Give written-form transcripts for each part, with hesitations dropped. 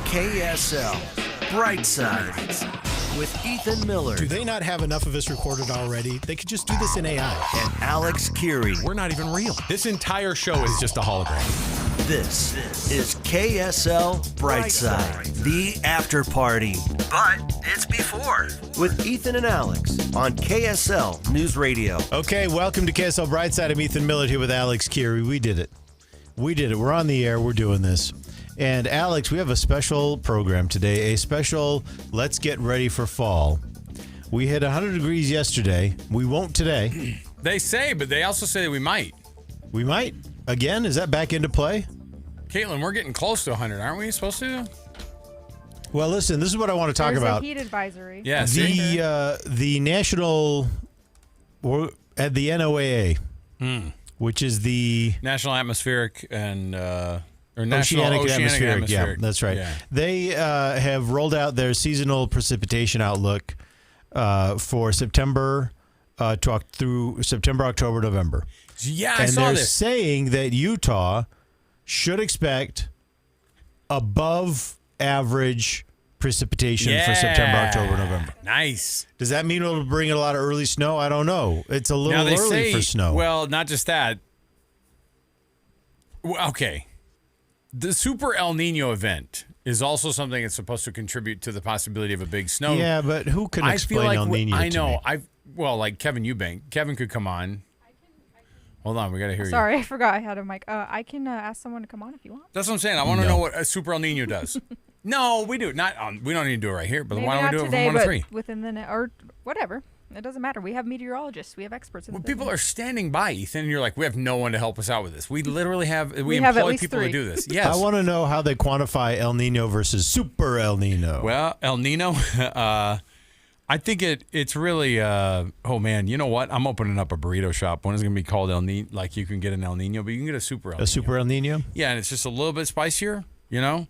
KSL Brightside with Ethan Miller. Do they not have enough of us recorded already? They could just do this in AI. And Alex Keary. We're not even real. This entire show is just a hologram. This is KSL Brightside, the after party. But it's before. With Ethan and Alex on KSL News Radio. Okay, welcome to KSL Brightside. I'm Ethan Miller here with Alex Keary. We did it. We're on the air. We're doing this. And Alex, we have a special program today, a special Let's Get Ready for Fall. We hit 100 degrees yesterday. We won't today. They say, but they also say that we might. We might? Again? Is that back into play? Caitlin, we're getting close to 100, aren't we supposed to? Well, listen, this is what I want to talk about. There's a heat advisory. Yeah, the national, or at the NOAA, which is the National Atmospheric and or National Oceanic Atmospheric. Yeah, that's right. Yeah. They have rolled out their seasonal precipitation outlook for September through September, October, November. Yeah, I and saw they're this. saying that Utah should expect above average precipitation for September, October, November. Nice. Does that mean it'll bring in a lot of early snow? I don't know. It's a little early for snow. Well, not just that. Okay. The Super El Nino event is also something that's supposed to contribute to the possibility of a big snow. Yeah, but who can explain El Nino I know. to me? Like Kevin Eubank. Kevin could come on. Hold on, we got to hear you. Sorry, I forgot I had a mic. I can ask someone to come on if you want. That's what I'm saying. I want to know what a Super El Nino does. No, we do. We don't need to do it right here, but Maybe why don't we do it today, from 1 to 3? Within the or whatever. It doesn't matter. We have meteorologists. We have experts in the People business. are standing by, Ethan, and you're like, we have no one to help us out with this. We literally have have at employ least people 3. to do this. Yes. I want to know how they quantify El Nino versus Super El Nino. Well, El Nino, I think it's really, oh man, you know what? I'm opening up a burrito shop. One is going to be called El Nino, like you can get an El Nino, but you can get a Super El Nino. A Super El Nino? Yeah, and it's just a little bit spicier, you know?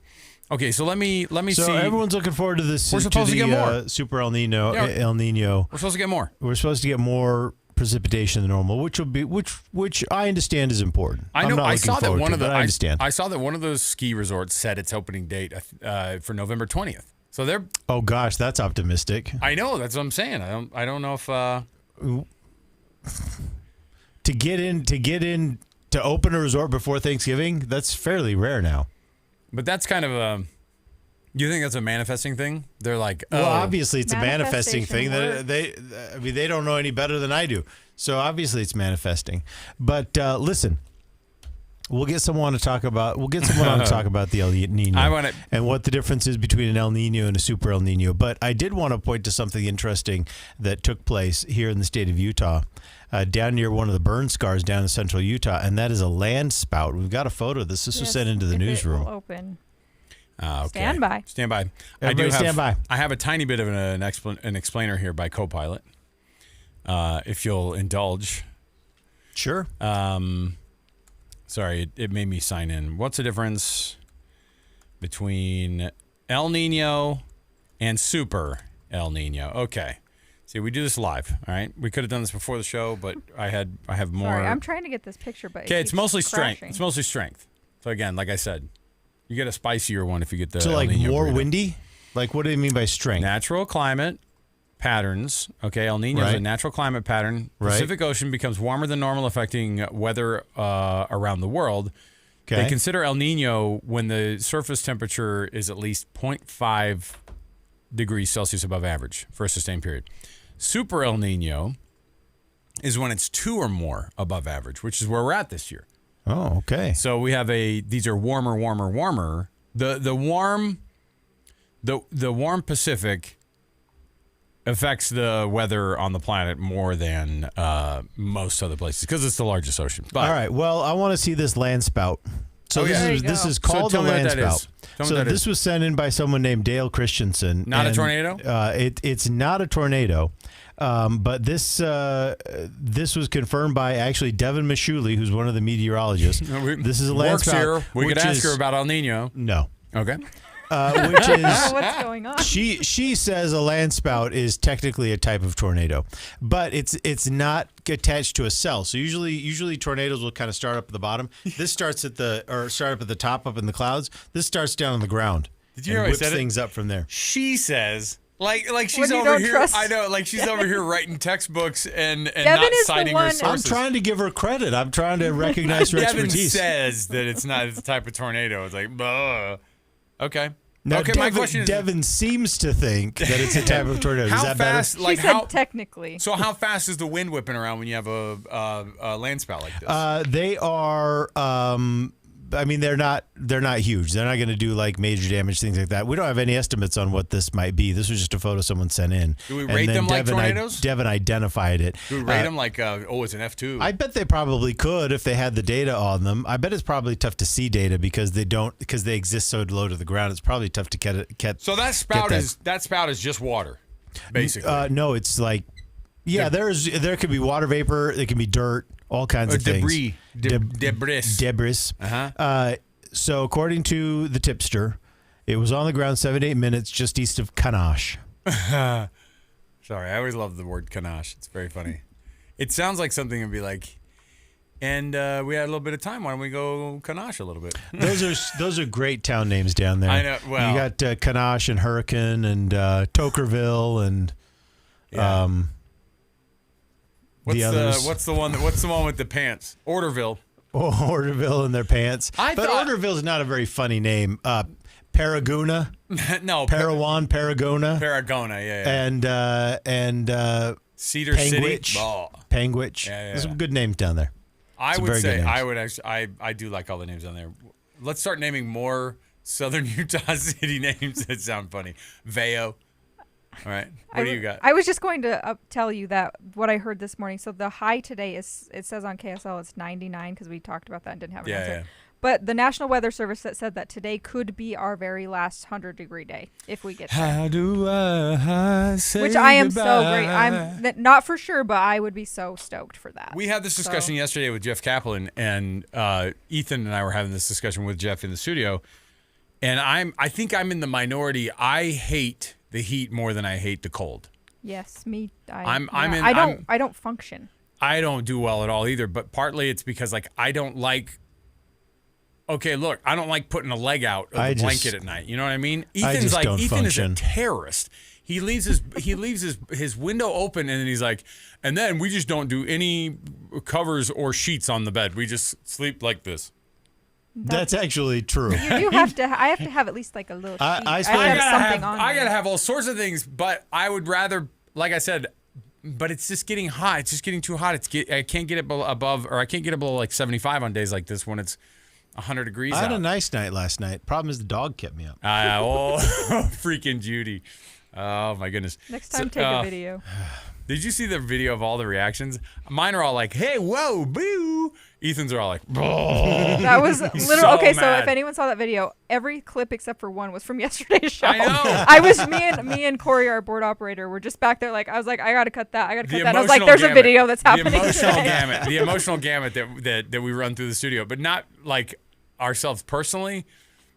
Okay, so let me see. So everyone's looking forward to this. We're supposed to get more. Super El Nino. Yeah. El Nino. We're supposed to get more. We're supposed to get more precipitation than normal, which I understand is important. I know. I'm not I looking saw that forward one to of it, the. but I understand. I saw that one of those ski resorts set its opening date for November 20th. So they're. Oh gosh, that's optimistic. I know. That's what I'm saying. I don't know if. To get in to open a resort before Thanksgiving, that's fairly rare now. But that's kind of a. You think that's a manifesting thing? They're like, well, obviously it's a manifesting thing. Manifestation They don't know any better than I do. So obviously it's manifesting. But listen, we'll get someone on to talk about the El Nino and what the difference is between an El Nino and a Super El Nino. But I did want to point to something interesting that took place here in the state of Utah, down near one of the burn scars down in central Utah, and that is a land spout. We've got a photo of this. This was sent into the newsroom. It will open. Okay. Stand by. Stand by. Everybody stand by. I have a tiny bit of an explainer here by Copilot, if you'll indulge. Sure. Sorry, it made me sign in. What's the difference between El Nino and Super El Nino? Okay. See, we do this live, all right? We could have done this before the show, but I have more. Sorry, I'm trying to get this picture, but okay, it's mostly crashing. strength. It's mostly strength. So again, like I said, you get a spicier one if you get the So El like Nino more burrito. windy? Like what do you mean by strength? Natural climate patterns. Okay, El Nino is a Right. natural climate pattern. Right. Pacific Ocean becomes warmer than normal, affecting weather around the world. Okay. They consider El Nino when the surface temperature is at least 0.5 degrees Celsius above average for a sustained period. Super El Nino is when it's 2 or more above average, which is where we're at this year. Oh, okay. So we have these are warmer. The warm Pacific affects the weather on the planet more than most other places because it's the largest ocean. But, all right. Well, I want to see this land spout. So this is called tell a me what land that spout. is. Tell me So what that this is. was sent in by someone named Dale Christensen. Not a and, tornado? It's not a tornado. But this was confirmed by actually Devin Mashuli, who's one of the meteorologists. This is a land Works spout. here. We could which ask is- her about El Nino. No. Okay. Which is What's going on? she says a land spout is technically a type of tornado, but it's not attached to a cell. So usually tornadoes will kind of start up at the bottom. This starts start up at the top, up in the clouds. This starts down on the ground. Did you hear I said things up from there. She says, like she's over here. I know, like she's over here writing textbooks and not citing her sources. I'm trying to give her credit. I'm trying to recognize her expertise. Devin says that it's not the type of tornado. It's like, okay. Now, okay, my question is, Devin seems to think that it's a type of tornado. Is that fast, better? She said technically. So how fast is the wind whipping around when you have a land spout like this? They are. I mean, they're not huge. They're not going to do like major damage, things like that. We don't have any estimates on what this might be. This was just a photo someone sent in. Do we rate them like tornadoes? Devin identified it. Do we rate them like, it's an F2? I bet they probably could if they had the data on them. I bet it's probably tough to see data because they exist so low to the ground. It's probably tough to get. So that spout is just water, basically. No, it's like, there could be water vapor. There can be dirt. All kinds of debris. things. Debris. Uh-huh. So according to the tipster, it was on the ground 7 to 8 minutes just east of Kanash. Sorry, I always love the word Kanash. It's very funny. It sounds like something would be like, and we had a little bit of time. Why don't we go Kanash a little bit? Those are great town names down there. I know. Well, you got Kanash and Hurricane and Tokerville and What's the one with the pants? Orderville. Orderville and their pants. But Orderville's not a very funny name. Paragona. No. Parawan, Paragona. Paragona, yeah. And Cedar Panguitch. City. Oh. Panguitch. Yeah. There's some good names down there. I do like all the names down there. Let's start naming more Southern Utah city names that sound funny. Veo. All right. What do you got? I was just going to tell you that what I heard this morning. So the high today it says on KSL it's 99 because we talked about that and didn't have an answer. Yeah. But the National Weather Service said that today could be our very last 100-degree day if we get there. How do I say Which I am goodbye? so great. I'm not for sure, but I would be so stoked for that. We had this discussion yesterday with Jeff Kaplan, and Ethan and I were having this discussion with Jeff in the studio. And I think I'm in the minority. I hate the heat more than I hate the cold. Yes, me. I don't function. I don't do well at all either. But partly it's because I don't like. Okay, look, I don't like putting a leg out of the blanket at night. You know what I mean? Ethan is a terrorist. He leaves his window open and then he's like, and then we just don't do any covers or sheets on the bed. We just sleep like this. That's actually true. You have to. I have to have at least like a little sheet. I gotta have all sorts of things, but I would rather, like I said, but it's just getting hot. It's just getting too hot. I can't get it above, or I can't get it below like 75 on days like this when it's 100 degrees I had out. a nice night last night. Problem is the dog kept me up. Freaking Judy. Oh my goodness. Next time, take a video. Did you see the video of all the reactions? Mine are all like, hey, whoa, boo. Ethan's are all like, oh. That was literally okay. So if anyone saw that video, every clip except for one was from yesterday's show. I know. Me and Corey, our board operator, were just back there. Like I was like, I gotta cut that. I was like, there's a video that's happening. The emotional gamut that we run through the studio, but not like ourselves personally,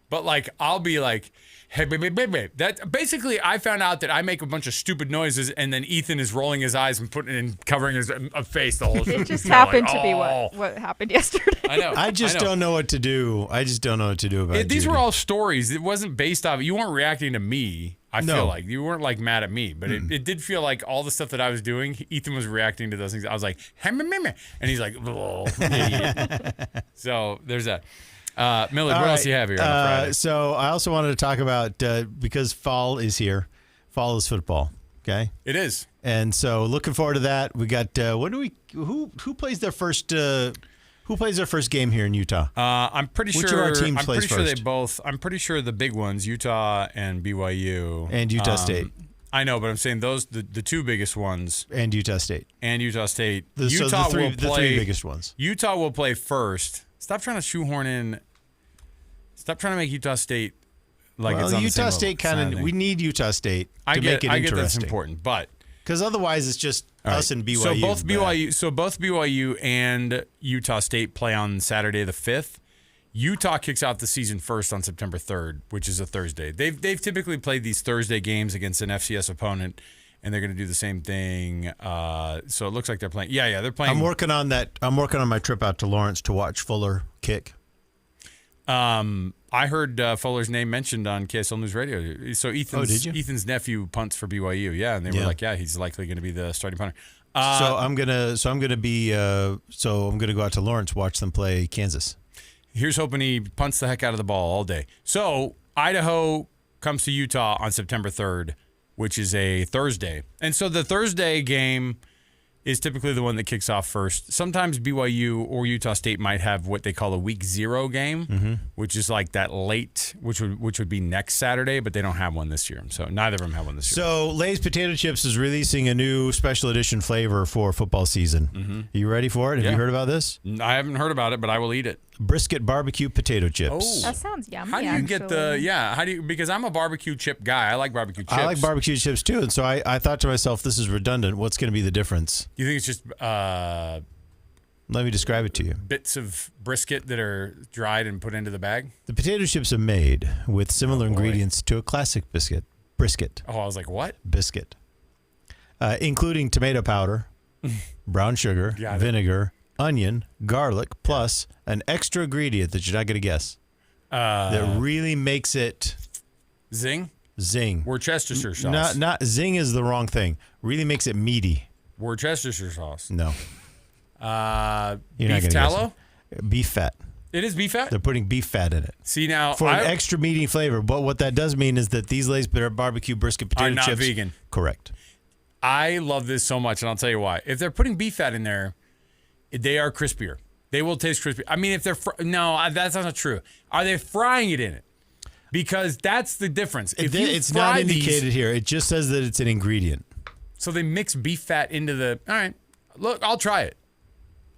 but like I'll be like, hey, baby. That basically, I found out that I make a bunch of stupid noises, and then Ethan is rolling his eyes and covering his face the whole. It just happened to be what happened yesterday. I know. I don't know what to do. I just don't know what to do about it. These were all stories. It wasn't based off. You weren't reacting to me. I feel like you weren't like mad at me, but it did feel like all the stuff that I was doing, Ethan was reacting to those things. I was like, and he's like, oh, idiot. So there's that. Millard, what else do you have here on a Friday? So I also wanted to talk about because fall is here. Fall is football. Okay, it is, and so looking forward to that. We got who plays their first game here in Utah? I'm pretty sure. Which of our teams plays first? I'm pretty sure the big ones, Utah and BYU and Utah State. I know, but I'm saying those the two biggest ones and Utah State. Utah will play the three biggest ones. Utah will play first. Stop trying to make Utah State like it's on Utah the same State level. we need Utah State to make it interesting. I get that's important, but because otherwise it's just us and BYU. So both BYU and Utah State play on Saturday the 5th. Utah kicks off the season first on September 3rd, which is a Thursday. They've typically played these Thursday games against an FCS opponent. And they're going to do the same thing. So it looks like they're playing. Yeah, they're playing. I'm working on that. I'm working on my trip out to Lawrence to watch Fuller kick. I heard Fuller's name mentioned on KSL News Radio. So Ethan's nephew punts for BYU. Yeah, and they were like, yeah, he's likely going to be the starting punter. So I'm gonna go out to Lawrence, watch them play Kansas. Here's hoping he punts the heck out of the ball all day. So Idaho comes to Utah on September 3rd, which is a Thursday. And so the Thursday game is typically the one that kicks off first. Sometimes BYU or Utah State might have what they call a week 0 game, which is like that late, which would be next Saturday, but they don't have one this year. So neither of them have one this year. So Lay's Potato Chips is releasing a new special edition flavor for football season. Are you ready for it? Have you heard about this? I haven't heard about it, but I will eat it. Brisket barbecue potato chips. Oh, that sounds yummy. How do you get because I'm a barbecue chip guy. I like barbecue chips. I like barbecue chips too. And so I thought to myself, this is redundant. What's going to be the difference? You think it's just let me describe it to you. Bits of brisket that are dried and put into the bag? The potato chips are made with similar ingredients to a classic brisket. Oh, I was like, what? Biscuit. Including tomato powder, brown sugar, vinegar, onion, garlic, plus an extra ingredient that you're not going to guess. That really makes it zing. Worcestershire sauce. Not zing is the wrong thing. Really makes it meaty. Worcestershire sauce. No. Beef tallow? Beef fat. It is beef fat? They're putting beef fat in it. See now, for an extra meaty flavor. But what that does mean is that these Lay's barbecue brisket potato chips are not vegan. Correct. I love this so much, and I'll tell you why. If they're putting beef fat in there, they are crispier. They will taste crispy. I mean, if they're that's not true. Are they frying it in it? Because that's the difference. It's not indicated here. It just says that it's an ingredient. So they mix beef fat into the. All right, look, I'll try it.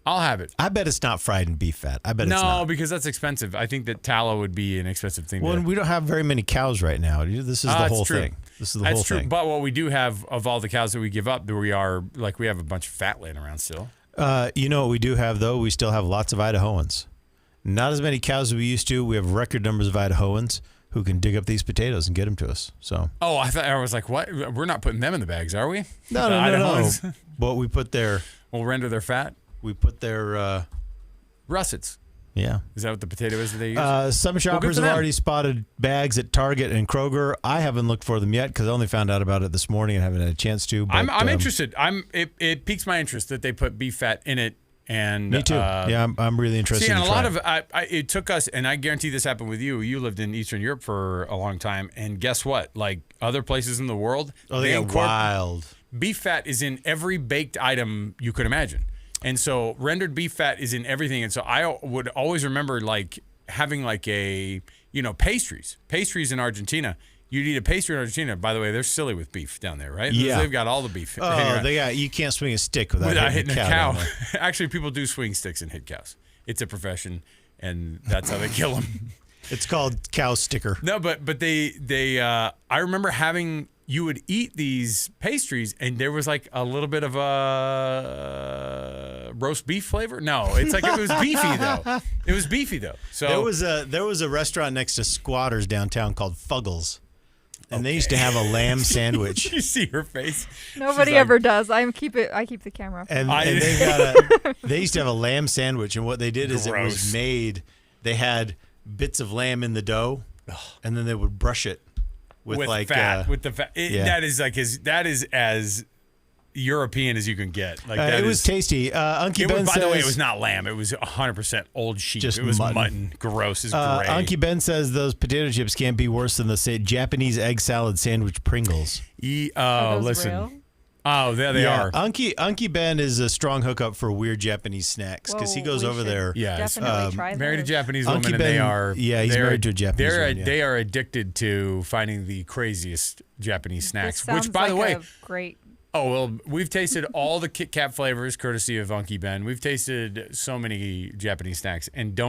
I'll have it. I bet it's not fried in beef fat. I bet it's not. No, because that's expensive. I think that tallow would be an expensive thing. Well, we don't have very many cows right now. This is the whole thing. This is the whole thing. But what we do have of all the cows that we give up, we have a bunch of fat laying around still. You know what we do have, though? We still have lots of Idahoans. Not as many cows as we used to. We have record numbers of Idahoans who can dig up these potatoes and get them to us. So. Oh, I was like, what? We're not putting them in the bags, are we? No. But we put their. We'll render their fat. We put their. Russets. Yeah. Is that what the potato is that they use? Some shoppers have already spotted bags at Target and Kroger. I haven't looked for them yet because I only found out about it this morning and haven't had a chance to. But, I'm interested. It piques my interest that they put beef fat in it. And me too. I'm really interested. See, and a lot of it took us, and I guarantee this happened with you. You lived in Eastern Europe for a long time, and guess what? Like other places in the world, they get wild. Beef fat is in every baked item you could imagine. And so rendered beef fat is in everything. And so I would always remember like having like pastries in Argentina. You'd eat a pastry in Argentina. By the way, they're silly with beef down there, right? Yeah. They've got all the beef. You can't swing a stick without hitting a cow. Actually, people do swing sticks and hit cows. It's a profession, and that's how they kill them. It's called cow sticker. No, but I remember you would eat these pastries, and there was like a little bit of a roast beef flavor. No, it's like it was beefy though. It was beefy though. So there was a restaurant next to Squatters downtown called Fuggles, and they used to have a lamb sandwich. Did you see her face? Nobody ever does. I keep the camera up. And they used to have a lamb sandwich, and what they did is it was made. They had bits of lamb in the dough, and then they would brush it. With fat, with the fat. That is as European as you can get. Like it was tasty. Unky Ben by the way, it was not lamb. It was 100% old sheep. It was mutton. Gross. It's gray. Unky Ben says those potato chips can't be worse than the Japanese egg salad sandwich Pringles. Listen. Real? Oh, there they are. Unky Ben is a strong hookup for weird Japanese snacks because he goes over there. Definitely try married a Japanese woman, and they are. Yeah, he's married to a Japanese woman. They are addicted to finding the craziest Japanese snacks. Which, by the way, great. Oh well, we've tasted all the Kit Kat flavors, courtesy of Unky Ben. We've tasted so many Japanese snacks, and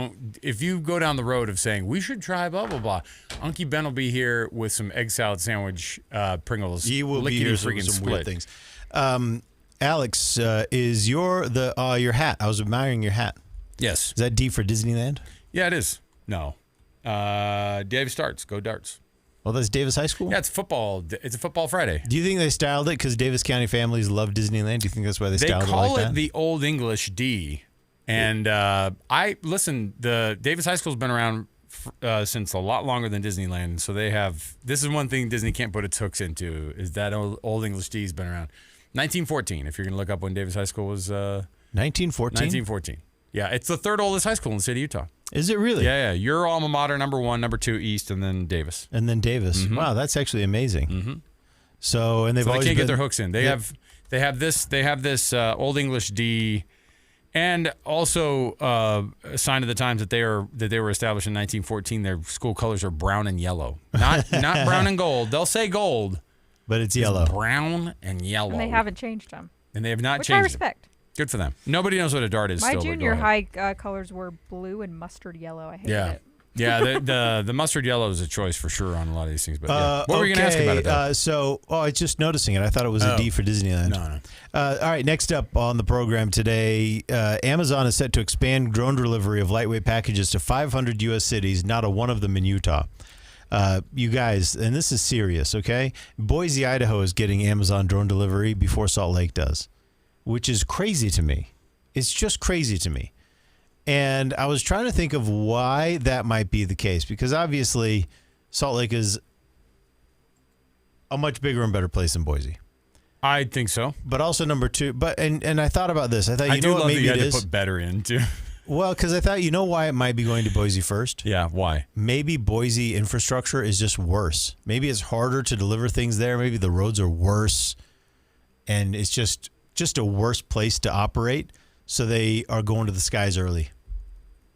if you go down the road of saying we should try blah blah blah, Unky Ben will be here with some egg salad sandwich Pringles. He will be here with some weird things. Alex, is your hat? I was admiring your hat. Yes. Is that D for Disneyland? Yeah, it is. No. Dave Starts. Go Darts. Well, that's Davis High School? Yeah, it's football. It's a football Friday. Do you think they styled it because Davis County families love Disneyland? Do you think that's why they styled it like that? They call it the Old English D. And the Davis High School's been around since a lot longer than Disneyland. So they have. This is one thing Disney can't put its hooks into. Is that Old English D's been around? 1914. If you're gonna look up when Davis High School was. 1914. 1914. Yeah, it's the third oldest high school in the state of Utah. Is it really? Yeah. Your alma mater, number 1, number 2, East, and then Davis. Mm-hmm. Wow, that's actually amazing. Mm-hmm. So they can't get their hooks in. They have this Old English D, and also a sign of the times that they were established in 1914. Their school colors are brown and yellow, not brown and gold. They'll say gold, but it's yellow, brown and yellow. And they haven't changed them. And they have not Which changed I respect. them. Good for them. Nobody knows what a dart is. My still, junior high colors were blue and mustard yellow. I hated it. Yeah, the mustard yellow is a choice for sure on a lot of these things. But what were you going to ask about it, though? I was just noticing it. I thought it was a D for Disneyland. No. All right, next up on the program today, Amazon is set to expand drone delivery of lightweight packages to 500 U.S. cities, not a one of them in Utah. You guys, and this is serious, okay? Boise, Idaho is getting Amazon drone delivery before Salt Lake does, which is crazy to me. It's just crazy to me. And I was trying to think of why that might be the case, because obviously Salt Lake is a much bigger and better place than Boise. I think so. But also number 2, and I thought about this. I thought, you know what, maybe it is. To put better in too. Well, because I thought, you know why it might be going to Boise first? Yeah, why? Maybe Boise infrastructure is just worse. Maybe it's harder to deliver things there. Maybe the roads are worse, and it's just a worse place to operate. So they are going to the skies early.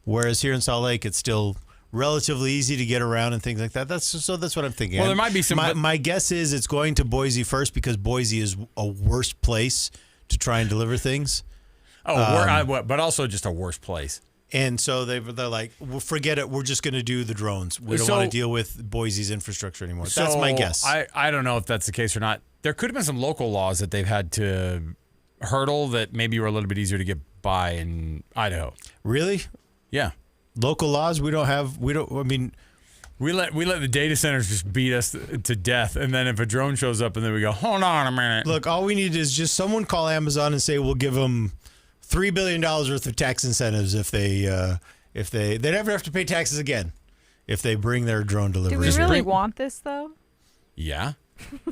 Whereas here in Salt Lake, it's still relatively easy to get around and things like that. That's what I'm thinking. Well, there might be some. My guess is it's going to Boise first because Boise is a worse place to try and deliver things. But also just a worse place. And so they're like, well, forget it. We're just going to do the drones. We don't want to deal with Boise's infrastructure anymore. That's my guess. I don't know if that's the case or not. There could have been some local laws that they've had to hurdle that maybe were a little bit easier to get by in Idaho. Really? Yeah. Local laws we let the data centers just beat us to death, and then if a drone shows up and then we go, hold on a minute. Look, all we need is just someone call Amazon and say we'll give them $3 billion worth of tax incentives if they never have to pay taxes again if they bring their drone delivery. Do we really want this though? Yeah.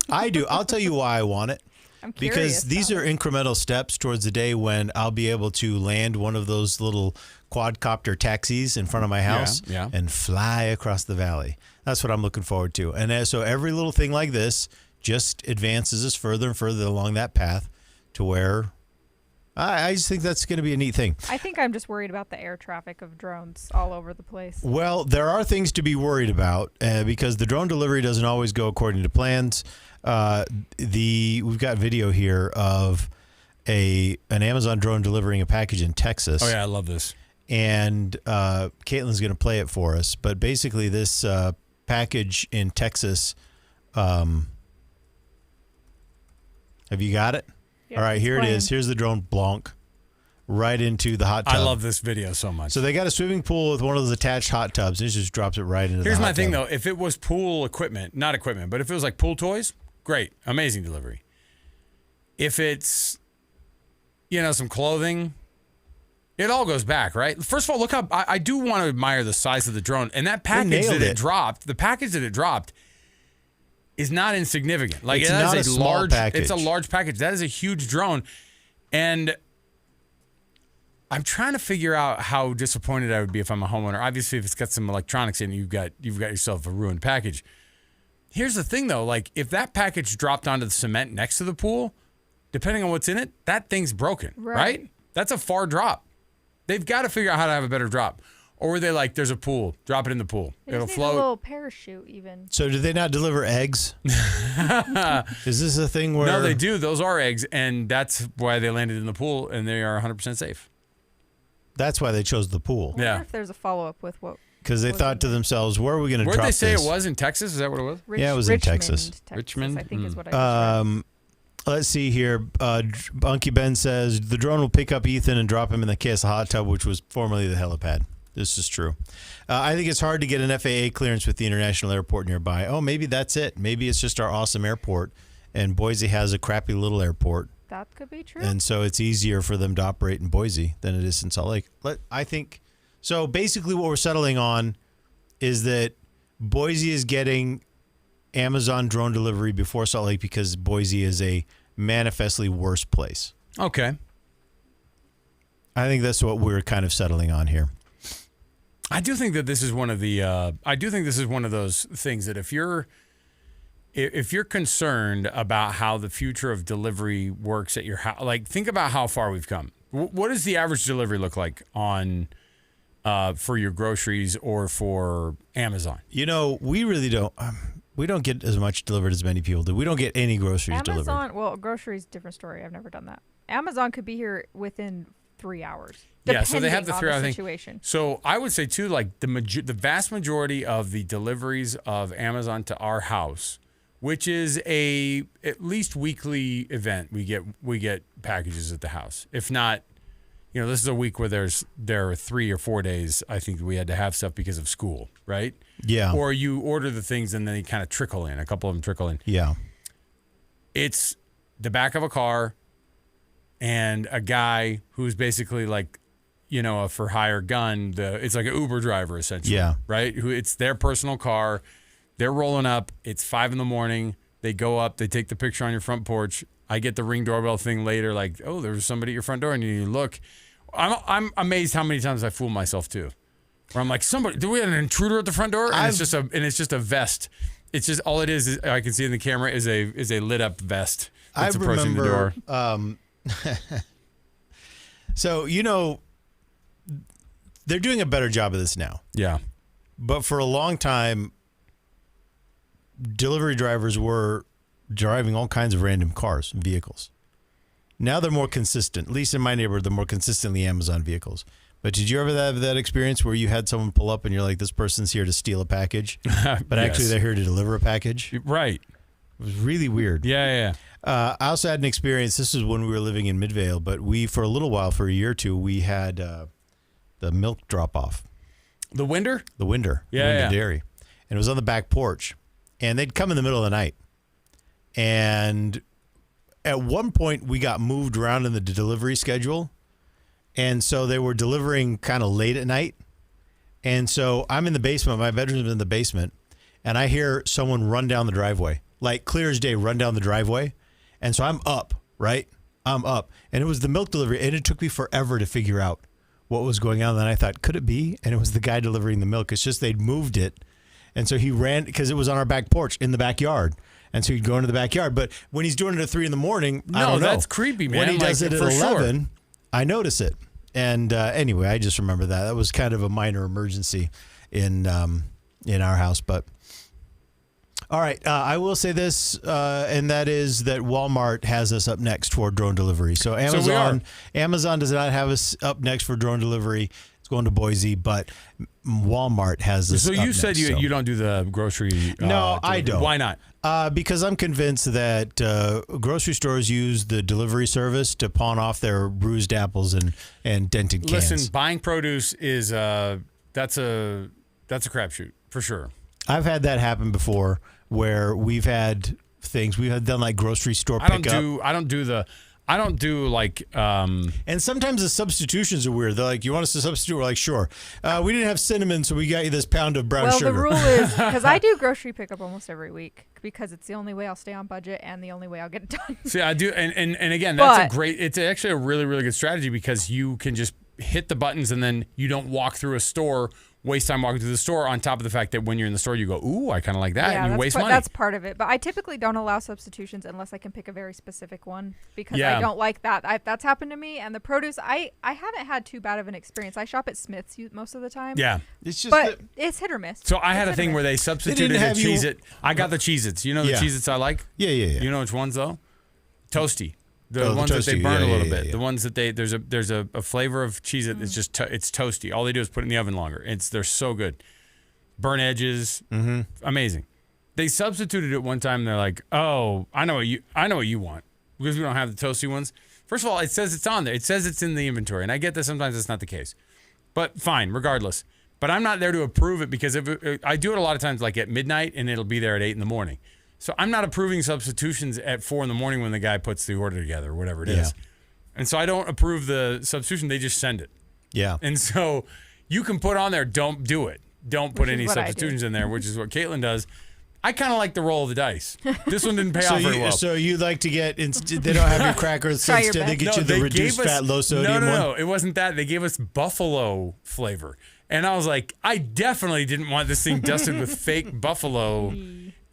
I do. I'll tell you why I want it. I'm curious. Because these are incremental steps towards the day when I'll be able to land one of those little quadcopter taxis in front of my house and fly across the valley. That's what I'm looking forward to. And so every little thing like this just advances us further and further along that path to where I just think that's going to be a neat thing. I think I'm just worried about the air traffic of drones all over the place. Well, there are things to be worried about because the drone delivery doesn't always go according to plans. We've got video here of an Amazon drone delivering a package in Texas. Oh yeah, I love this. And Caitlin's going to play it for us. But basically, this package in Texas. Have you got it? Yeah, all right, here it is. Here's the drone blonk right into the hot tub. I love this video so much. So they got a swimming pool with one of those attached hot tubs. It just drops it right into the hot tub. Here's my thing, though. If it was pool equipment, not equipment, but if it was like pool toys, great. Amazing delivery. If it's, some clothing, it all goes back, right? First of all, look how I do want to admire the size of the drone. And that package that it dropped, the package that it dropped is not insignificant. Like it's not a small package. It's a large package. That is a huge drone. And I'm trying to figure out how disappointed I would be if I'm a homeowner. Obviously, if it's got some electronics in it, you've got yourself a ruined package. Here's the thing, though. Like, if that package dropped onto the cement next to the pool, depending on what's in it, that thing's broken, right? That's a far drop. They've got to figure out how to have a better drop. Or were they like, there's a pool, drop it in the pool. It'll float. A little parachute even. So do they not deliver eggs? Is this a thing where... No, they do. Those are eggs, and that's why they landed in the pool, and they are 100% safe. That's why they chose the pool. I wonder if there's a follow-up with what... Because they thought to themselves, where are we going to drop this? Where'd they say it was? In Texas? Is that what it was? Yeah, it was in Texas. Richmond? I think is what I just read. Let's see here. Bunky Ben says, the drone will pick up Ethan and drop him in the KSL hot tub, which was formerly the helipad. This is true. I think it's hard to get an FAA clearance with the international airport nearby. Oh, maybe that's it. Maybe it's just our awesome airport, and Boise has a crappy little airport. That could be true. And so it's easier for them to operate in Boise than it is in Salt Lake. I think so. Basically, what we're settling on is that Boise is getting Amazon drone delivery before Salt Lake because Boise is a manifestly worse place. Okay. I think that's what we're kind of settling on here. I do think that this is one of the. I do think this is one of those things that if you're concerned about how the future of delivery works at your house, like think about how far we've come. What does the average delivery look like on for your groceries or for Amazon? We really don't. We don't get as much delivered as many people do. We don't get any groceries delivered. Amazon, well, groceries, different story. I've never done that. Amazon could be here within 3 hours. Yeah, so they have the 3 hour situation. So I would say too, like the vast majority of the deliveries of Amazon to our house, which is a at least weekly event, we get packages at the house. If not, this is a week where there are 3 or 4 days I think we had to have stuff because of school, right? Yeah. Or you order the things and then they kind of trickle in. A couple of them trickle in. Yeah. It's the back of a car and a guy who's basically like, a for hire gun. It's like an Uber driver essentially. Yeah. Right? It's their personal car. They're rolling up. It's 5 a.m. They go up. They take the picture on your front porch. I get the Ring doorbell thing later. Like, oh, there's somebody at your front door, and you look. I'm amazed how many times I fool myself too. Where I'm like, do we have an intruder at the front door? And it's just a vest. It's just all it is I can see in the camera is a lit up vest that's approaching the door. So they're doing a better job of this now. Yeah. But for a long time, delivery drivers were driving all kinds of random cars and vehicles. Now they're more consistent. At least in my neighborhood, they're more consistently Amazon vehicles. But did you ever have that experience where you had someone pull up and you're like, this person's here to steal a package, but actually they're here to deliver a package? Right. It was really weird. Yeah. I also had an experience. This is when we were living in Midvale, but for a little while, for a year or two, we had the milk drop off. The Winder? The Winder. Yeah. Dairy. And it was on the back porch. And they'd come in the middle of the night. And at one point, we got moved around in the delivery schedule. And so they were delivering kind of late at night. And so I'm in the basement. My bedroom's in the basement. And I hear someone run down the driveway. Like clear as day, run down the driveway. And so I'm up, right? I'm up. And it was the milk delivery. And it took me forever to figure out what was going on. And then I thought, could it be? And it was the guy delivering the milk. It's just they'd moved it. And so he ran because it was on our back porch in the backyard. And so he'd go into the backyard. But when he's doing it at 3 a.m, I don't know. That's creepy, man. When he does it at 11, I notice it. And anyway, I just remember that. That was kind of a minor emergency in our house. But all right, I will say this, and that is that Walmart has us up next for drone delivery. So Amazon does not have us up next for drone delivery. It's going to Boise, but Walmart has us. So you said you don't do the grocery. No, I don't. Why not? Because I'm convinced that grocery stores use the delivery service to pawn off their bruised apples and dented cans. Listen, buying produce is that's a crapshoot for sure. I've had that happen before where we've had things we had done like grocery store pickup. I don't do like. And sometimes the substitutions are weird. They're like, "You want us to substitute?" We're like, "Sure." We didn't have cinnamon, so we got you this pound of brown sugar. Well, the rule is because I do grocery pickup almost every week because it's the only way I'll stay on budget and the only way I'll get it done. See, I do, and again, that's it's actually a really, really good strategy because you can just hit the buttons and then you don't walk through a store. Waste time walking through the store on top of the fact that when you're in the store, you go, ooh, I kind of like that. Yeah, and you waste money. That's part of it. But I typically don't allow substitutions unless I can pick a very specific one because I don't like that. That's happened to me. And the produce, I haven't had too bad of an experience. I shop at Smith's most of the time. Yeah. It's just but it's hit or miss. So I had a thing where they substituted a Cheez-It. I got the Cheez-Its. You know the Cheez-Its I like? Yeah. You know which ones, though? Toasty. The ones that they burn a little bit. The ones that there's a flavor of Cheez-It that's just it's toasty. All they do is put it in the oven longer. They're so good. Burn edges, amazing. They substituted it one time. They're like, oh, I know what you want because we don't have the toasty ones. First of all, it says it's on there. It says it's in the inventory, and I get that sometimes it's not the case. But fine, regardless. But I'm not there to approve it because I do it a lot of times like at midnight, and it'll be there at 8 a.m. So I'm not approving substitutions at 4 a.m. when the guy puts the order together or whatever it is. And so I don't approve the substitution. They just send it. Yeah. And so you can put on there, don't do it. don't put any substitutions in there, which is what Caitlin does. I kind of like the roll of the dice. This one didn't pay off very well. So you like to get, they don't have your crackers, instead they get you the reduced fat, low sodium one? No, it wasn't that. They gave us buffalo flavor. And I was like, I definitely didn't want this thing dusted with fake buffalo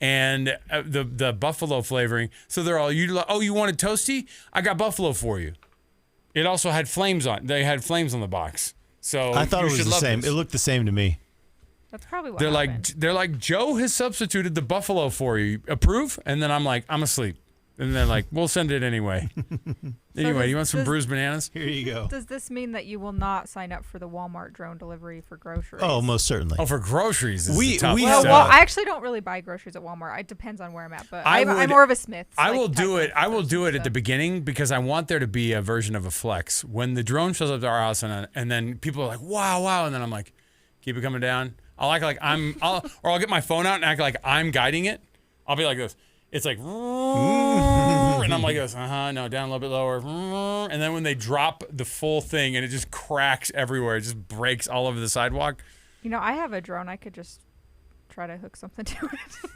and the buffalo flavoring. So they're all, you wanted toasty? I got buffalo for you. It also had flames on. They had flames on the box. So I thought it was the same. It looked the same to me. That's probably what they're like, Joe has substituted the buffalo for you. Approve? And then I'm like, I'm asleep. And they're like, we'll send it anyway. Anyway, you want some bruised bananas? Here you go. Does this mean that you will not sign up for the Walmart drone delivery for groceries? Oh, most certainly. Oh, for groceries. I actually don't really buy groceries at Walmart. It depends on where I'm at, but I'm more of a Smith. I will do it at the beginning because I want there to be a version of a flex. When the drone shows up to our house and then people are like, wow, and then I'm like, keep it coming down. I'll act like I'll get my phone out and act like I'm guiding it. I'll be like this. It's like, and I'm like this. No, down a little bit lower. And then when they drop the full thing and it just cracks everywhere, it just breaks all over the sidewalk. I have a drone. I could just try to hook something to it.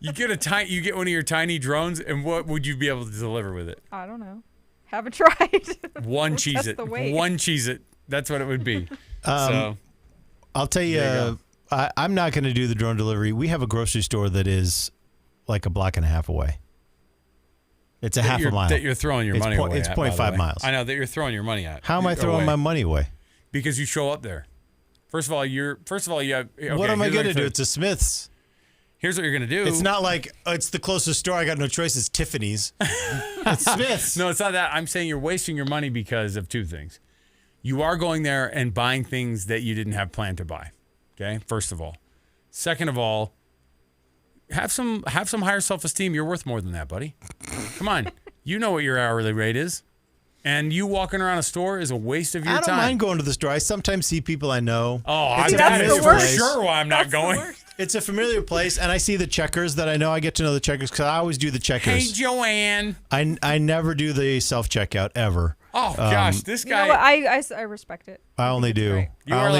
You get one of your tiny drones, and what would you be able to deliver with it? I don't know. Haven't tried. One Cheez-It. That's what it would be. So I'll tell you, I'm not going to do the drone delivery. We have a grocery store that is like a block and a half away. It's a half a mile. That you're throwing your money away. It's 0.5 miles. I know that you're throwing your money at. How am I throwing my money away? Because you show up there. First of all, you have. Okay, what am I going to do? It's a Smith's. Here's what you're going to do. It's not like it's the closest store. I got no choice. It's Tiffany's. It's Smith's. No, it's not that. I'm saying you're wasting your money because of two things. You are going there and buying things that you didn't have planned to buy. Okay, first of all. Second of all, have some higher self-esteem. You're worth more than that, buddy. Come on. You know what your hourly rate is. And you walking around a store is a waste of your time. I don't mind going to the store. I sometimes see people I know. Oh, that's for sure why I'm not going. It's a familiar place, and I see the checkers that I know. I get to know the checkers because I always do the checkers. Hey, Joanne. I never do the self-checkout ever. Oh, gosh, this guy. You know what? I respect it. I only do. Right.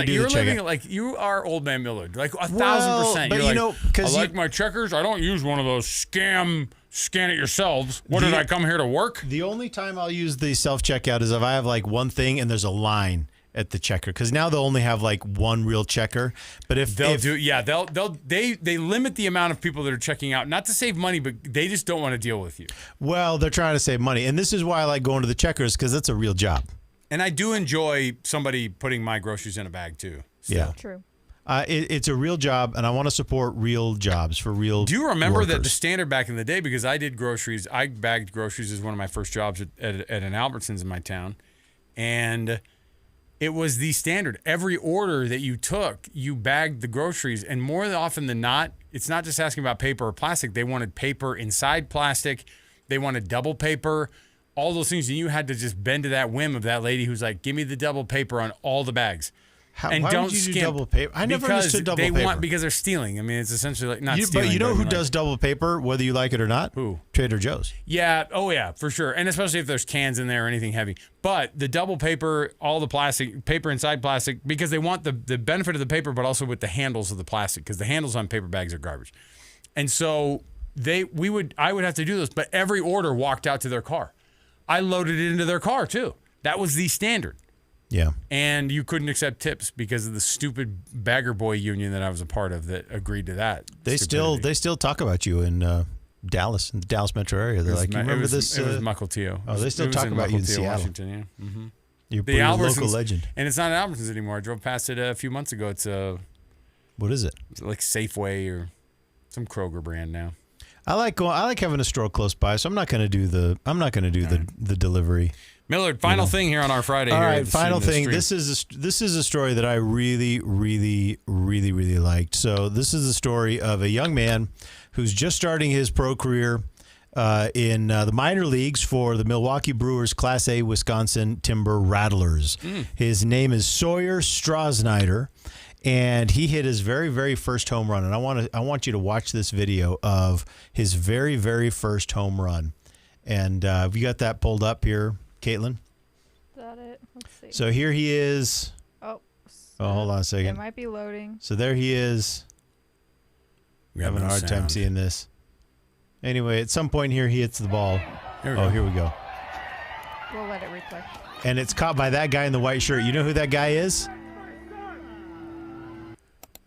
You're living like you are old man Millard. Like 1,000%. But I like my checkers. I don't use one of those scan it yourselves. Did I come here to work? The only time I'll use the self-checkout is if I have like one thing and there's a line at the checker, because now they'll only have like one real checker. But if they limit the amount of people that are checking out, not to save money, but they just don't want to deal with you. Well, they're trying to save money, and this is why I like going to the checkers, because that's a real job. And I do enjoy somebody putting my groceries in a bag too. Still. Yeah, true. It's a real job, and I want to support real jobs for real. Do you remember workers. That the standard back in the day? Because I did groceries. I bagged groceries as one of my first jobs at an Albertsons in my town, and it was the standard. Every order that you took, you bagged the groceries. And more often than not, it's not just asking about paper or plastic. They wanted paper inside plastic. They wanted double paper, all those things. And you had to just bend to that whim of that lady who's like, give me the double paper on all the bags. Why would you do double paper? I never understood double paper. Because they're stealing. I mean, it's essentially like not stealing. But you know who does double paper, whether you like it or not? Who? Trader Joe's. Yeah. Oh, yeah, for sure. And especially if there's cans in there or anything heavy. But the double paper, all the plastic, paper inside plastic, because they want the benefit of the paper, but also with the handles of the plastic, because the handles on paper bags are garbage. And so I would have to do this, but every order walked out to their car. I loaded it into their car, too. That was the standard. Yeah. And you couldn't accept tips because of the stupid bagger boy union that I was a part of that agreed to that. They still talk about you in Dallas, in the Dallas metro area. They're like, you remember this? It was Mukilteo. Oh, they still talk about you in Seattle. Washington, yeah. Mm-hmm. You're a local legend. And it's not an Albertsons anymore. I drove past it a few months ago. It's what is it? It's like Safeway or some Kroger brand now. I like having a store close by, so I'm not going to do the delivery. Millard, final thing here on our Friday. All right, final thing. This is a story that I really, really, really, really liked. So this is the story of a young man who's just starting his pro career in the minor leagues for the Milwaukee Brewers Class A Wisconsin Timber Rattlers. His name is Sawyer Strosnider, and he hit his very, very first home run. And I want you to watch this video of his very, very first home run. And have you got that pulled up here, Caitlin? Is that it? Let's see. So here he is. Oh, Oh, hold on a second. It might be loading. So there he is. We're having a hard time seeing this. Anyway, at some point here, he hits the ball. Here we go. We'll let it replay. And it's caught by that guy in the white shirt. You know who that guy is?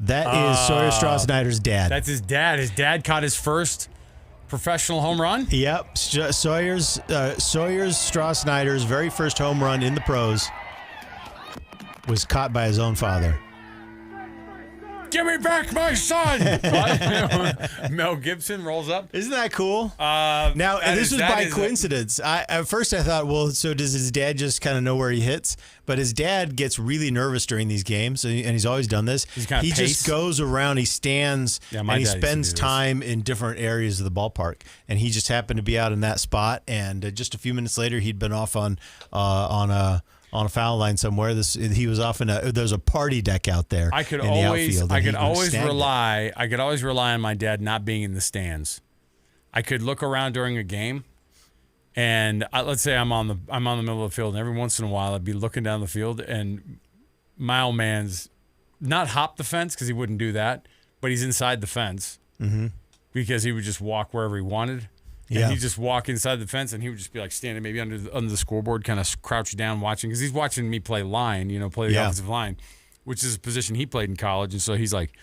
That is Sawyer Strosnider's dad. That's his dad. His dad caught his first professional home run? Yep. Sawyer Strosnider's very first home run in the pros was caught by his own father. Give me back my son! Mel Gibson rolls up. Isn't that cool? Now, this was by coincidence. At first I thought, well, so does his dad just kind of know where he hits? But his dad gets really nervous during these games, and he's always done this. He just goes around, he stands, and he spends time in different areas of the ballpark. And he just happened to be out in that spot, and just a few minutes later, he'd been off on a foul line somewhere. He was off there's a party deck out there. I could always rely on my dad not being in the stands. I could look around during a game, and let's say I'm on the middle of the field, and every once in a while I'd be looking down the field, and my old man's not hop the fence because he wouldn't do that, but he's inside the fence because he would just walk wherever he wanted. And he'd just walk inside the fence, and he would just be like standing maybe under the scoreboard, kind of crouched down watching, because he's watching me play line, play the offensive line, which is a position he played in college. And so he's like,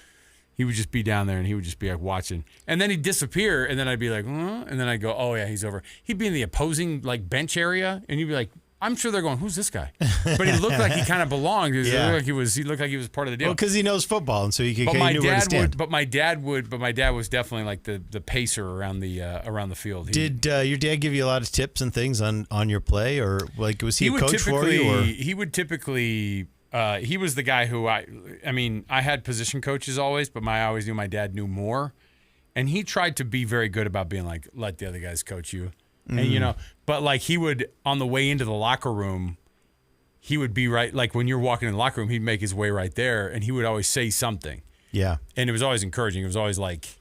he would just be down there, and he would just be like watching. And then he'd disappear, and then I'd be like, and then I'd go, oh, yeah, he's over. He'd be in the opposing bench area, and he'd be like, I'm sure they're going, who's this guy? But he looked like he kind of belonged. He looked like he was part of the deal. Well, because he knows football, and so he knew where to stand. But my dad was definitely like the pacer around the field. Did your dad give you a lot of tips and things on your play, or was he a coach for you? Or? He would typically. He was the guy who I had position coaches always, but I always knew my dad knew more, and he tried to be very good about being like, let the other guys coach you. And but he would, on the way into the locker room, he would be right, like when you're walking in the locker room, he'd make his way right there, and he would always say something. Yeah. And it was always encouraging. It was always like,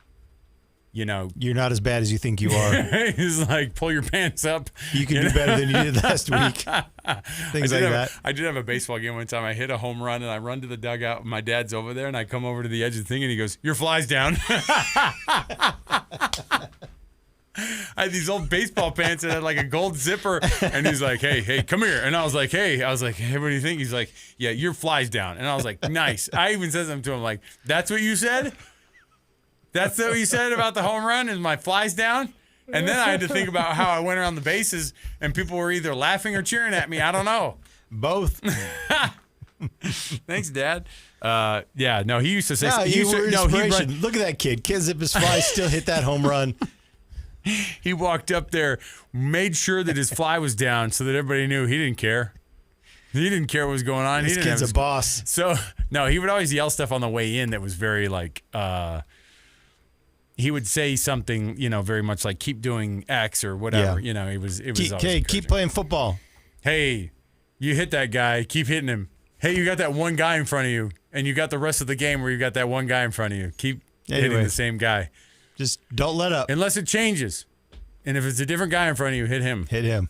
you're not as bad as you think you are. He's like, pull your pants up. You can do better than you did last week. Things like that. I did have a baseball game one time. I hit a home run, and I run to the dugout. My dad's over there, and I come over to the edge of the thing, and he goes, your fly's down. I had these old baseball pants that had like a gold zipper, and he's like, hey, come here. And I was like, hey, what do you think? He's like, yeah, your fly's down. And I was like, nice. I even said something to him like, that's what you said? That's what you said about the home run, and my fly's down? And then I had to think about how I went around the bases, and people were either laughing or cheering at me. I don't know. Both. Thanks, Dad. He used to say. Look at that kid. Can't zip his fly, still hit that home run. He walked up there, made sure that his fly was down so that everybody knew he didn't care. He didn't care what was going on. This kid's a boss. So, no, he would always yell stuff on the way in that was very he would say something, very much like, keep doing X or whatever. Yeah. It was always keep playing football. Hey, you hit that guy. Keep hitting him. Hey, you got that one guy in front of you, and you got the rest of the game where you got that one guy in front of you. Keep hitting the same guy. Just don't let up. Unless it changes. And if it's a different guy in front of you, hit him. Hit him.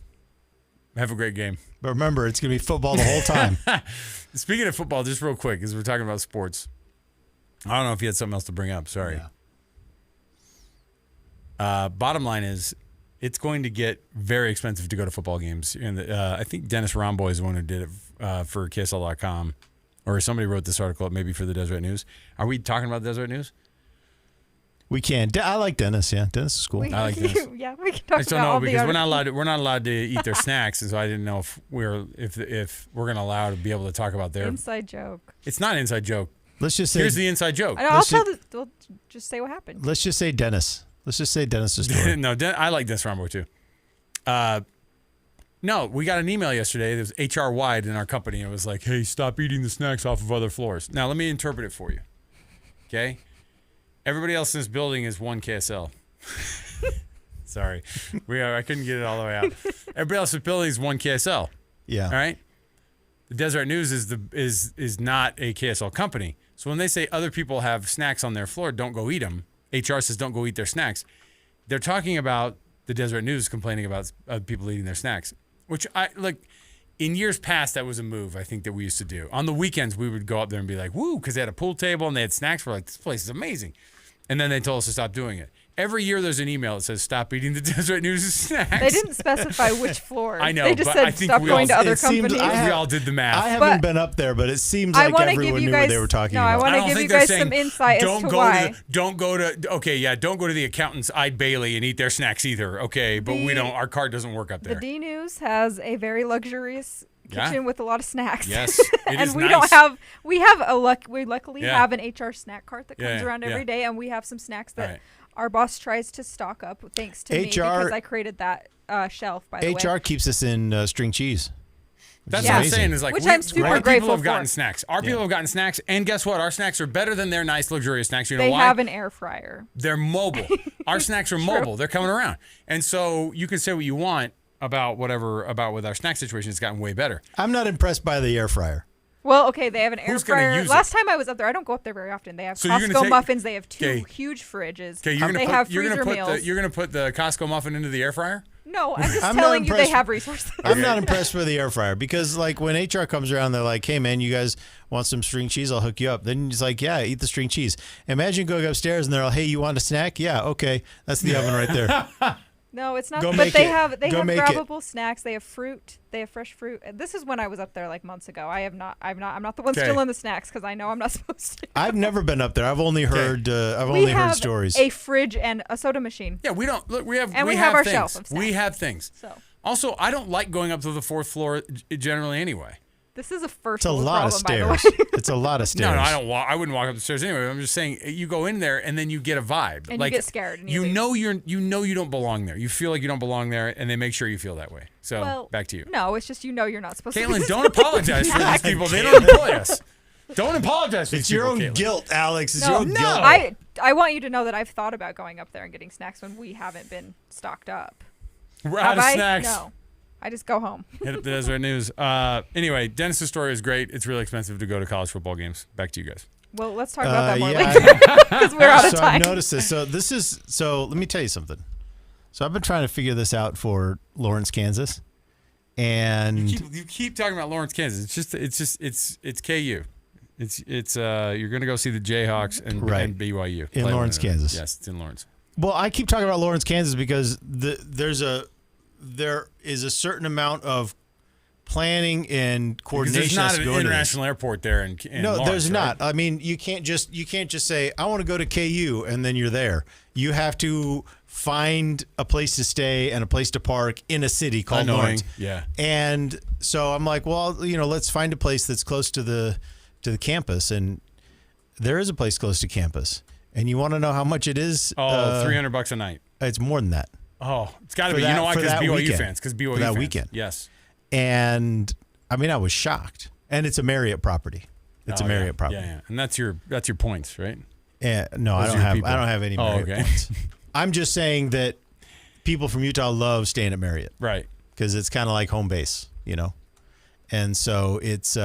Have a great game. But remember, it's going to be football the whole time. Speaking of football, just real quick, as we're talking about sports, I don't know if you had something else to bring up. Sorry. Yeah. Bottom line is, it's going to get very expensive to go to football games. And I think Dennis Romboy is the one who did it for KSL.com. Or somebody wrote this article maybe for the Deseret News. Are we talking about the Deseret News? We can. I like Dennis. Yeah, Dennis is cool. I like Dennis. Yeah, we can talk about all the because we're not allowed to eat their snacks, and so I didn't know if we're going to allow to be able to talk about their inside joke. It's not an inside joke. Let's just say here's the inside joke. I'll just say what happened. Let's just say Dennis. Let's just say Dennis's story. No, I like Dennis Romboy too. No, we got an email yesterday that was HR wide in our company. It was like, hey, stop eating the snacks off of other floors. Now let me interpret it for you. Okay. Everybody else in this building is one KSL. Sorry. I couldn't get it all the way out. Everybody else in this building is one KSL. Yeah. All right? The Deseret News is not a KSL company. So when they say other people have snacks on their floor, don't go eat them. HR says don't go eat their snacks. They're talking about the Deseret News complaining about people eating their snacks, which in years past, that was a move I think that we used to do. On the weekends, we would go up there and be like, woo, because they had a pool table and they had snacks. We're like, this place is amazing. And then they told us to stop doing it. Every year there's an email that says, stop eating the Deseret News snacks. They didn't specify which floor. I know, they just but said I think stop we going all- to other it seemed- companies. We all did the math. I haven't But been up there, but it seems I like wanna everyone give you knew guys, what they were talking no, I about. want I to don't give think you guys they're some saying, insight as to why. don't go to the accountant's Ide Bailey and eat their snacks either. Okay, but we don't. Our card doesn't work up there. The D News has a very luxurious kitchen with a lot of snacks. Yes, it and is we nice. don't have. We have we luckily Yeah. have an HR snack cart that comes Yeah, around every yeah. day, and we have some snacks that Right. our boss tries to stock up thanks to me because I created that shelf. By the way, HR keeps us in string cheese. That's Yeah. what I'm saying is like Which I'm super our people grateful have gotten for. snacks. Our people have gotten snacks, and guess what? Our snacks are better than their nice, luxurious snacks. You know they why? have an air fryer. They're mobile. Our snacks are mobile. They're coming around, and so you can say what you want about with our snack situation. It's gotten way better. I'm not impressed by the air fryer. Well, okay, they have an air Who's gonna fryer. use it? Last time I was up there, I don't go up there very often. They have So you're gonna Costco take- muffins. They have two Okay. huge fridges. Okay, They have freezer meals. You're gonna put the Costco muffin into the air fryer. No, I'm just I'm not telling you they impressed- have resources. I'm not impressed with the air fryer because, like, when HR comes around, they're like, "Hey, man, you guys want some string cheese? I'll hook you up." Then he's like, "Yeah, eat the string cheese." Imagine going upstairs and they're like, "Hey, you want a snack? Yeah, okay, that's the oven right there." No, it's not. Go But make they it. have Go make it. grabbable snacks. They have fruit. They have fresh fruit. This is when I was up there like months ago. I'm not the one Okay. still in the snacks because I know I'm not supposed to. I've never been up there. I've only heard. I've We only have heard stories. a fridge and a soda machine. Yeah, we don't look. We have And we have our things. shelf of We snacks. have things. So Also, I don't like going up to the fourth floor generally anyway. this is a first It's a world lot of problem, by the stairs. way. It's a lot of stairs. No, I don't. I wouldn't walk up the stairs anyway. I'm just saying you go in there and then you get a vibe. And like you get scared and you leave. you don't belong there. You feel like you don't belong there, and they make sure you feel that way. So Well, back to you, No, it's just you're not supposed to. Caitlin. Don't apologize for these people. They don't employ us. Don't apologize for It's these your people, own Caitlin. guilt, Alex. It's No, your own guilt. I want you to know that I've thought about going up there and getting snacks when we haven't been stocked up. We're Have out of I? snacks. No, I just go home. Hit up the Deseret News. Anyway, Dennis's story is great. It's really expensive to go to college football games. Back to you guys. Well, let's talk about that more yeah. later because we're out of So time. I've noticed this. So let me tell you something. So I've been trying to figure this out for Lawrence, Kansas, and You keep talking about Lawrence, Kansas. It's KU. It's you're gonna go see the Jayhawks and BYU in play Lawrence, one another. Kansas. Yes, it's in Lawrence. well, I keep talking about Lawrence, Kansas because there is a certain amount of planning and Because coordination. there's not that's an going into this. international airport there in No, Lawrence, there's right? not. I mean, you can't just say I want to go to KU and then you're there. You have to find a place to stay and a place to park in a city called Annoying. Lawrence. Yeah. And so I'm like, well, let's find a place that's close to the campus, and there is a place close to campus. And you want to know how much it is? Oh, $300 a night. It's more than that. Oh, it's got to For be. that- You know why? for Because that BYU weekend. fans. Because BYU For that fans. weekend. Yes. And I mean, I was shocked. And it's a Marriott property. It's Oh, a Marriott yeah. property. Yeah, yeah. And that's your points, right? Yeah, no, I Those don't are your have. people. I don't have any Marriott okay. points. I'm just saying that people from Utah love staying at Marriott Right. because it's kind of like home base, And so it's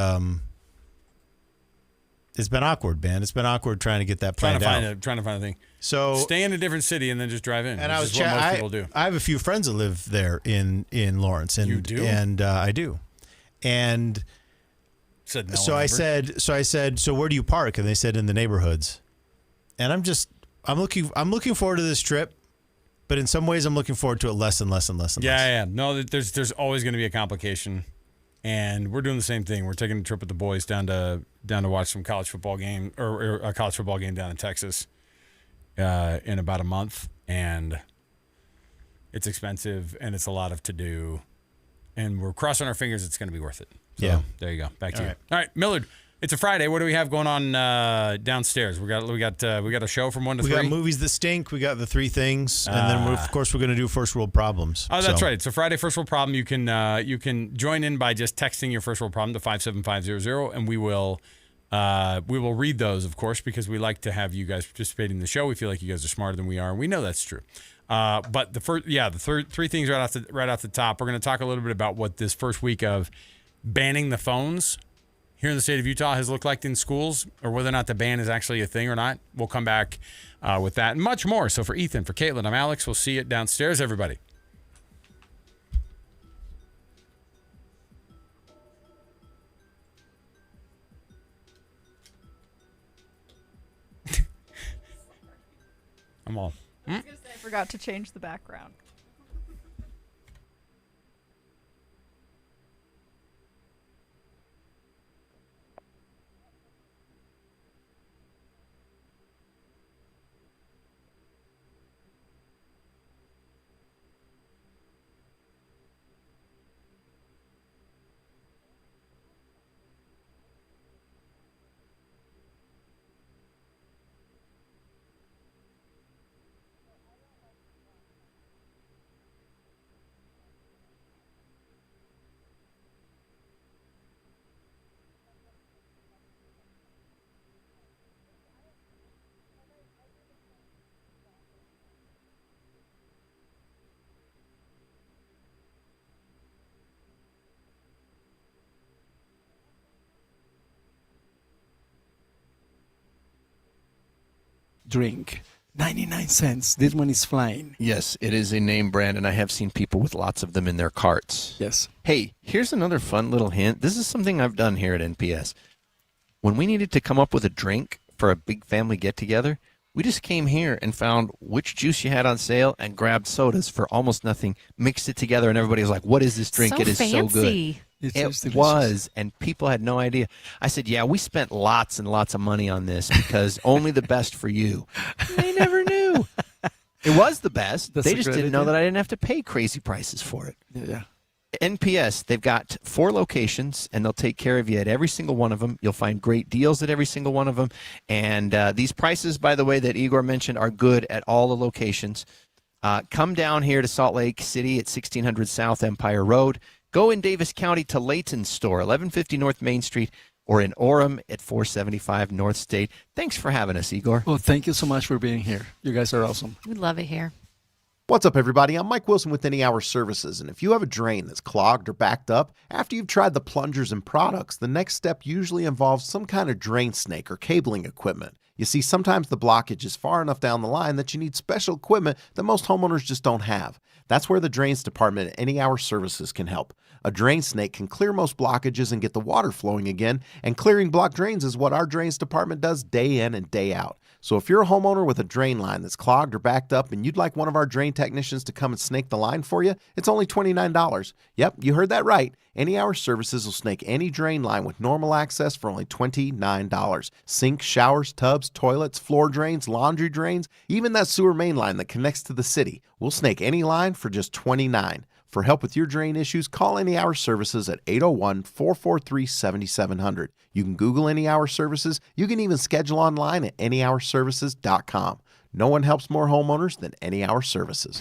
been awkward, man. It's been awkward trying to get that Trying planned to out. find a thing. So Stay in a different city and then just drive in. and which I was is what most people do. I have a few friends that live there in Lawrence, and You do? and I do, and Said no so one I ever. said, so where do you park? And they said in the neighborhoods, and I'm looking forward to this trip, but in some ways I'm looking forward to it less and less and less and less. Yeah. No, there's always going to be a complication, and we're doing the same thing. We're taking a trip with the boys down to watch some college football game or a college football game down in Texas in about a month, and it's expensive and it's a lot of to do, and we're crossing our fingers it's going to be worth it. So, Yeah. there you go. Back to you. right. All right, Millard. It's a Friday. What do we have going on downstairs? We got a show from 1 to We 3. got movies that stink. We got the 3 things, and then of course we're going to do first world problems. Oh, that's So- right. It's a Friday first world problem. You can join in by just texting your first world problem to 57500, and we will read those, of course, because we like to have you guys participate in the show. We feel like you guys are smarter than we are, and we know that's true. But the 3 things right off the top. We're going to talk a little bit about what this first week of banning the phones here in the state of Utah has looked like in schools, or whether or not the ban is actually a thing or not. We'll come back with that and much more. So for Ethan, for Caitlin, I'm Alex. We'll see you downstairs, everybody. I'm all. I was going to say I forgot to change the background. Drink. 99 cents. This one is flying. Yes, it is a name brand, and I have seen people with lots of them in their carts. Yes. Hey, here's another fun little hint. This is something I've done here at NPS. When we needed to come up with a drink for a big family get-together, we just came here and found which juice you had on sale and grabbed sodas for almost nothing, mixed it together, and everybody was like, what is this drink? So it is fancy. so good. It was, and people had no idea. I said, yeah, we spent lots and lots of money on this because only the best for you. They never knew. It was the best. They just didn't know that I didn't have to pay crazy prices for it. Yeah. NPS, they've got 4 locations, and they'll take care of you at every single one of them. You'll find great deals at every single one of them. And these prices, by the way, that Igor mentioned are good at all the locations. Come down here to Salt Lake City at 1600 South Empire Road. Go in Davis County to Layton's store, 1150 North Main Street, or in Orem at 475 North State. Thanks for having us, Igor. Well, thank you so much for being here. You guys are awesome. We love it here. What's up, everybody? I'm Mike Wilson with Any Hour Services, and if you have a drain that's clogged or backed up, after you've tried the plungers and products, the next step usually involves some kind of drain snake or cabling equipment. You see, sometimes the blockage is far enough down the line that you need special equipment that most homeowners just don't have. That's where the Drains Department at Any Hour Services can help. A drain snake can clear most blockages and get the water flowing again, and clearing blocked drains is what our Drains Department does day in and day out. So if you're a homeowner with a drain line that's clogged or backed up and you'd like one of our drain technicians to come and snake the line for you, it's only $29. Yep, you heard that right. Any Hour Services will snake any drain line with normal access for only $29. Sinks, showers, tubs, toilets, floor drains, laundry drains, even that sewer main line that connects to the city. We'll snake any line for just $29. For help with your drain issues, call Any Hour Services at 801-443-7700. You can Google Any Hour Services. You can even schedule online at anyhourservices.com. No one helps more homeowners than Any Hour Services.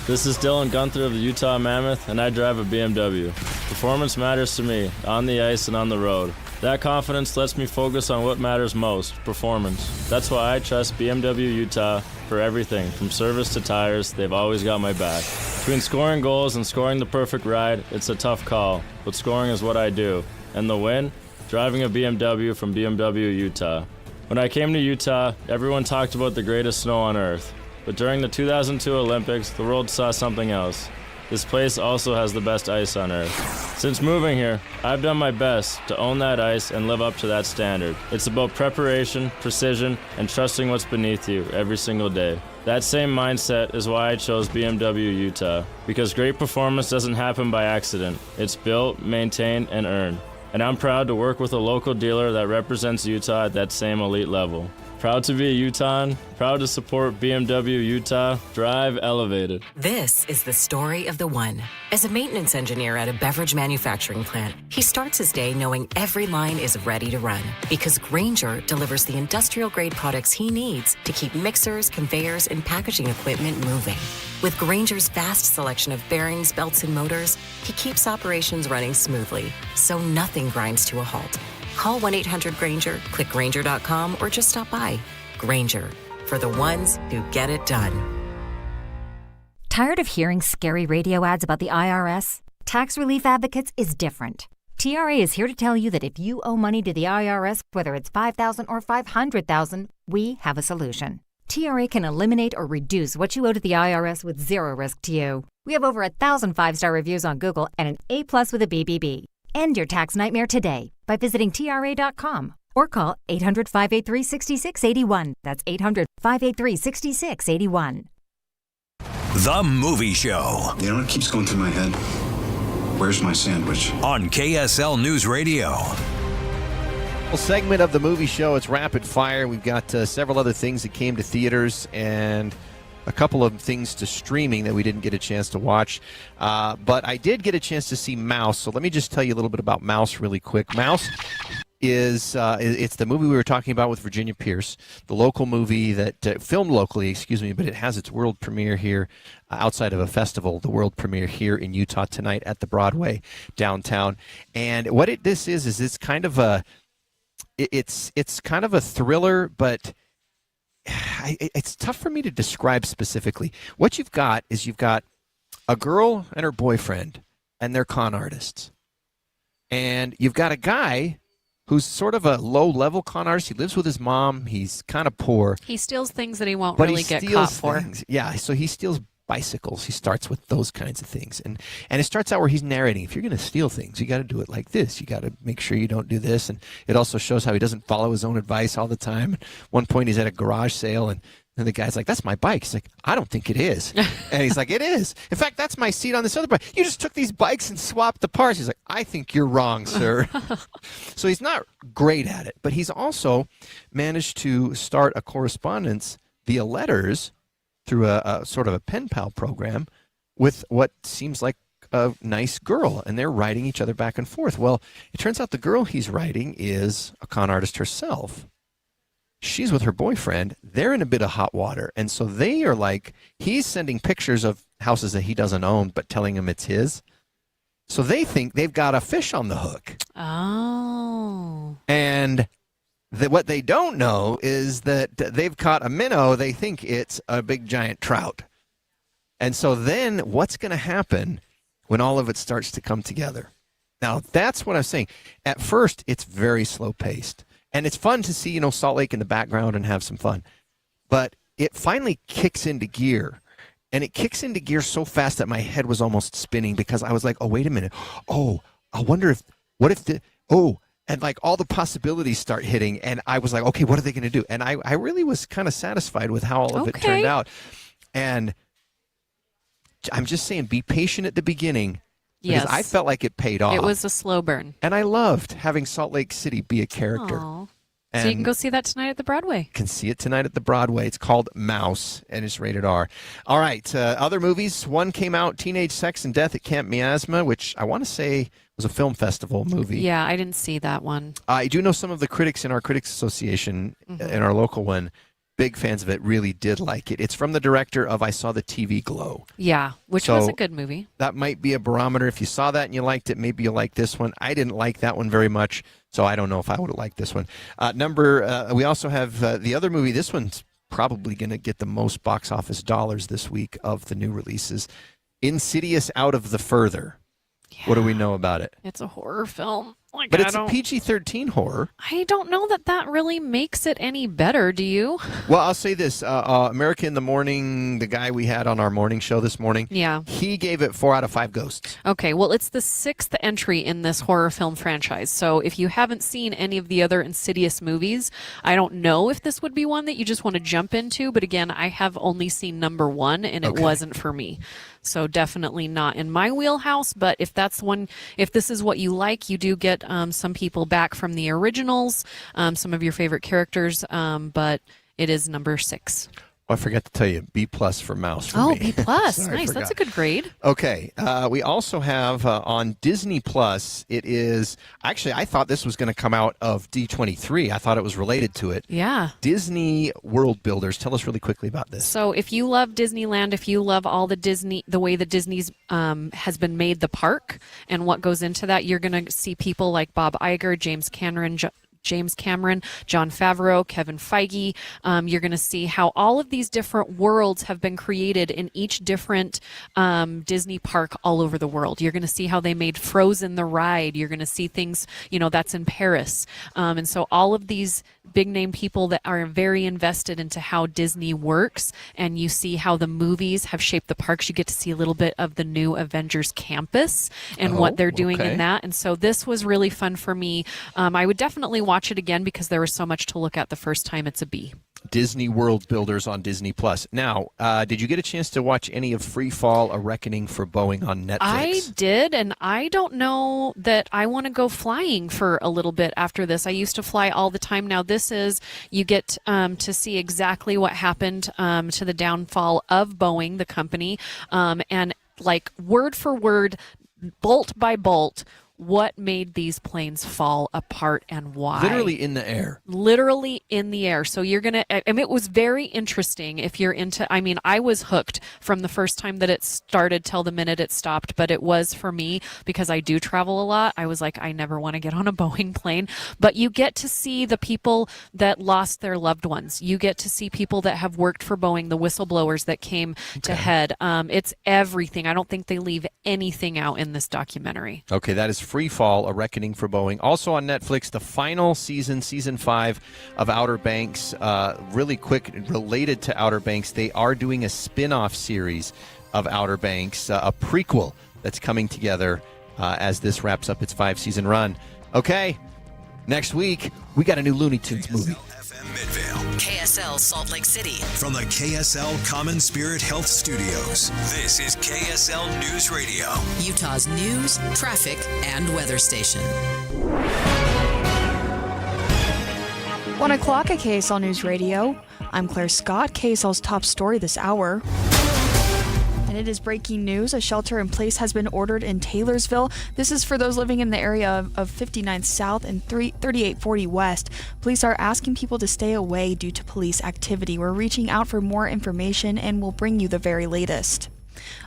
This is Dylan Gunther of the Utah Mammoth, and I drive a BMW. Performance matters to me, on the ice and on the road. That confidence lets me focus on what matters most, performance. That's why I trust BMW Utah for everything, from service to tires. They've always got my back. Between scoring goals and scoring the perfect ride, it's a tough call, but scoring is what I do. And the win? Driving a BMW from BMW Utah. When I came to Utah, everyone talked about the greatest snow on earth. But during the 2002 Olympics, the world saw something else. This place also has the best ice on earth. Since moving here, I've done my best to own that ice and live up to that standard. It's about preparation, precision, and trusting what's beneath you every single day. That same mindset is why I chose BMW Utah, because great performance doesn't happen by accident. It's built, maintained, and earned. And I'm proud to work with a local dealer that represents Utah at that same elite level. Proud to be a Utahn, proud to support BMW Utah, drive elevated. This is the story of the one. As a maintenance engineer at a beverage manufacturing plant, he starts his day knowing every line is ready to run because Grainger delivers the industrial-grade products he needs to keep mixers, conveyors, and packaging equipment moving. With Grainger's vast selection of bearings, belts, and motors, he keeps operations running smoothly, so nothing grinds to a halt. Call 1-800-GRAINGER, click Grainger.com, or just stop by. Grainger, for the ones who get it done. Tired of hearing scary radio ads about the IRS? Tax Relief Advocates is different. TRA is here to tell you that if you owe money to the IRS, whether it's $5,000 or $500,000, we have a solution. TRA can eliminate or reduce what you owe to the IRS with zero risk to you. We have over 1,000 5-star reviews on Google and an A+ with a BBB. End your tax nightmare today by visiting TRA.com or call 800-583-6681. That's 800-583-6681. The Movie Show. You know what keeps going through my head? Where's my sandwich? On KSL News Radio. Segment of the movie show. It's rapid fire. We've got several other things that came to theaters and a couple of things to streaming that we didn't get a chance to watch. But I did get a chance to see Mouse. So let me just tell you a little bit about Mouse really quick. Mouse is it's the movie we were talking about with Virginia Pierce, the local movie that filmed locally, but it has its world premiere here outside of a festival, the world premiere here in Utah tonight at the Broadway downtown. And what this is it's kind of a it's kind of a thriller, but it's tough for me to describe specifically. What you've got is you've got a girl and her boyfriend, and they're con artists. And you've got a guy who's sort of a low-level con artist. He lives with his mom. He's kind of poor. He steals things that he won't really get caught for. Yeah, so he steals bicycles. He starts with those kinds of things. And it starts out where he's narrating, if you're going to steal things, you got to do it like this. You got to make sure you don't do this. And it also shows how he doesn't follow his own advice all the time. At one point, he's at a garage sale, and the guy's like, "That's my bike." He's like, "I don't think it is." And he's like, "It is. In fact, that's my seat on this other bike. You just took these bikes and swapped the parts." He's like, "I think you're wrong, sir." So he's not great at it, but he's also managed to start a correspondence via letters through a sort of a pen pal program with what seems like a nice girl, and they're writing each other back and forth. Well, it turns out the girl he's writing is a con artist herself. She's with her boyfriend. They're in a bit of hot water, and so they are like, he's sending pictures of houses that he doesn't own but telling him it's his. So they think they've got a fish on the hook. Oh. And what they don't know is that they've caught a minnow. They think it's a big giant trout. And so then what's going to happen when all of it starts to come together? Now, that's what I'm saying. At first, it's very slow paced. And it's fun to see, Salt Lake in the background and have some fun. But it finally kicks into gear. And it kicks into gear so fast that my head was almost spinning because I was like, oh, wait a minute. Oh, I wonder and like all the possibilities start hitting, and I was like, okay, what are they going to do? And I really was kind of satisfied with how all of it turned out. And I'm just saying, be patient at the beginning. Because I felt like it paid off. It was a slow burn. And I loved having Salt Lake City be a character. Aww. So you can go see that tonight at the Broadway. Can see it tonight at the Broadway. It's called Mouse, and it's rated R. All right, other movies. One came out, Teenage Sex and Death at Camp Miasma, which I want to say was a film festival movie. Yeah, I didn't see that one. I do know some of the critics in our Critics Association, in our local one, big fans of it, really did like it. It's from the director of I Saw the TV Glow. Yeah, which was a good movie. That might be a barometer. If you saw that and you liked it, maybe you'll like this one. I didn't like that one very much, so I don't know if I would have liked this one. We also have the other movie. This one's probably going to get the most box office dollars this week of the new releases. Insidious Out of the Further. Yeah. What do we know about it? It's a horror film. But it's a PG-13 horror. I don't know that really makes it any better, do you? Well, I'll say this. America in the Morning, the guy we had on our morning show this morning, he gave it 4 out of 5 ghosts. Okay, well, it's the 6th entry in this horror film franchise. So if you haven't seen any of the other Insidious movies, I don't know if this would be one that you just want to jump into. But again, I have only seen number 1, and it wasn't for me. So definitely not in my wheelhouse. But if this is what you like, you do get some people back from the originals, some of your favorite characters, but it is number 6. Oh, I forgot to tell you, B+ for Mouse for me. B+. Sorry, nice. That's a good grade. Okay. We also have on Disney+, it is, actually, I thought this was going to come out of D23. I thought it was related to it. Yeah. Disney World Builders. Tell us really quickly about this. So if you love Disneyland, if you love all the way the Disney's has been made the park and what goes into that, you're going to see people like Bob Iger, James Cameron, Jon Favreau, Kevin Feige. You're going to see how all of these different worlds have been created in each different Disney park all over the world. You're going to see how they made Frozen the ride. You're going to see things, that's in Paris. And so all of these big name people that are very invested into how Disney works, and you see how the movies have shaped the parks. You get to see a little bit of the new Avengers campus and what they're doing in that. And so this was really fun for me. I would definitely watch watch it again because there was so much to look at the first time. It's a B. Disney World Builders on Disney Plus. Now, did you get a chance to watch any of Free Fall: A Reckoning for Boeing on Netflix? I did, and I don't know that I want to go flying for a little bit after this. I used to fly all the time. Now, this is, you get to see exactly what happened to the downfall of Boeing, the company, and like word for word, bolt by bolt, what made these planes fall apart and why. Literally in the air. Literally in the air. So you're going to, I mean, it was very interesting if you're into, I mean, I was hooked from the first time that it started till the minute it stopped, but it was for me because I do travel a lot. I was like, I never want to get on a Boeing plane, but you get to see the people that lost their loved ones. You get to see people that have worked for Boeing, the whistleblowers that came to head. It's everything. I don't think they leave anything out in this documentary. Okay, that is Free Fall: A Reckoning for Boeing. Also on Netflix, the final season, season 5 of Outer Banks. Really quick, related to Outer Banks, they are doing a spin-off series of Outer Banks, a prequel that's coming together as this wraps up its 5-season run. Okay, next week, we got a new Looney Tunes movie. KSL Salt Lake City. From the KSL Common Spirit Health Studios, this is KSL News Radio. Utah's news, traffic, and weather station. 1 o'clock at KSL News Radio. I'm Claire Scott. KSL's top story this hour. And it is breaking news. A shelter in place has been ordered in Taylorsville. This is for those living in the area of 59 South and 3840 West. Police are asking people to stay away due to police activity. We're reaching out for more information and will bring you the very latest.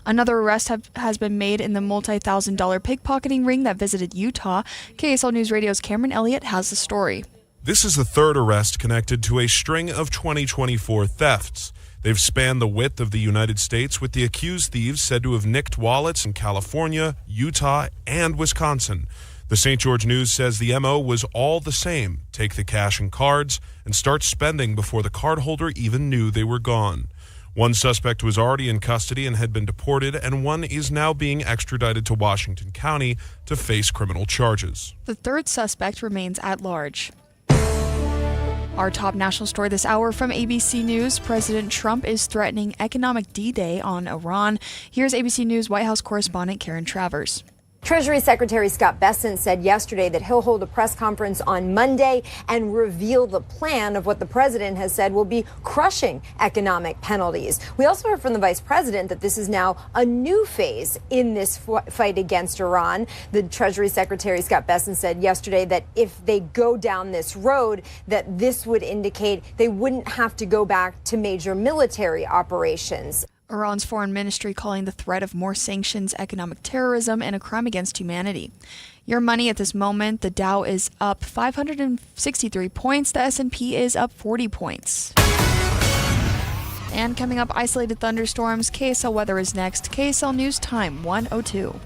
Another arrest has been made in the multi-$1,000 pickpocketing ring that visited Utah. KSL News Radio's Cameron Elliott has the story. This is the third arrest connected to a string of 2024 thefts. They've spanned the width of the United States, with the accused thieves said to have nicked wallets in California, Utah, and Wisconsin. The St. George News says the MO was all the same: take the cash and cards and start spending before the cardholder even knew they were gone. One suspect was already in custody and had been deported, and one is now being extradited to Washington County to face criminal charges. The third suspect remains at large. Our top national story this hour from ABC News: President Trump is threatening economic D-Day on Iran. Here's ABC News White House correspondent Karen Travers. Treasury Secretary Scott Bessent said yesterday that he'll hold a press conference on Monday and reveal the plan of what the president has said will be crushing economic penalties. We also heard from the vice president that this is now a new phase in this fight against Iran. The Treasury Secretary Scott Bessent said yesterday that if they go down this road, that this would indicate they wouldn't have to go back to major military operations. Iran's foreign ministry calling the threat of more sanctions economic terrorism and a crime against humanity. Your money at this moment: the Dow is up 563 points, the S&P is up 40 points. And coming up, isolated thunderstorms. KSL weather is next. KSL News Time 1:02.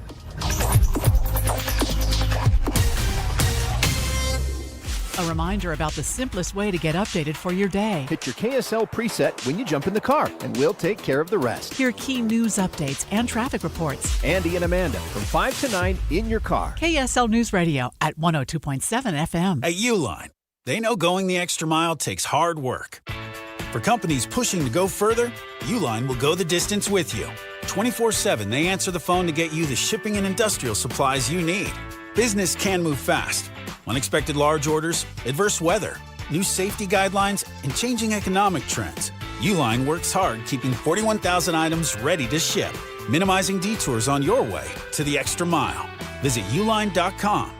A reminder about the simplest way to get updated for your day. Hit your KSL preset when you jump in the car, and we'll take care of the rest. Hear key news updates and traffic reports. Andy and Amanda from 5 to 9 in your car. KSL News Radio at 102.7 FM. At Uline, they know going the extra mile takes hard work. For companies pushing to go further, Uline will go the distance with you. 24/7, they answer the phone to get you the shipping and industrial supplies you need. Business can move fast. Unexpected large orders, adverse weather, new safety guidelines, and changing economic trends. Uline works hard keeping 41,000 items ready to ship, minimizing detours on your way to the extra mile. Visit uline.com.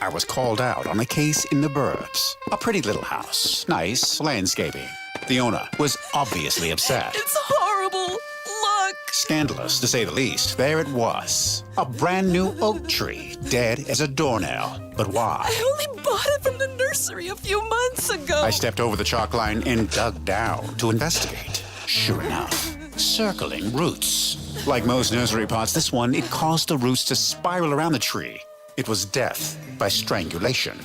I was called out on a case in the burbs. A pretty little house, nice landscaping. The owner was obviously upset. It's horrible. Look. Scandalous, to say the least. There it was. A brand new oak tree, dead as a doornail. But why? I only bought it from the nursery a few months ago. I stepped over the chalk line and dug down to investigate. Sure enough, circling roots. Like most nursery pots, this one, it caused the roots to spiral around the tree. It was death by strangulation.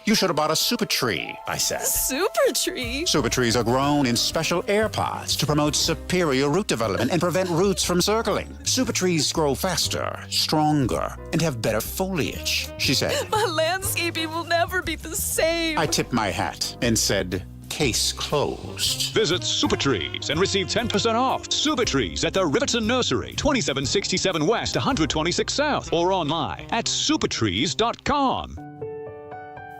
You should have bought a super tree, I said. Super tree? Super trees are grown in special air pods to promote superior root development and prevent roots from circling. Super trees grow faster, stronger, and have better foliage, she said. My landscaping will never be the same. I tipped my hat and said, case closed. Visit Super Trees and receive 10% off. Super Trees at the Riverton Nursery, 2767 West, 126 South, or online at supertrees.com.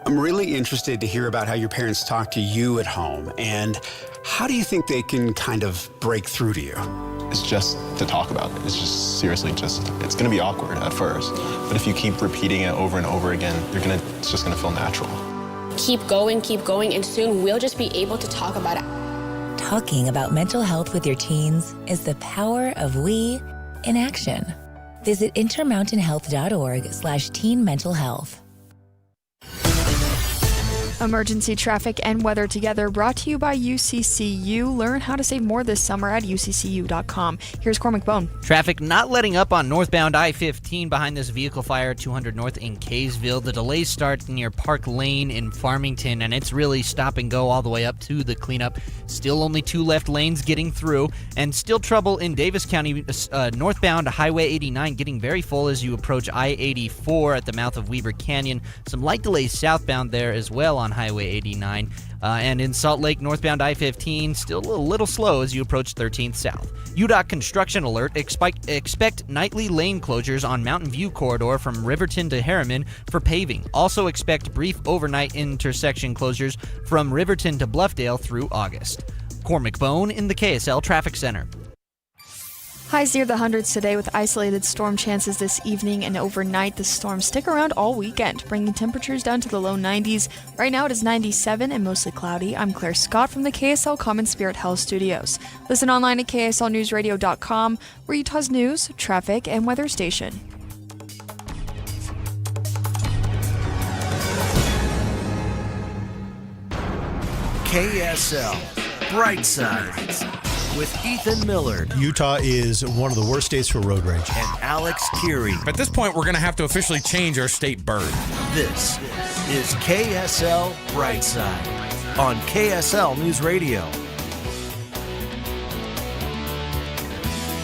I'm really interested to hear about how your parents talk to you at home, and how do you think they can kind of break through to you? It's just to talk about it. It's just seriously it's going to be awkward at first. But if you keep repeating it over and over again, it's just going to feel natural. Keep going, and soon we'll just be able to talk about it. Talking about mental health with your teens is the power of we in action. Visit intermountainhealth.org/teen mental health. Emergency traffic and weather together, brought to you by UCCU. Learn how to save more this summer at uccu.com. Here's Cormac Bone. Traffic not letting up on northbound I-15 behind this vehicle fire 200 north in Kaysville. The delays start near Park Lane in Farmington, and it's really stop and go all the way up to the cleanup. Still only 2 left lanes getting through, and still trouble in Davis County northbound Highway 89 getting very full as you approach I-84 at the mouth of Weber Canyon. Some light delays southbound there as well on Highway 89. And in Salt Lake, northbound I-15, still a little slow as you approach 13th South. UDOT construction alert. Expect nightly lane closures on Mountain View corridor from Riverton to Harriman for paving. Also expect brief overnight intersection closures from Riverton to Bluffdale through August. Cormac Bone in the KSL Traffic Center. Highs near the hundreds today with isolated storm chances this evening and overnight. The storms stick around all weekend, bringing temperatures down to the low 90s. Right now it is 97 and mostly cloudy. I'm Claire Scott from the KSL Common Spirit Health Studios. Listen online at kslnewsradio.com, where Utah's news, traffic, and weather station. KSL Brightside with Ethan Millard. Utah is one of the worst states for road rage. And Alex Keary. At this point, we're going to have to officially change our state bird. This is KSL Brightside on KSL News Radio.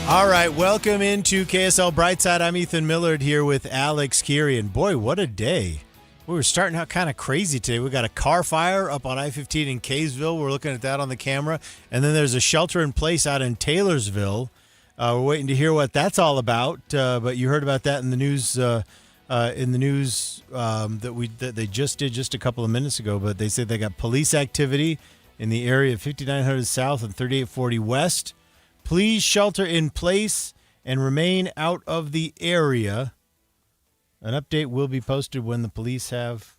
All right, welcome into KSL Brightside. I'm Ethan Millard here with Alex Keary. And boy, what a day. We were starting out kind of crazy today. We got a car fire up on I-15 in Kaysville. We're looking at that on the camera. And then there's a shelter in place out in Taylorsville. We're waiting to hear what that's all about. But you heard about that in the news that they just did just a couple of minutes ago. But they said they got police activity in the area of 5900 South and 3840 West. Please shelter in place and remain out of the area. An update will be posted when the police have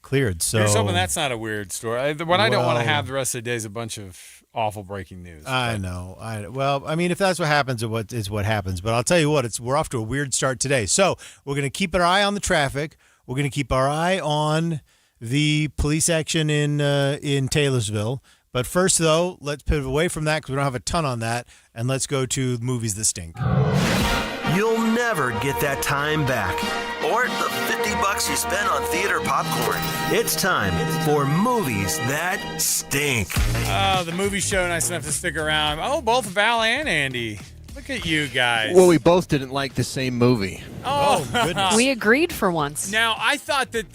cleared. So here's hoping that's not a weird story. What I don't want to have the rest of the day is a bunch of awful breaking news. I know. Well, I mean, if that's what happens, it's what happens. But I'll tell you what, we're off to a weird start today. So we're going to keep our eye on the traffic. We're going to keep our eye on the police action in Taylorsville. But first, though, let's pivot away from that because we don't have a ton on that, and let's go to movies that stink. You'll never get that time back. Or the $50 you spent on theater popcorn. It's time for movies that stink. Oh, the movie show nice enough to stick around. Oh, both Val and Andy. Look at you guys. Well, we both didn't like the same movie. Oh goodness. We agreed for once. Now, I thought that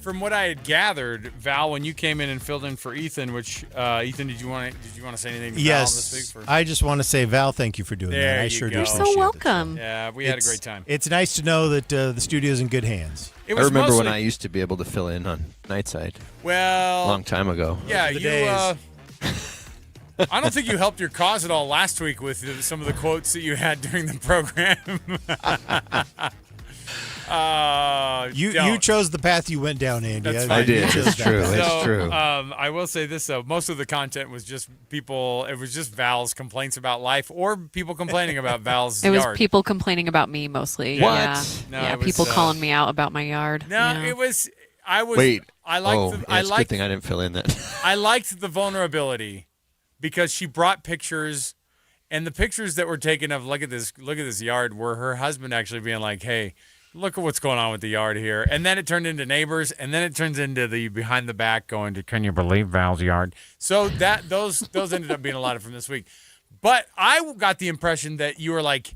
from what I had gathered, Val, when you came in and filled in for Ethan, which Ethan, did you want to say anything to Val this week? I just want to say, Val, thank you for doing that. I sure do. You're so welcome. Yeah, we had a great time. It's nice to know that the studio's in good hands. I remember when I used to be able to fill in on Nightside. Well, a long time ago. Yeah, you. I don't think you helped your cause at all last week with some of the quotes that you had during the program. You chose the path you went down, Andy. I did. It's true. It's true. I will say this, though. Most of the content was just people. It was just Val's complaints about life or people complaining about Val's yard. It was people complaining about me mostly. What? Yeah, No, people calling me out about my yard. No, it was. I was. Wait. I liked. It's a good thing I didn't fill in that. I liked the vulnerability because she brought pictures, and the pictures that were taken of look at this yard were her husband actually being like, hey. look at what's going on with the yard here. And then it turned into Neighbors, and then it turns into the behind the back going to, can you believe Val's yard? So those ended up being a lot from this week. But I got the impression that you were like,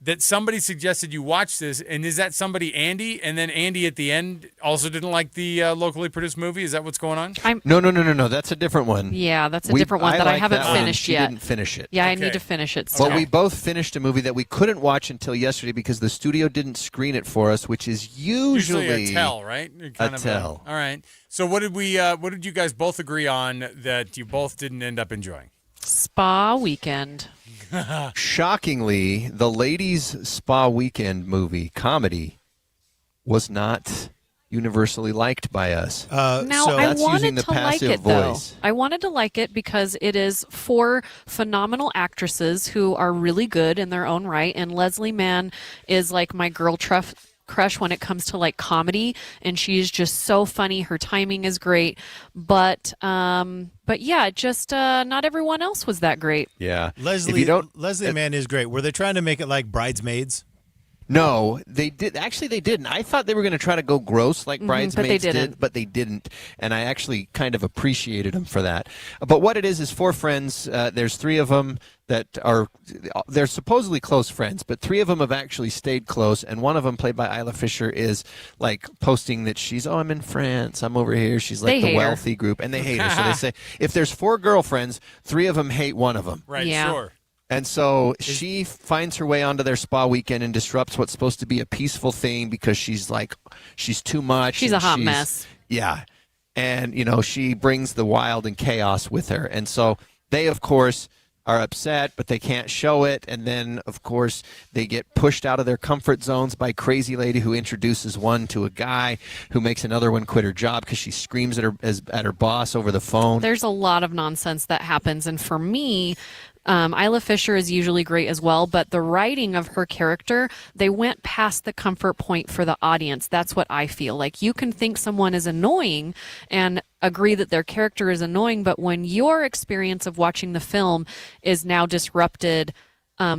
that somebody suggested you watch this, and is that somebody Andy? And then Andy at the end also didn't like the locally produced movie? Is that what's going on? No. That's a different one. Yeah, that's a different one that I haven't finished yet. She didn't finish it. Yeah, I need to finish it still. But we both finished a movie that we couldn't watch until yesterday because the studio didn't screen it for us, which is usually a tell, right? A tell. All right. So what did you guys both agree on that you both didn't end up enjoying? Spa Weekend. Shockingly, the ladies' Spa Weekend comedy was not universally liked by us. Now, so I that's wanted using the to like passive it, though. voice. I wanted to like it because it is 4 phenomenal actresses who are really good in their own right, and Leslie Mann is like my girl crush when it comes to like comedy, and she's just so funny. Her timing is great, but yeah, just not everyone else was that great. Yeah, Leslie Mann is great. Were they trying to make it like Bridesmaids? No, they did. Actually, they didn't. I thought they were going to try to go gross like Bridesmaids did, but they didn't. And I actually kind of appreciated them for that. But what it is 4 friends. There's 3 of them they're supposedly close friends, but 3 of them have actually stayed close. And one of them, played by Isla Fisher, is like posting that I'm in France, I'm over here. She's like the wealthy group, and they hate her. So they say if there's 4 girlfriends, 3 of them hate one of them. Right, sure. And so she finds her way onto their spa weekend and disrupts what's supposed to be a peaceful thing because she's too much. She's a hot mess. Yeah. And, she brings the wild and chaos with her. And so they, of course, are upset, but they can't show it. And then, of course, they get pushed out of their comfort zones by crazy lady who introduces one to a guy who makes another one quit her job because she screams at her boss over the phone. There's a lot of nonsense that happens. And for me, Isla Fisher is usually great as well, but the writing of her character, they went past the comfort point for the audience. That's what I feel. Like, you can think someone is annoying and agree that their character is annoying, but when your experience of watching the film is now disrupted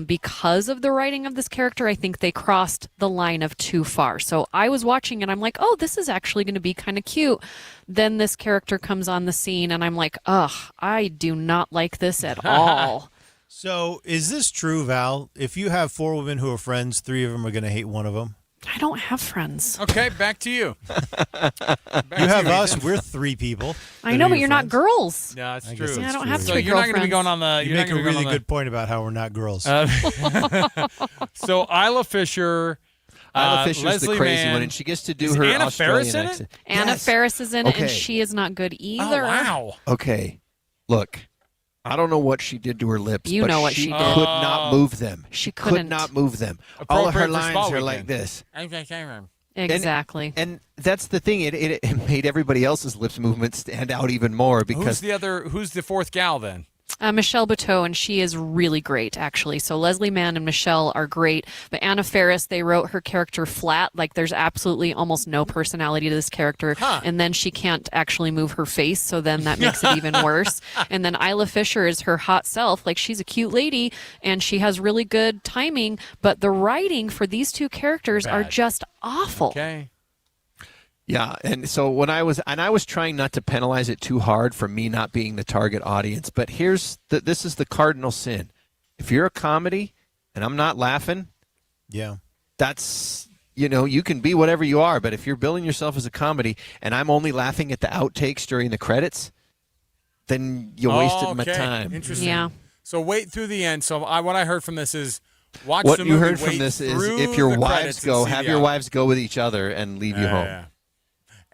because of the writing of this character, I think they crossed the line of too far. So I was watching and I'm like, oh, this is actually going to be kind of cute. Then this character comes on the scene and I'm like, ugh, I do not like this at all. So is this true, Val? If you have 4 women who are friends, 3 of them are going to hate one of them? I don't have friends. Okay, back to you. You have us. We're 3 people. I know, but you're not girls. Yeah, that's true. I don't have 3 So you're not going to be going on the... You make a really good point about how we're not girls. So Isla Fisher... Isla Fisher's Leslie the crazy Mann. one, and she gets to do Is her Anna Australian Faris in it? accent. Anna Faris is in it, and she is not good either. Oh, wow. Okay, look, I don't know what she did to her lips, You but know what she she did. could not move them. She could couldn't. not move them. All of her Appropriate for Spa lines are Weekend. like this. Exactly. And that's the thing. It made everybody else's lips movement stand out even more because Who's the 4th gal then? Michelle Buteau, and she is really great, actually. So Leslie Mann and Michelle are great, but Anna Faris, they wrote her character flat. Like, there's absolutely almost no personality to this character, and then she can't actually move her face, so then that makes it even worse. And then Isla Fisher is her hot self. Like, she's a cute lady, and she has really good timing, but the writing for these 2 characters are just awful. Okay. Yeah, and so when I was trying not to penalize it too hard for me not being the target audience, but this is the cardinal sin. If you're a comedy and I'm not laughing, yeah, that's you can be whatever you are, but if you're billing yourself as a comedy and I'm only laughing at the outtakes during the credits, then you wasted my time. Interesting. Yeah. So wait through the end. So what I heard from this is watch what the you movie, heard from wait this is through if your the wives credits go, and see have the your out. wives go with each other and leave you home. Yeah.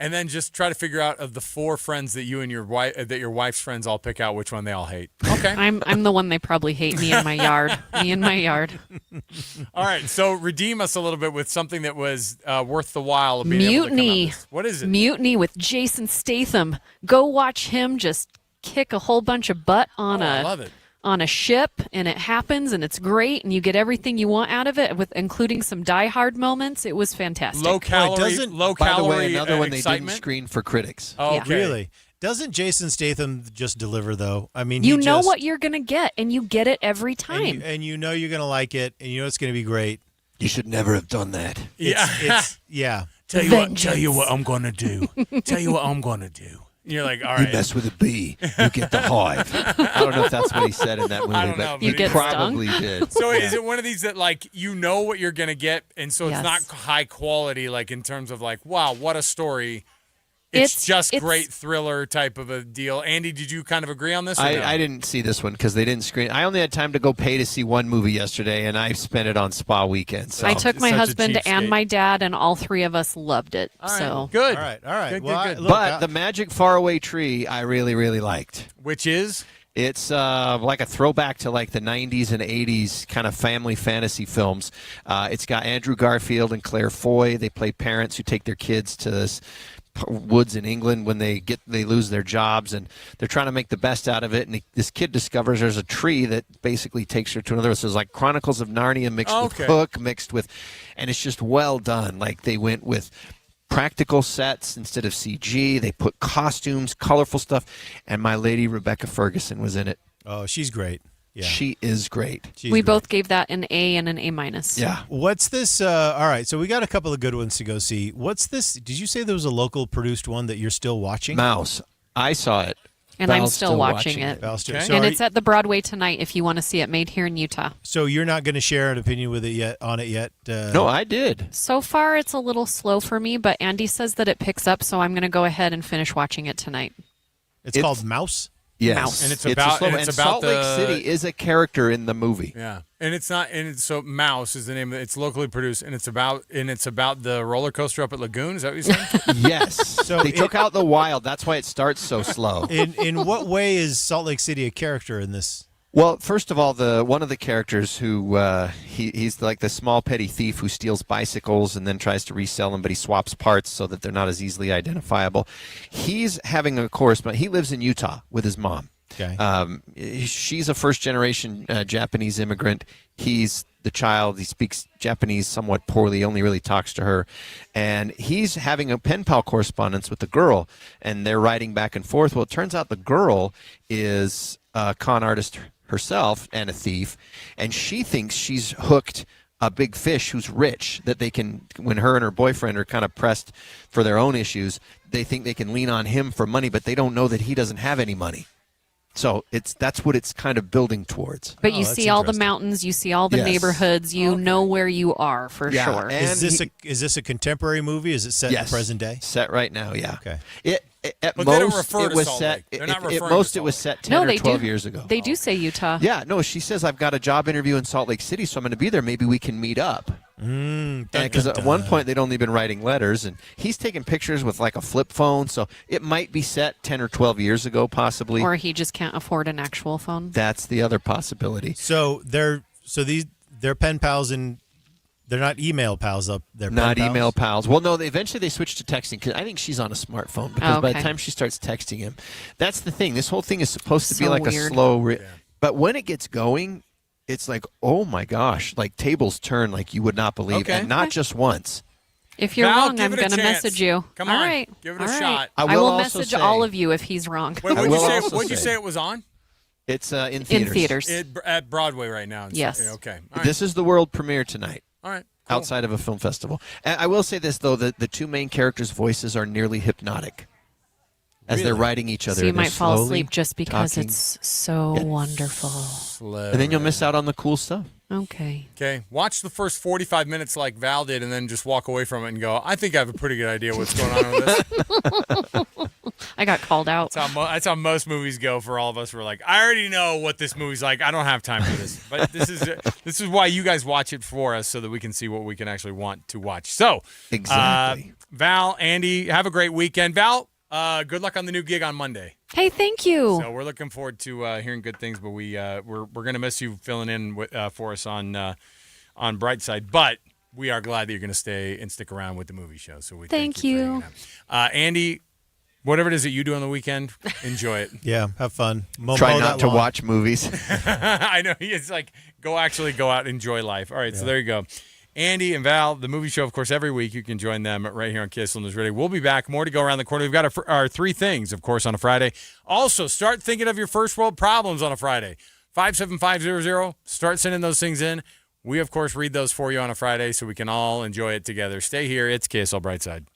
And then just try to figure out of the 4 friends that you and your wife, that your wife's friends all pick out which one they all hate. Okay. I'm the one they probably hate. Me in my yard. Me in my yard. All right. So redeem us a little bit with something that was worth the while of being able to come Mutiny. out with. What is it? Mutiny with Jason Statham. Go watch him just kick a whole bunch of butt on I love it. on a ship, and it happens, and it's great, and you get everything you want out of it, with including some Die Hard moments. It was fantastic. Low calorie. By the way, another one they excitement? didn't screen for critics. Oh, okay. Really? Doesn't Jason Statham just deliver, though? I mean, you know what you're going to get, and you get it every And time. you know you're going to like it, and you know it's going to be great. You should never have done that. Yeah. Tell you what I'm gonna do. Tell you what I'm gonna do. You're like, all right. You mess with a bee, you get the hive. I don't know if that's what he said in that movie, I don't know, but but he probably did. So is it one of these that like you know what you're gonna get, and so it's Yes. not high quality, like in terms of like, wow, what a story. It's just great thriller type of a deal. Andy, did you kind of agree on this? Or no? I didn't see this one because they didn't screen. I only had time to go pay to see one movie yesterday, and I spent it on spa weekend. So I took my husband and my dad, and all three of us loved it. All right, So good. All right. Good, Well, good. But the Magic Faraway Tree, I really, really liked. Which is? It's like a throwback to like the 90s and 80s kind of family fantasy films. It's got Andrew Garfield and Claire Foy. They play parents who take their kids to this woods in England when they lose their jobs, and they're trying to make the best out of it. And this kid discovers there's a tree that basically takes her to another. So it's like Chronicles of Narnia mixed with Hook, and it's just well done. Like they went with practical sets instead of CG. They put costumes, colorful stuff, and my lady Rebecca Ferguson was in it. Oh, she's great. Yeah. She is great. we both gave that an A and an A-. Yeah. What's this? All right, so we got a couple of good ones to go see. What's this? Did you say there was a local produced one that you're still watching? Mouse. I saw it. And I'm still watching it. Okay. And it's at the Broadway tonight if you want to see it, made here in Utah. So you're not going to share an opinion with it yet? No, I did. So far, it's a little slow for me, but Andy says that it picks up, so I'm going to go ahead and finish watching it tonight. It's called Mouse? Yes. Mouse. And it's about Salt Lake City is a character in the movie. Yeah, and it's not. And it's, so Mouse is the name. It's locally produced, and it's about the roller coaster up at Lagoon. Is that what you said? Yes. So they took out the wild. That's why it starts so slow. In what way is Salt Lake City a character in this? Well, first of all, one of the characters who he's like the small petty thief who steals bicycles and then tries to resell them, but he swaps parts so that they're not as easily identifiable. He's having a correspondence. He lives in Utah with his mom. Okay. She's a first-generation Japanese immigrant. He's the child. He speaks Japanese somewhat poorly, only really talks to her. And he's having a pen pal correspondence with the girl, and they're writing back and forth. Well, it turns out the girl is a con artist herself and a thief, and she thinks she's hooked a big fish who's rich, that they can, when her and her boyfriend are kind of pressed for their own issues, they think they can lean on him for money, but they don't know that he doesn't have any money. So that's what it's kind of building towards. But you see all the mountains, you see all the neighborhoods, you know where you are for sure. Is this a contemporary movie? Is it set in the present day? Set right now, yeah. Okay. At But most, they don't refer it to was Salt set. Lake. They're not At referring most, to it was Salt set 10 No, or they 12 do. years ago. They do say Utah. Yeah, no, she says, I've got a job interview in Salt Lake City, so I'm going to be there. Maybe we can meet up. Because at one point, they'd only been writing letters, and he's taking pictures with like a flip phone, so it might be set 10 or 12 years ago, possibly. Or he just can't afford an actual phone. That's the other possibility. So they're pen pals, and they're not email pals up. They're Not pen pals? email pals. Well, no, eventually they switched to texting, because I think she's on a smartphone, because by the Okay. time she starts texting him, that's the thing. This whole thing is supposed to be So like weird. a slow but when it gets going, it's like, oh my gosh, like tables turn like you would not believe, Okay. and not just once. If you're Val, wrong, give I'm it a going to chance. message you. Come All on, right. give it a All right. shot. I I will will also message say- all of you if he's wrong. Wait, I what'd will you say? also What'd you say- say it was on? It's in theaters. In theaters. At Broadway right now. Yes. Okay. All right. This is the world premiere tonight. All right. Cool. Outside of a film festival. And I will say this, though, the two main characters' voices are nearly hypnotic as they're writing each other. So you and they're might fall slowly asleep just because talking. it's so wonderful. And then you'll miss out on the cool stuff. Okay. Okay. Watch the first 45 minutes like Val did, and then just walk away from it and go, I think I have a pretty good idea what's going on with this. I got called out. That's how most movies go for all of us. We're like, I already know what this movie's like. I don't have time for this. But this is why you guys watch it for us, so that we can see what we can actually want to watch. So, exactly. Val, Andy, have a great weekend. Val, good luck on the new gig on Monday. Hey, thank you. So we're looking forward to hearing good things, but we're gonna miss you filling in for us on Brightside. But we are glad that you're gonna stay and stick around with the movie show. So we Thank you. Andy. Whatever it is that you do on the weekend, enjoy it. Yeah, have fun. Try not to watch movies. I know. It's like, go out, enjoy life. All right, so there you go. Andy and Val, the movie show, of course, every week. You can join them right here on KSL News Radio. We'll be back. More to go around the corner. We've got our three things, of course, on a Friday. Also, start thinking of your first world problems on a Friday. 57500. Start sending those things in. We, of course, read those for you on a Friday so we can all enjoy it together. Stay here. It's KSL Brightside.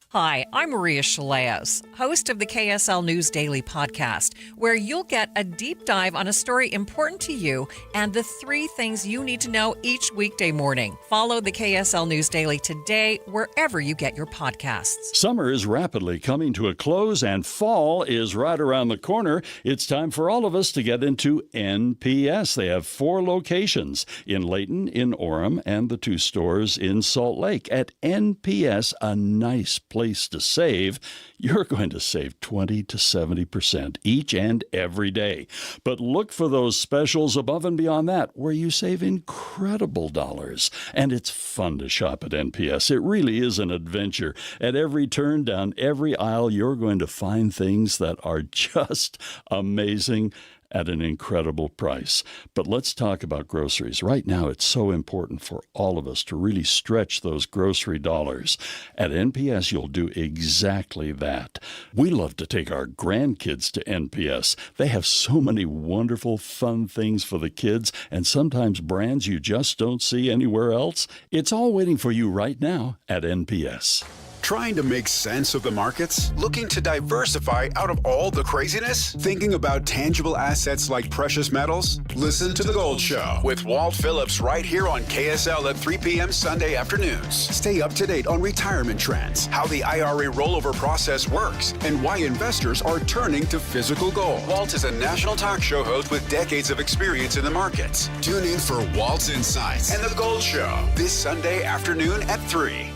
Hi, I'm Maria Shileos, host of the KSL News Daily podcast, where you'll get a deep dive on a story important to you and the 3 things you need to know each weekday morning. Follow the KSL News Daily today, wherever you get your podcasts. Summer is rapidly coming to a close and fall is right around the corner. It's time for all of us to get into NPS. They have 4 locations in Layton, in Orem, and the 2 stores in Salt Lake. At NPS, a nice place to save. You're going to save 20 to 70% each and every day. But look for those specials above and beyond that, where you save incredible dollars. And it's fun to shop at NPS. It really is an adventure. At every turn down every aisle, you're going to find things that are just amazing at an incredible price. But let's talk about groceries. Right now, it's so important for all of us to really stretch those grocery dollars. At NPS, you'll do exactly that. We love to take our grandkids to NPS. They have so many wonderful, fun things for the kids, and sometimes brands you just don't see anywhere else. It's all waiting for you right now at NPS. Trying to make sense of the markets? Looking to diversify out of all the craziness? Thinking about tangible assets like precious metals? Listen to The Gold Show with Walt Phillips right here on KSL at 3 p.m. Sunday afternoons. Stay up to date on retirement trends, how the IRA rollover process works, and why investors are turning to physical gold. Walt is a national talk show host with decades of experience in the markets. Tune in for Walt's Insights and The Gold Show this Sunday afternoon at 3.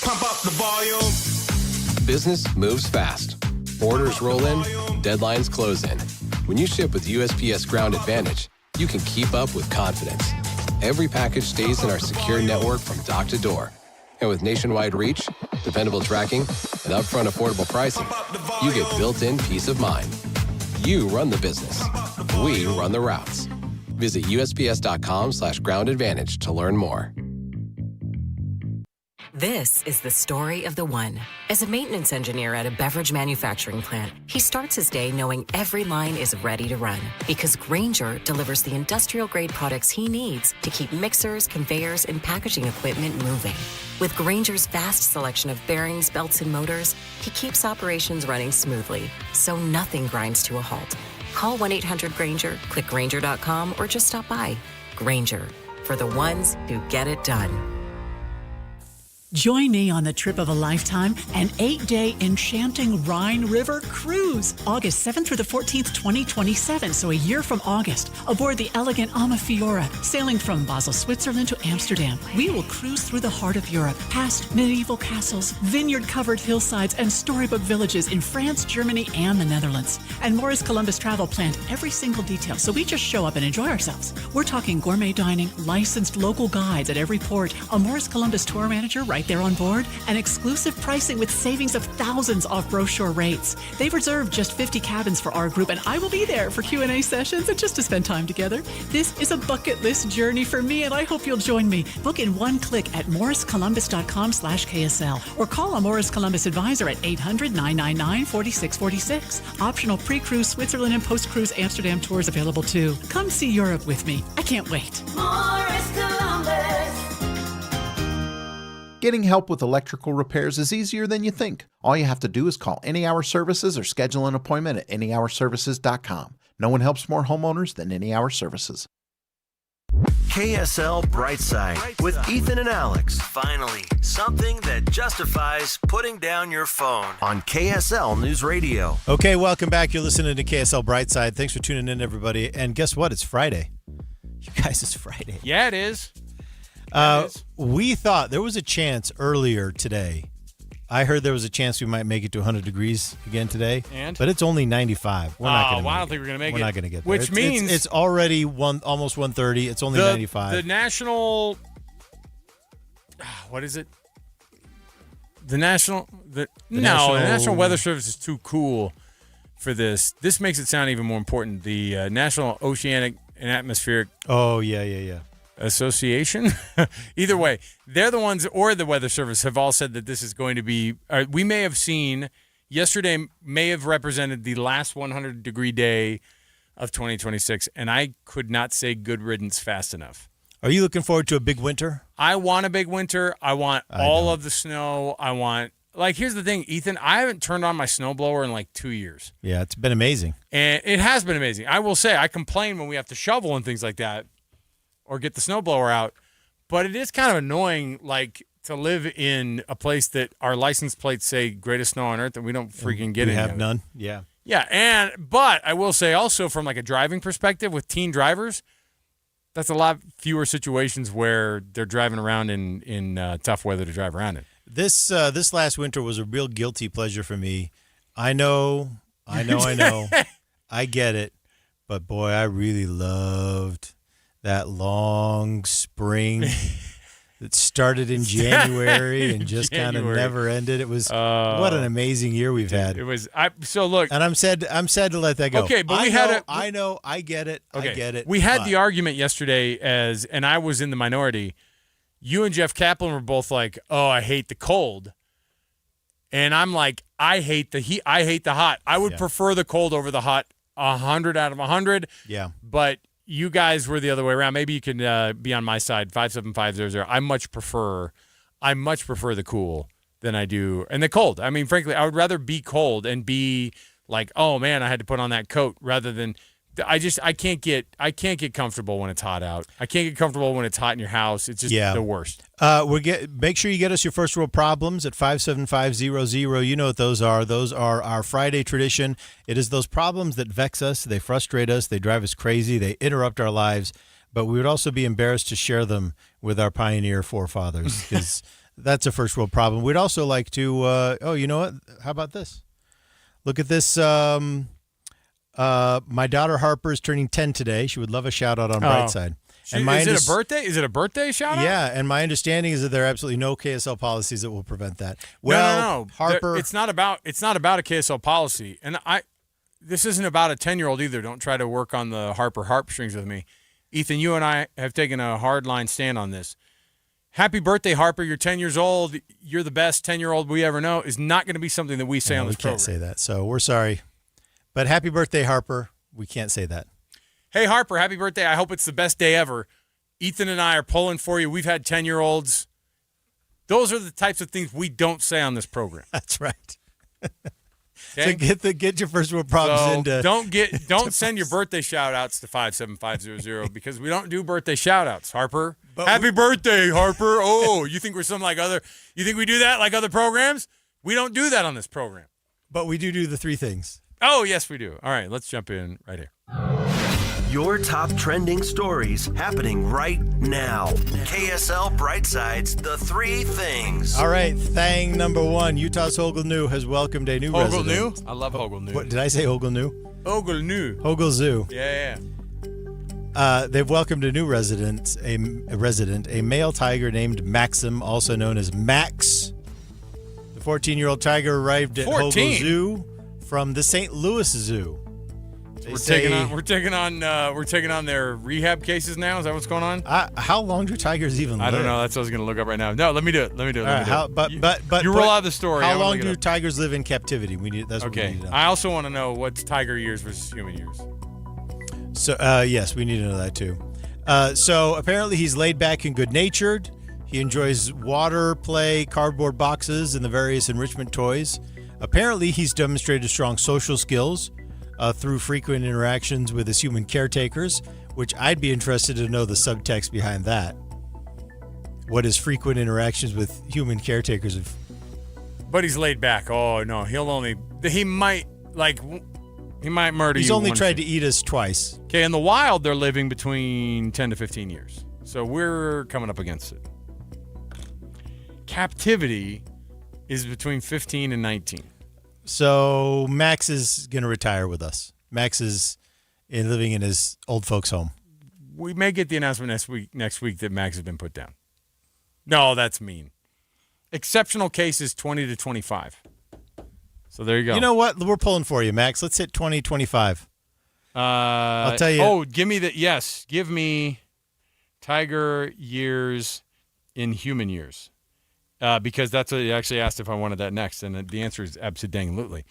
Pump up the volume. Business moves fast. Orders roll in, deadlines close in. When you ship with USPS Ground Advantage, you can keep up with confidence. Every package stays in our secure network from dock to door. And with nationwide reach, dependable tracking, and upfront affordable pricing, you get built-in peace of mind. You run the business. We run the routes. Visit USPS.com/Ground Advantage to learn more. This is the story of the one. As a maintenance engineer at a beverage manufacturing plant, he starts his day knowing every line is ready to run because Grainger delivers the industrial-grade products he needs to keep mixers, conveyors, and packaging equipment moving. With Grainger's vast selection of bearings, belts, and motors, he keeps operations running smoothly, so nothing grinds to a halt. Call 1-800-GRAINGER, click Grainger.com, or just stop by. Grainger, for the ones who get it done. Join me on the trip of a lifetime, an 8-day enchanting Rhine River cruise, August 7th through the 14th, 2027, so a year from August, aboard the elegant Amur, sailing from Basel, Switzerland to Amsterdam. We will cruise through the heart of Europe, past medieval castles, vineyard-covered hillsides, and storybook villages in France, Germany, and the Netherlands. And Morris Columbus Travel planned every single detail, so we just show up and enjoy ourselves. We're talking gourmet dining, licensed local guides at every port, a Morris Columbus tour manager right there on board, and exclusive pricing with savings of thousands off brochure rates. They've reserved just 50 cabins for our group, and I will be there for Q&A sessions and just to spend time together. This is a bucket list journey for me, and I hope you'll join me. Book in one click at morriscolumbus.com/KSL or call a Morris Columbus advisor at 800-999-4646. Optional pre-cruise Switzerland and post-cruise Amsterdam tours available too. Come see Europe with me. I can't wait. Morris Columbus. Getting help with electrical repairs is easier than you think. All you have to do is call Any Hour Services or schedule an appointment at anyhourservices.com. No one helps more homeowners than Any Hour Services. KSL Brightside with Ethan and Alex. Finally, something that justifies putting down your phone on KSL News Radio. Okay, welcome back. You're listening to KSL Brightside. Thanks for tuning in, everybody. And guess what? It's Friday. You guys, it's Friday. Yeah, it is. We thought there was a chance earlier today. I heard there was a chance we might make it to 100 degrees again today. But it's only 95. We're not going to I don't think we're going to make it. We're not going to get there. Which means it's already almost 130. It's only 95. The national, what is it? The National Weather Service is too cool for this. This makes it sound even more important. The National Oceanic and Atmospheric. Oh, yeah. Association. Either way, they're the ones, or the Weather Service have all said that this is going to be. We may have seen yesterday may have represented the last 100-degree day of 2026, and I could not say good riddance fast enough. Are you looking forward to a big winter? I want a big winter. I want all of the snow. I want, here's the thing, Ethan. I haven't turned on my snowblower in 2 years. Yeah, it's been amazing. And it has been amazing. I will say, I complain when we have to shovel and things like that or get the snowblower out. But it is kind of annoying, to live in a place that our license plates say greatest snow on earth and we don't freaking get it. We have none. Yeah. Yeah, but I will say also from a driving perspective with teen drivers, that's a lot fewer situations where they're driving around in tough weather to drive around in. This last winter was a real guilty pleasure for me. I know. I get it. But boy, I really loved that long spring that started in January and just kind of never ended. It was what an amazing year we've had. It was. Look, and I'm sad to let that go. Okay, but I get it. Okay. I get it. We had the argument yesterday and I was in the minority. You and Jeff Kaplan were both like, "Oh, I hate the cold," and I'm like, "I hate the heat. I hate the hot. I would prefer the cold over the hot 100 out of 100." Yeah, but you guys were the other way around. Maybe you can be on my side, 57500. I much prefer the cool than I do and the cold. I mean, frankly, I would rather be cold and be like, oh man, I had to put on that coat rather than I can't get comfortable when it's hot out. I can't get comfortable when it's hot in your house. It's just the worst. Make sure you get us your first world problems at 57500. You know what those are. Those are our Friday tradition. It is those problems that vex us, they frustrate us, they drive us crazy, they interrupt our lives, but we would also be embarrassed to share them with our pioneer forefathers because that's a first world problem. We'd also like to, you know what? How about this? Look at this. My daughter Harper is turning 10 today. She would love a shout out on Brightside. And is it a birthday? Is it a birthday shout out? Yeah, and my understanding is that there are absolutely no KSL policies that will prevent that. Well, no. Harper, it's not about a KSL policy, and this isn't about a 10-year-old either. Don't try to work on the Harper strings with me, Ethan. You and I have taken a hardline stand on this. Happy birthday, Harper! You're 10 years old. You're the best 10-year-old we ever know. Is not going to be something that we say on this program. We can't say that, so we're sorry. But happy birthday, Harper. We can't say that. Hey, Harper, happy birthday. I hope it's the best day ever. Ethan and I are pulling for you. We've had 10-year-olds. Those are the types of things we don't say on this program. That's right. Okay? So get your first world problems into. Don't send your birthday shout-outs to 57500 because we don't do birthday shout-outs, Harper. Happy birthday, Harper. Oh, you think we're you think we do that like other programs? We don't do that on this program. But we do the three things. Oh, yes, we do. All right, let's jump in right here. Your top trending stories happening right now. KSL Brightside's The Three Things. All right, thing number one. Utah's Hogle Zoo has welcomed a new resident. Hogle Zoo? I love Hogle Zoo. What, did I say Hogle Zoo? Hogle Zoo. Hogle Zoo. Yeah. They've welcomed a new resident, a male tiger named Maxim, also known as Max. The 14-year-old tiger arrived at Hogle Zoo from the St. Louis Zoo. We're taking on their rehab cases now. Is that what's going on? How long do tigers even live? I don't know. That's what I was going to look up right now. No, let me do it. But you roll out the story. How long do tigers live in captivity? That's what we need to know. I also want to know what's tiger years versus human years. So yes, we need to know that too. So apparently he's laid back and good-natured. He enjoys water play, cardboard boxes, and the various enrichment toys. Apparently, he's demonstrated strong social skills through frequent interactions with his human caretakers, which I'd be interested to know the subtext behind that. What is frequent interactions with human caretakers of? But he's laid back. Oh no, he might murder you. He's only tried to eat us twice. Okay, in the wild, they're living between 10 to 15 years. So we're coming up against it. Captivity is between 15 and 19. So Max is going to retire with us. Max is living in his old folks' home. We may get the announcement next week that Max has been put down. No, that's mean. Exceptional cases 20 to 25. So there you go. You know what? We're pulling for you, Max. Let's hit 2025. I'll tell you. Oh, give me tiger years in human years. Because that's what he actually asked if I wanted that next, and the answer is absolutely.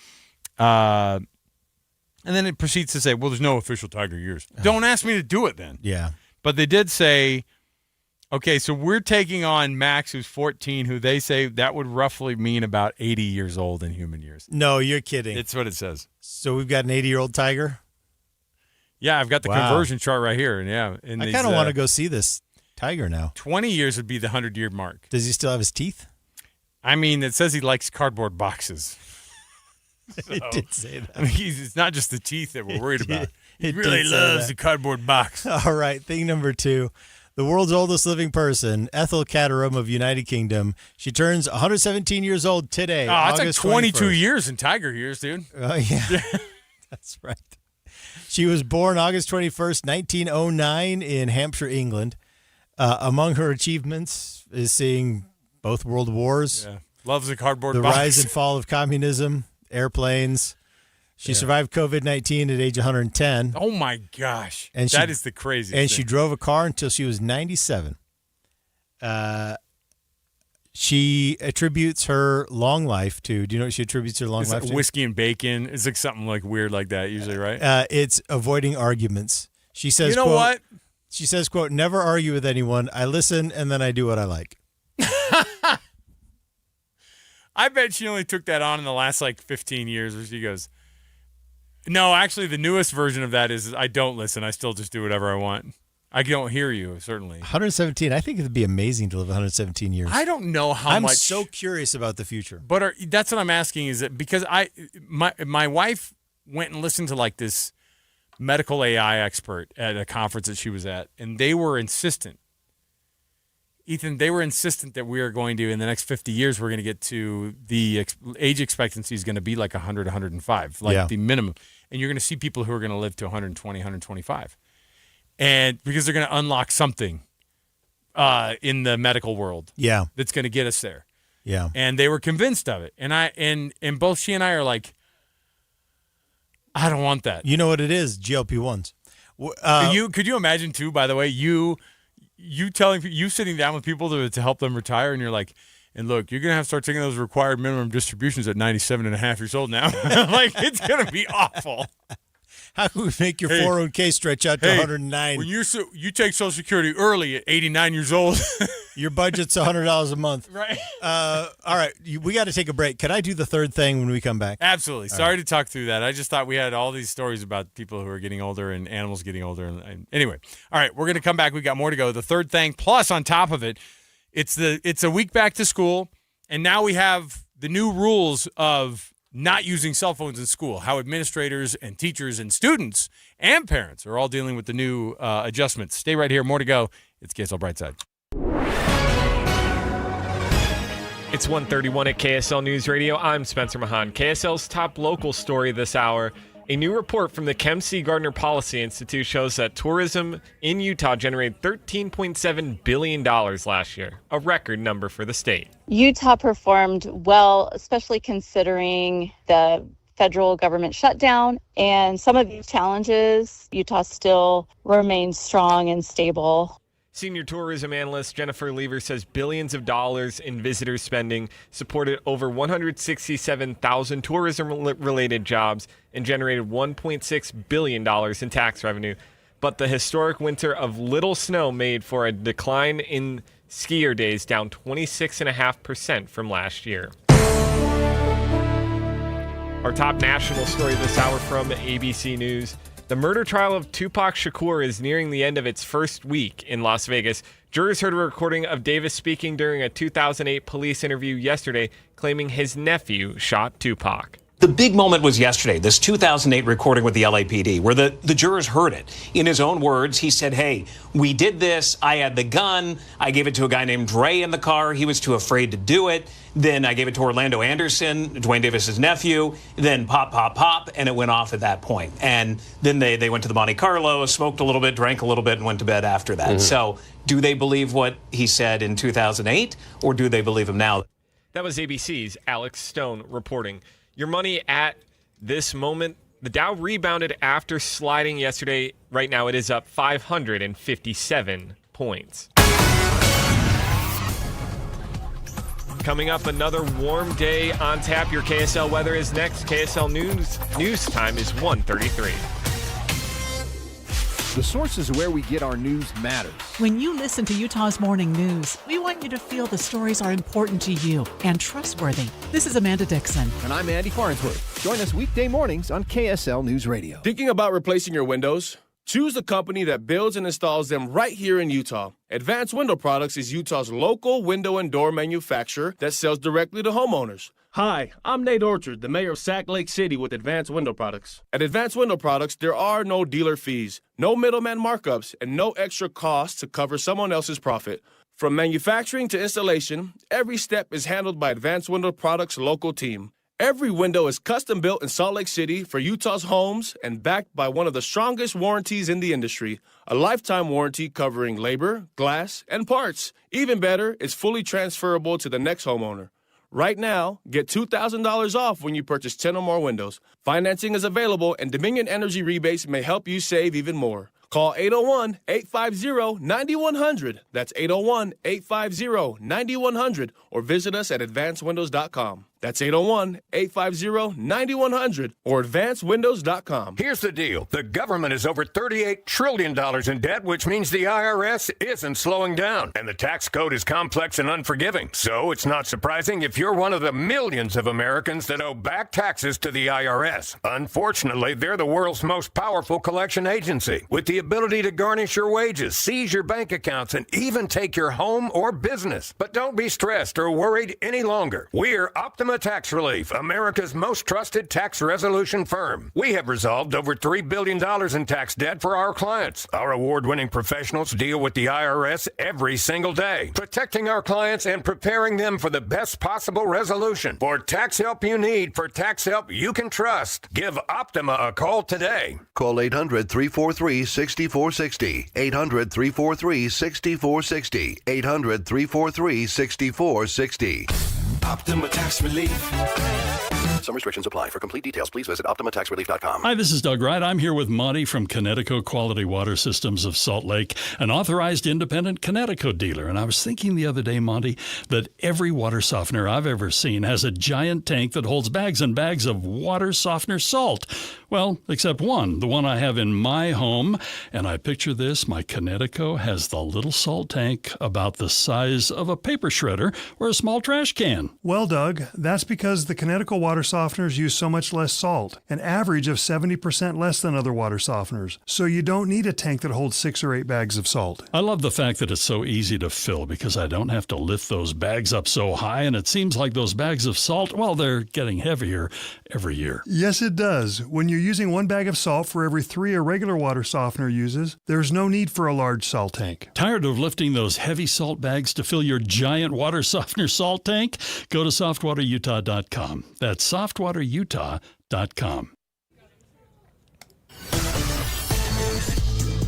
And then it proceeds to say, well, there's no official tiger years. Don't ask me to do it then. Yeah. But they did say, okay, so we're taking on Max, who's 14, who they say that would roughly mean about 80 years old in human years. No, you're kidding. It's what it says. So we've got an 80-year-old tiger? Yeah, I've got the conversion chart right here. And yeah, I kind of want to go see this tiger now. 20 years would be the 100-year mark. Does he still have his teeth? I mean, it says he likes cardboard boxes. So, It did say that. I mean, it's not just the teeth that we're worried about. He really loves the cardboard box. All right, thing number 2. The world's oldest living person, Ethel Caterham of United Kingdom. She turns 117 years old today. Oh, that's August like 22 21st. years in tiger years, dude. Yeah. That's right. She was born August 21st, 1909 in Hampshire, England. Among her achievements is seeing both world wars. Yeah. Loves the cardboard the box. rise and fall of communism, airplanes. She survived COVID-19 at age 110. Oh, my gosh. And that is the craziest And thing. she drove a car until she was 97. She attributes her long life to, do you know what she attributes her long It's life like to? whiskey and bacon. It's like something like weird like that usually, right? It's avoiding arguments. She says, You know quote, what? She says, quote, never argue with anyone. I listen and then I do what I like. I bet she only took that on in the last like 15 years where she goes, no, actually the newest version of that is I don't listen. I still just do whatever I want. I don't hear you, certainly. 117. I think it'd be amazing to live 117 years. I don't know how I'm much. I'm so curious about the future. But that's what I'm asking is that because my wife went and listened to like this medical AI expert at a conference that she was at, and they were insistent. Ethan, they were insistent that we are going to, in the next 50 years, we're going to get to the age expectancy is going to be like 100, 105, like the minimum. And you're going to see people who are going to live to 120, 125. And because they're going to unlock something in the medical world that's going to get us there. Yeah. And they were convinced of it. And both she and I are like, I don't want that. You know what it is? GLP-1s. Could you imagine too, by the way, you telling you sitting down with people to help them retire, and you're like, and look, you're going to have to start taking those required minimum distributions at 97 and a half years old now. Like, it's going to be awful. How can we make your 401k stretch out to 109? When you take Social Security early at 89 years old, your budget's $100 a month. Right. All right. We got to take a break. Can I do the third thing when we come back? Absolutely. Sorry to talk through that. I just thought we had all these stories about people who are getting older and animals getting older. And anyway, all right, we're going to come back. We got more to go. The third thing, plus on top of it, it's a week back to school, and now we have the new rules of not using cell phones in school, how administrators and teachers and students and parents are all dealing with the new adjustments. Stay right here. More to go. It's KSL Brightside. It's 1:31 at KSL News Radio. I'm Spencer Mahan. KSL's top local story this hour. A new report from the Kem C. Gardner Policy Institute shows that tourism in Utah generated $13.7 billion last year, a record number for the state. Utah performed well, especially considering the federal government shutdown and some of these challenges. Utah still remains strong and stable. Senior tourism analyst Jennifer Lever says billions of dollars in visitor spending supported over 167,000 tourism-related jobs and generated $1.6 billion in tax revenue. But the historic winter of little snow made for a decline in skier days, down 26.5% from last year. Our top national story this hour from ABC News. The murder trial of Tupac Shakur is nearing the end of its first week in Las Vegas. Jurors heard a recording of Davis speaking during a 2008 police interview yesterday, claiming his nephew shot Tupac. The big moment was yesterday, this 2008 recording with the LAPD, where the jurors heard it. In his own words, he said, hey, we did this. I had the gun. I gave it to a guy named Dre in the car. He was too afraid to do it. Then I gave it to Orlando Anderson, Dwayne Davis's nephew. Then pop, pop, pop, and it went off at that point. And then they went to the Monte Carlo, smoked a little bit, drank a little bit, and went to bed after that. Mm-hmm. So do they believe what he said in 2008, or do they believe him now? That was ABC's Alex Stone reporting. Your money at this moment, the Dow rebounded after sliding yesterday. Right now it is up 557 points. Coming up, another warm day on tap. Your KSL weather is next. KSL News time is 1:33. The sources where we get our news matters. When you listen to Utah's Morning News, we want you to feel the stories are important to you and trustworthy. This is Amanda Dixon. And I'm Andy Farnsworth. Join us weekday mornings on KSL News Radio. Thinking about replacing your windows? Choose a company that builds and installs them right here in Utah. Advanced Window Products is Utah's local window and door manufacturer that sells directly to homeowners. Hi, I'm Nate Orchard, the mayor of Sac Lake City with Advanced Window Products. At Advanced Window Products, there are no dealer fees, no middleman markups, and no extra costs to cover someone else's profit. From manufacturing to installation, every step is handled by Advanced Window Products' local team. Every window is custom built in Salt Lake City for Utah's homes and backed by one of the strongest warranties in the industry, a lifetime warranty covering labor, glass, and parts. Even better, it's fully transferable to the next homeowner. Right now, get $2,000 off when you purchase 10 or more windows. Financing is available, and Dominion Energy rebates may help you save even more. Call 801-850-9100. That's 801-850-9100, or visit us at advancedwindows.com. That's 801-850-9100 or advancedwindows.com. Here's the deal. The government is over $38 trillion in debt, which means the IRS isn't slowing down. And the tax code is complex and unforgiving. So it's not surprising if you're one of the millions of Americans that owe back taxes to the IRS. Unfortunately, they're the world's most powerful collection agency, with the ability to garnish your wages, seize your bank accounts, and even take your home or business. But don't be stressed or worried any longer. We're Optima Tax Relief, America's most trusted tax resolution firm. We have resolved over $3 billion in tax debt for our clients. Our award-winning professionals deal with the IRS every single day, protecting our clients and preparing them for the best possible resolution. For tax help you need, for tax help you can trust, give Optima a call today. Call 800-343-6460. 800-343-6460. 800-343-6460. Optima Tax Relief. Some restrictions apply. For complete details, please visit OptimaTaxRelief.com. Hi, this is Doug Wright. I'm here with Monty from Connecticut Quality Water Systems of Salt Lake, an authorized independent Connecticut dealer. And I was thinking the other day, Monty, that every water softener I've ever seen has a giant tank that holds bags and bags of water softener salt. Well, except one, the one I have in my home. And I picture this, my Connecticut has the little salt tank about the size of a paper shredder or a small trash can. Well, Doug, that's because the Connecticut water softeners use so much less salt, an average of 70% less than other water softeners. So you don't need a tank that holds 6 or 8 bags of salt. I love the fact that it's so easy to fill because I don't have to lift those bags up so high, and it seems like those bags of salt, well, they're getting heavier every year. Yes, it does. When you're using 1 bag of salt for every 3 a regular water softener uses, there's no need for a large salt tank. Tired of lifting those heavy salt bags to fill your giant water softener salt tank? Go to softwaterutah.com. That's softwaterutah.com.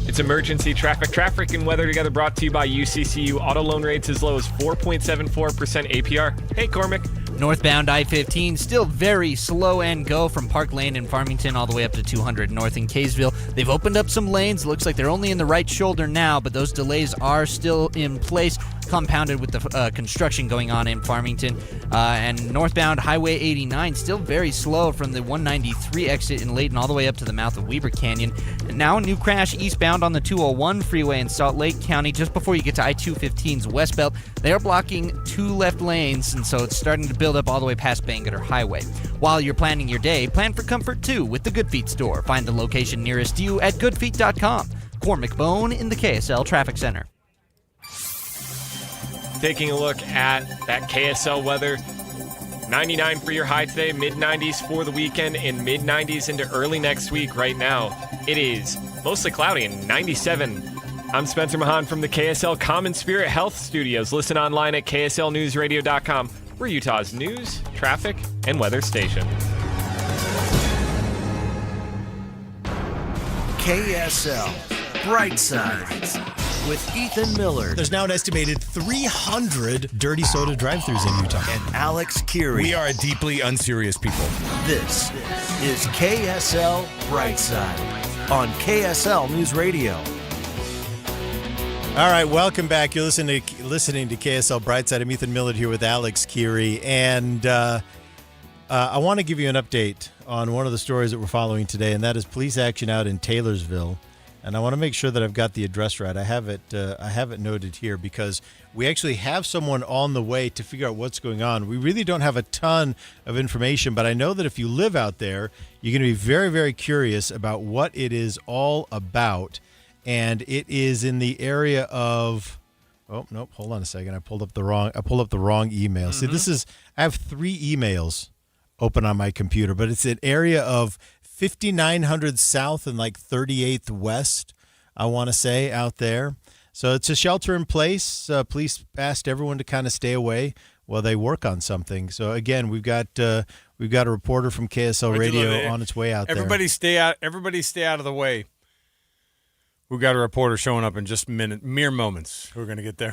It's emergency traffic and weather together, brought to you by UCCU. Auto loan rates as low as 4.74% APR. Hey, Cormac. Northbound I-15 still very slow and go from Park Lane in Farmington all the way up to 200 north in Kaysville. They've opened up some lanes. Looks like they're only in the right shoulder now, but those delays are still in place, compounded with the construction going on in Farmington. And northbound Highway 89 still very slow from the 193 exit in Layton all the way up to the mouth of Weber Canyon. And now a new crash eastbound on the 201 freeway in Salt Lake County just before you get to I-215's West Belt. They're blocking 2 left lanes, and so it's starting to build up all the way past Bangerter Highway. While you're planning your day, plan for comfort too with the Good Feet store. Find the location nearest you at goodfeet.com. Cormac Bone in the KSL Traffic Center. Taking a look at that KSL weather. 99 for your high today, mid-90s for the weekend, and mid-90s into early next week. Right now, it is mostly cloudy and 97. I'm Spencer Mahan from the KSL Common Spirit Health Studios. Listen online at kslnewsradio.com. We're Utah's news, traffic, and weather station. KSL Brightside with Ethan Miller. There's now an estimated 300 dirty soda drive-thrus in Utah. And Alex Keary. We are a deeply unserious people. This is KSL Brightside on KSL News Radio. All right, welcome back. You're listening to KSL Brightside. I'm Ethan Millard here with Alex Keary, and I want to give you an update on one of the stories that we're following today, and that is police action out in Taylorsville. And I want to make sure that I've got the address right. I have it noted here because we actually have someone on the way to figure out what's going on. We really don't have a ton of information, but I know that if you live out there, you're going to be very, very curious about what it is all about. And it is in the area of, oh nope, hold on a second. I pulled up the wrong email. Mm-hmm. See, I have 3 emails open on my computer, but it's an area of 5900 South and like 38th West, I want to say, out there. So it's a shelter in place. Police asked everyone to kind of stay away while they work on something. So again, we've got a reporter from KSL Radio on its way out there. Everybody stay out of the way. We've got a reporter showing up in just mere moments. We're going to get there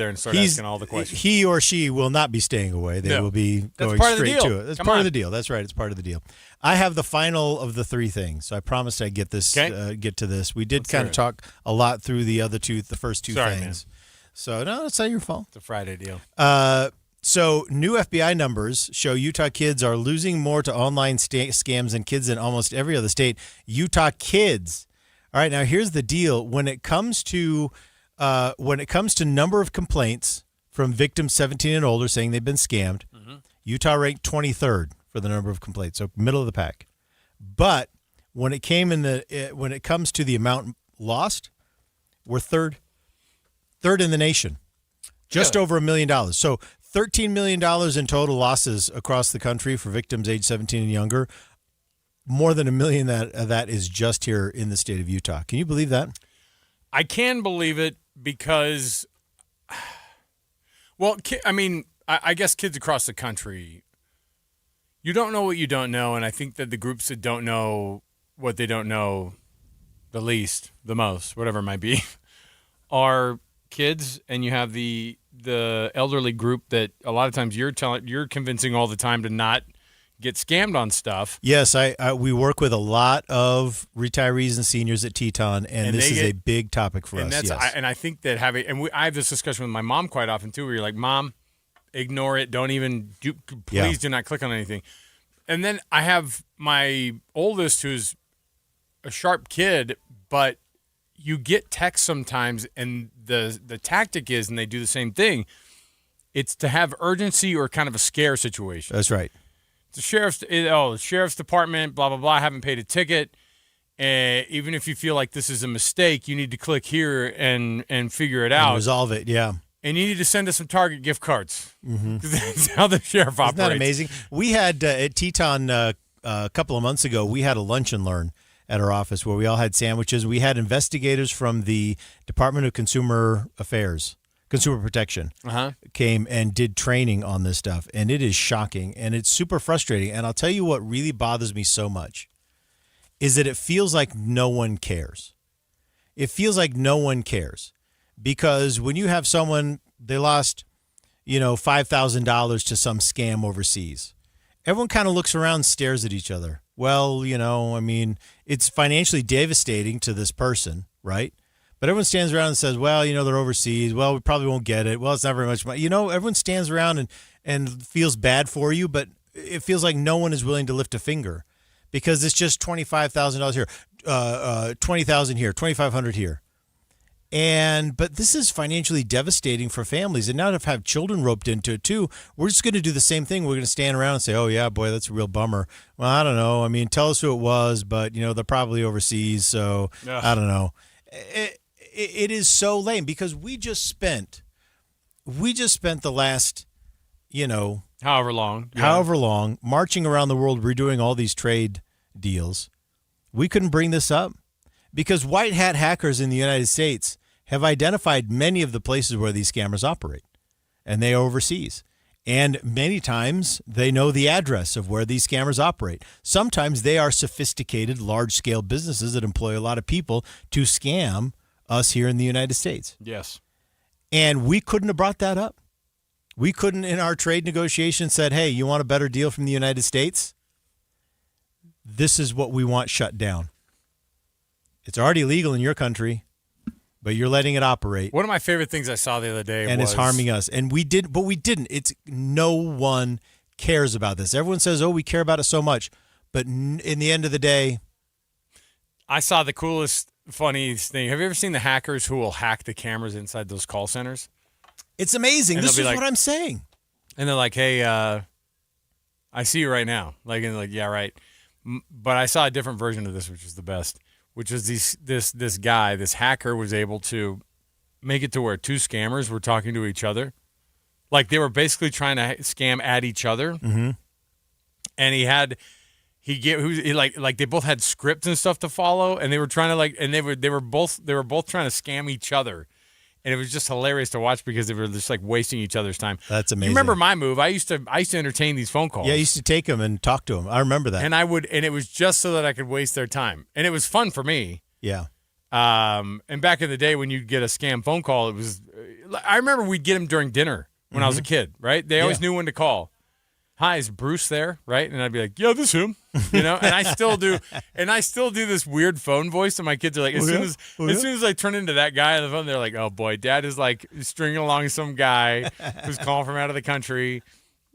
and start asking all the questions. He or she will not be staying away. They will be going straight to it. That's part of the deal. That's right. It's part of the deal. I have the final of the 3 things, so I promised I'd get to this. We did kind of talk a lot through the first two things. Man. So no, it's not your fault. It's a Friday deal. So new FBI numbers show Utah kids are losing more to online scams than kids in almost every other state. Utah kids. All right, now here's the deal. When it comes to number of complaints from victims 17 and older saying they've been scammed, Utah ranked 23rd for the number of complaints, so middle of the pack. But when it comes to the amount lost, we're third in the nation, just over $1 million. So $13 million in total losses across the country for victims age 17 and younger. More than $1 million that is just here in the state of Utah. Can you believe that? I can believe it because, well, I mean, I guess kids across the country, you don't know what you don't know, and I think that the groups that don't know what they don't know the least, the most, whatever it might be, are kids, and you have the elderly group that a lot of times you're convincing all the time to not get scammed on stuff. Yes, we work with a lot of retirees and seniors at Teton, and this is a big topic for us. Yes. And I think that I have this discussion with my mom quite often too, where you're like, Mom, ignore it. Don't even please do not click on anything. And then I have my oldest, who's a sharp kid, but you get texts sometimes, and the tactic is, and they do the same thing, it's to have urgency or kind of a scare situation. That's right. The sheriff's department, blah, blah, blah, haven't paid a ticket. Even if you feel like this is a mistake, you need to click here and figure it out. And resolve it, yeah. And you need to send us some Target gift cards. Mm-hmm. That's how the sheriff operates. Isn't that amazing? We had at Teton a couple of months ago, we had a lunch and learn at our office where we all had sandwiches. We had investigators from the Department of Consumer Protection came and did training on this stuff, and it is shocking, and it's super frustrating. And I'll tell you what really bothers me so much is that it feels like no one cares. It feels like no one cares because when you have someone, they lost, $5,000 to some scam overseas, everyone kind of looks around and stares at each other. Well, it's financially devastating to this person, right? But everyone stands around and says, well, they're overseas. Well, we probably won't get it. Well, it's not very much money. Everyone stands around and feels bad for you, but it feels like no one is willing to lift a finger because it's just $25,000 here, $20,000 here, $2,500 here. But this is financially devastating for families. And now to have children roped into it too, we're just going to do the same thing. We're going to stand around and say, oh, yeah, boy, that's a real bummer. Well, I don't know. Tell us who it was, but, they're probably overseas, so I don't know. It is so lame because we just spent the last, however long marching around the world redoing all these trade deals. We couldn't bring this up because white hat hackers in the United States have identified many of the places where these scammers operate, and they are overseas. And many times they know the address of where these scammers operate. Sometimes they are sophisticated, large-scale businesses that employ a lot of people to scam us here in the United States. Yes. And we couldn't have brought that up. We couldn't, in our trade negotiations, said, hey, you want a better deal from the United States? This is what we want shut down. It's already legal in your country. But you're letting it operate. One of my favorite things I saw the other day and was... it's harming us. And we didn't. It's no one cares about this. Everyone says, we care about it so much. But in the end of the day... I saw the coolest, funniest thing. Have you ever seen the hackers who will hack the cameras inside those call centers? It's amazing. And this is what I'm saying. And they're like, hey, I see you right now. Yeah, right. But I saw a different version of this, which is the best, which is this guy, this hacker was able to make it to where two scammers were talking to each other. Like they were basically trying to scam at each other. Mm-hmm. And they both had scripts and stuff to follow, and they were trying to they were both trying to scam each other. And it was just hilarious to watch because they were just like wasting each other's time. That's amazing. You remember my move? I used to entertain these phone calls. Yeah, I used to take them and talk to them. I remember that. And it was just so that I could waste their time. And it was fun for me. Yeah. And back in the day when you'd get a scam phone call, I remember we'd get them during dinner when I was a kid, right? They always knew when to call. Hi, is Bruce there? Right? And I'd be like, yeah, this is him. And I still do. And I still do this weird phone voice. And my kids are like, as soon as I turn into that guy on the phone, they're like, oh boy, Dad is like stringing along some guy who's calling from out of the country.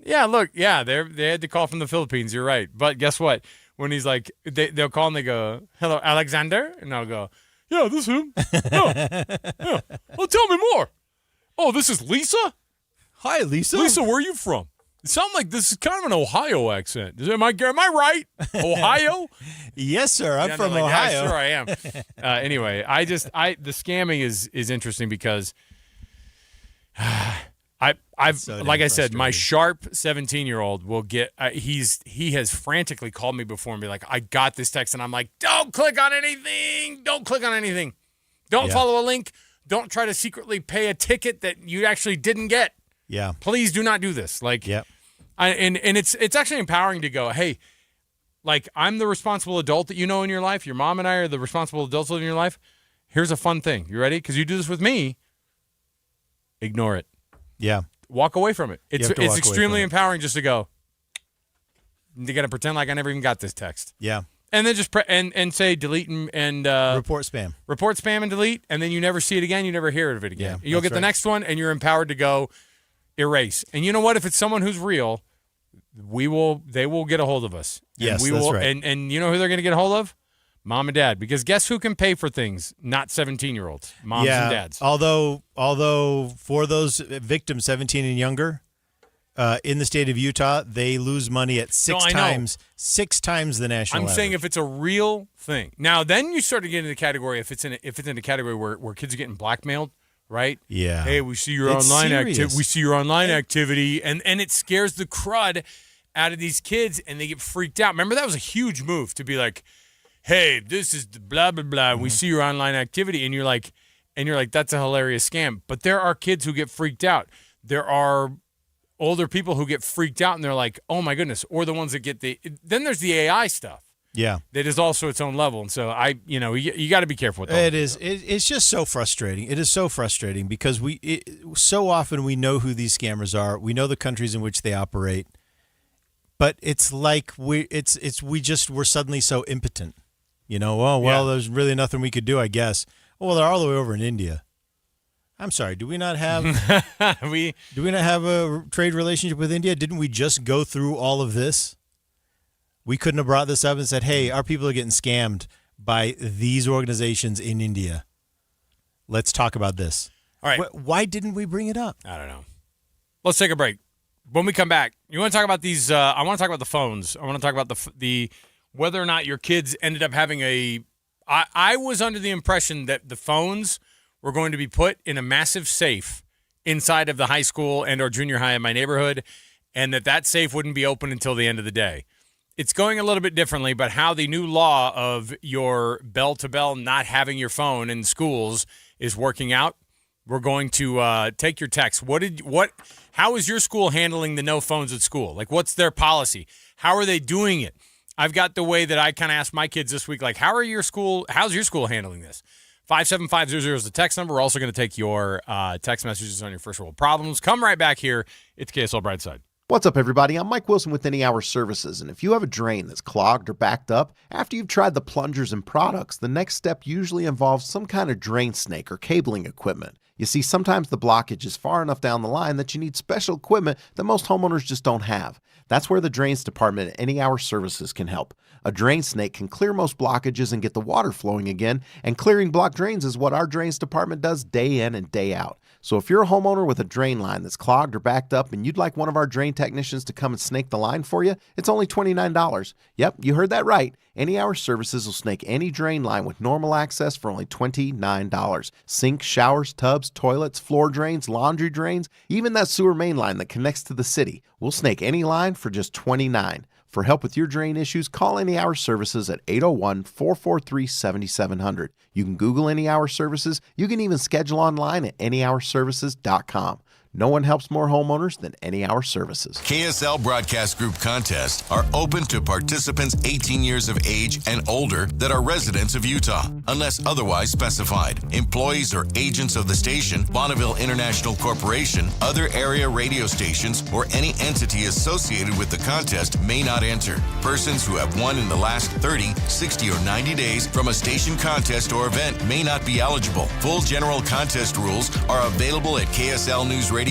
Yeah, look, they had to call from the Philippines. You're right. But guess what? When he's like, they'll call and they go, hello, Alexander? And I'll go, yeah, this is him. Yeah. Well, tell me more. Oh, this is Lisa? Hi, Lisa. Lisa, where are you from? It sounds like this is kind of an Ohio accent. Am I right? Ohio? Yes, sir. I'm from Ohio. Yeah, sure I am. Anyway, the scamming is interesting because I've so like I said, my sharp 17-year-old will get. He has frantically called me before and be like, I got this text, and I'm like, don't click on anything. Don't click on anything. Don't follow a link. Don't try to secretly pay a ticket that you actually didn't get. Yeah. Please do not do this. And it's actually empowering to go, hey, like I'm the responsible adult that you know in your life. Your mom and I are the responsible adults in your life. Here's a fun thing. You ready? Because you do this with me. Ignore it. Yeah. Walk away from it. It's extremely empowering just to go, you got to pretend like I never even got this text. Yeah. And then just and say delete and report spam. Report spam and delete, and then you never see it again. You never hear of it again. Yeah, You'll get the next one, and you're empowered to go erase. And you know what? If it's someone who's real, they will get a hold of us. Yes, that's right. And you know who they're going to get a hold of? Mom and dad. Because guess who can pay for things? Not 17-year-olds. Moms and dads. Although for those victims 17 and younger, in the state of Utah, they lose money at six times the national average. saying if it's a real thing. Now, then you start to get into the category if it's in a category where kids are getting blackmailed. Right? Yeah. Hey, we see your online activity. We see your online activity, and it scares the crud out of these kids, and they get freaked out. Remember, that was a huge move to be like, "Hey, this is the blah blah blah. We see your online activity," and you're like, "That's a hilarious scam." But there are kids who get freaked out. There are older people who get freaked out, and they're like, "Oh my goodness!" Or the ones that get then there's the AI stuff. Yeah, that is also its own level, and so you got to be careful with that. It is. It's just so frustrating. It is so frustrating because so often we know who these scammers are. We know the countries in which they operate, but it's like we're suddenly so impotent. There's really nothing we could do, I guess. Well, they're all the way over in India. I'm sorry. Do we not have do we not have a trade relationship with India? Didn't we just go through all of this? We couldn't have brought this up and said, hey, our people are getting scammed by these organizations in India. Let's talk about this. All right. Why didn't we bring it up? I don't know. Let's take a break. When we come back, you want to talk about these? I want to talk about the phones. I want to talk about the whether or not your kids ended up having I was under the impression that the phones were going to be put in a massive safe inside of the high school and or junior high in my neighborhood, and that safe wouldn't be open until the end of the day. It's going a little bit differently, but how the new law of your bell-to-bell not having your phone in schools is working out, we're going to take your text. How is your school handling the no phones at school? Like, what's their policy? How are they doing it? I've got the way that I kind of asked my kids this week, like, how's your school handling this? 57500 is the text number. We're also going to take your text messages on your first world problems. Come right back here. It's KSL Brightside. What's up, everybody? I'm Mike Wilson with Any Hour Services, and if you have a drain that's clogged or backed up, after you've tried the plungers and products, the next step usually involves some kind of drain snake or cabling equipment. You see, sometimes the blockage is far enough down the line that you need special equipment that most homeowners just don't have. That's where the Drains Department at Any Hour Services can help. A drain snake can clear most blockages and get the water flowing again, and clearing blocked drains is what our Drains Department does day in and day out. So if you're a homeowner with a drain line that's clogged or backed up and you'd like one of our drain technicians to come and snake the line for you, it's only $29. Yep, you heard that right. Any Hour Services will snake any drain line with normal access for only $29. Sinks, showers, tubs, toilets, floor drains, laundry drains, even that sewer main line that connects to the city. We'll snake any line for just $29. For help with your drain issues, call Any Hour Services at 801-443-7700. You can Google Any Hour Services. You can even schedule online at anyhourservices.com. No one helps more homeowners than Any Hour Services. KSL Broadcast Group contests are open to participants 18 years of age and older that are residents of Utah, unless otherwise specified. Employees or agents of the station, Bonneville International Corporation, other area radio stations, or any entity associated with the contest may not enter. Persons who have won in the last 30, 60, or 90 days from a station contest or event may not be eligible. Full general contest rules are available at KSLNewsRadio.com/contests.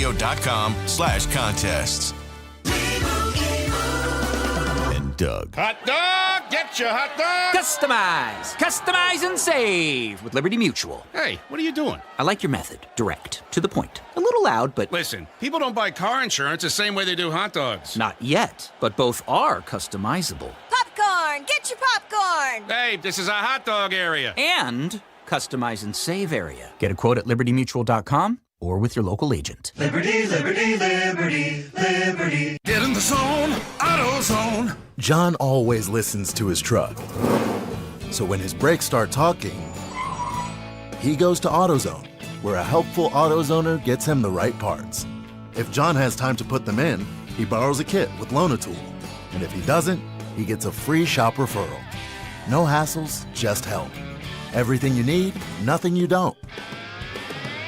And Doug. Hot dog! Get your hot dog! Customize and save with Liberty Mutual. Hey, what are you doing? I like your method. Direct. To the point. A little loud, but... Listen, people don't buy car insurance the same way they do hot dogs. Not yet, but both are customizable. Popcorn! Get your popcorn! Hey, this is a hot dog area. And customize and save area. Get a quote at libertymutual.com or with your local agent. Liberty, liberty, liberty, liberty. Get in the zone, AutoZone. John always listens to his truck. So when his brakes start talking, he goes to AutoZone, where a helpful AutoZoner gets him the right parts. If John has time to put them in, he borrows a kit with Loan-A-Tool. And if he doesn't, he gets a free shop referral. No hassles, just help. Everything you need, nothing you don't.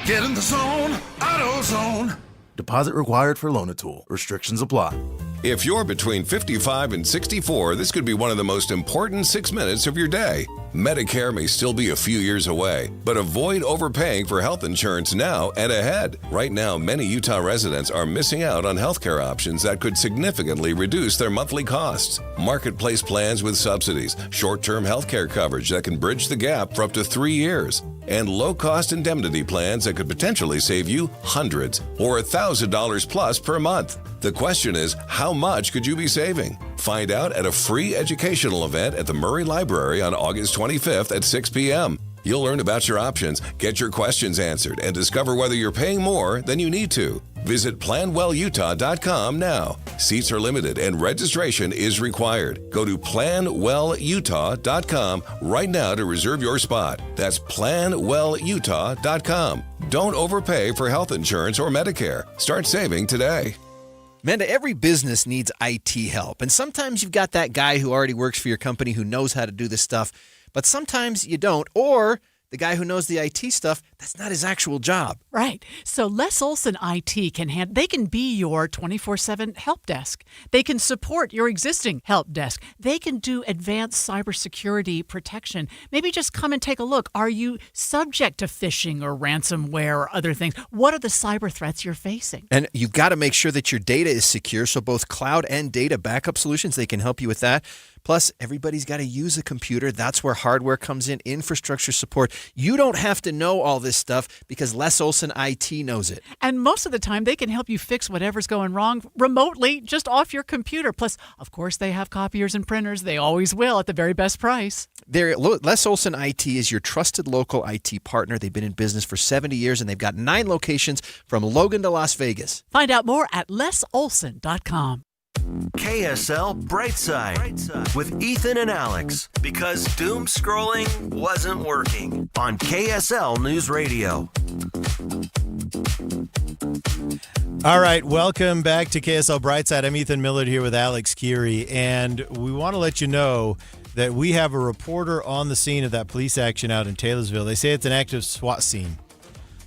Get in the zone, AutoZone. Deposit required for Loan-A-Tool. Restrictions apply. If you're between 55 and 64, this could be one of the most important 6 minutes of your day. Medicare may still be a few years away, but avoid overpaying for health insurance now and ahead. Right now, many Utah residents are missing out on healthcare options that could significantly reduce their monthly costs. Marketplace plans with subsidies, short-term healthcare coverage that can bridge the gap for up to 3 years, and low-cost indemnity plans that could potentially save you hundreds or $1,000 plus per month. The question is, how much could you be saving? Find out at a free educational event at the Murray Library on August 25th at 6 p.m. You'll learn about your options, get your questions answered, and discover whether you're paying more than you need to. Visit PlanWellUtah.com now. Seats are limited and registration is required. Go to PlanWellUtah.com right now to reserve your spot. That's PlanWellUtah.com. Don't overpay for health insurance or Medicare. Start saving today. Amanda, every business needs IT help. And sometimes you've got that guy who already works for your company who knows how to do this stuff, but sometimes you don't. Or the guy who knows the IT stuff, that's not his actual job. Right. So Les Olson IT they can be your 24/7 help desk. They can support your existing help desk. They can do advanced cybersecurity protection. Maybe just come and take a look. Are you subject to phishing or ransomware or other things? What are the cyber threats you're facing? And you've got to make sure that your data is secure. So both cloud and data backup solutions, they can help you with that. Plus, everybody's got to use a computer. That's where hardware comes in, infrastructure support. You don't have to know all this stuff because Les Olson IT knows it. And most of the time, they can help you fix whatever's going wrong remotely, just off your computer. Plus, of course, they have copiers and printers. They always will at the very best price. Les Olson IT is your trusted local IT partner. They've been in business for 70 years, and they've got 9 locations from Logan to Las Vegas. Find out more at lesolson.com. KSL Brightside with Ethan and Alex, because doom scrolling wasn't working on KSL News Radio. All right, welcome back to KSL Brightside. I'm Ethan Millard here with Alex Geary, and we want to let you know that we have a reporter on the scene of that police action out in Taylorsville. They say it's an active SWAT scene,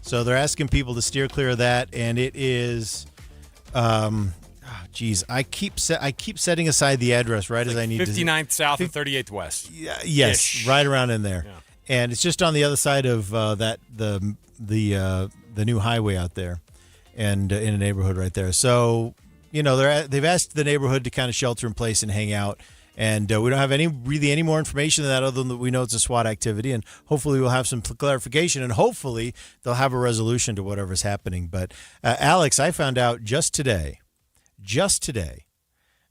so they're asking people to steer clear of that, and it is Oh, geez, I keep setting aside the address as I need 59th to. south and 38th west. Yes, right around in there, and it's just on the other side of the new highway out there, and in a neighborhood right there. So they've asked the neighborhood to kind of shelter in place and hang out. And we don't have any more information than that other than that we know it's a SWAT activity. And hopefully we'll have some clarification, and hopefully they'll have a resolution to whatever's happening. But, Alex, I found out just today,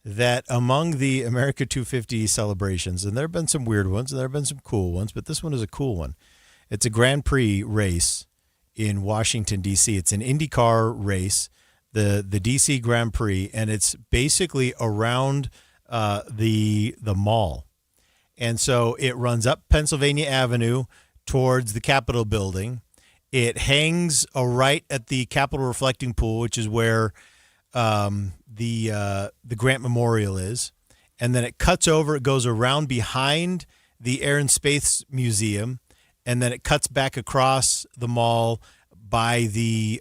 that among the America 250 celebrations, and there have been some weird ones and there have been some cool ones, but this one is a cool one. It's a Grand Prix race in Washington, D.C. It's an IndyCar race, the D.C. Grand Prix, and it's basically around the mall. And so it runs up Pennsylvania Avenue towards the Capitol building. It hangs right at the Capitol Reflecting Pool, which is where the Grant Memorial is. And then it cuts over, it goes around behind the Air and Space Museum, and then it cuts back across the mall by the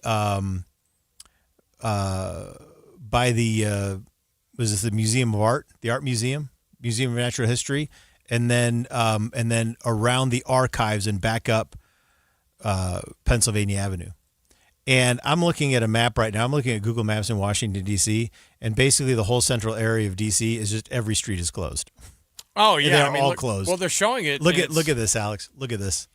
was this the Museum of Art, the Art Museum of Natural History, and then around the archives and back up Pennsylvania Avenue. And I'm looking at a map right now. I'm looking at Google Maps in Washington, D.C., and basically the whole central area of D.C. is just every street is closed. Oh, yeah. They're all closed. Well, they're showing it. Look at this, Alex. Look at this.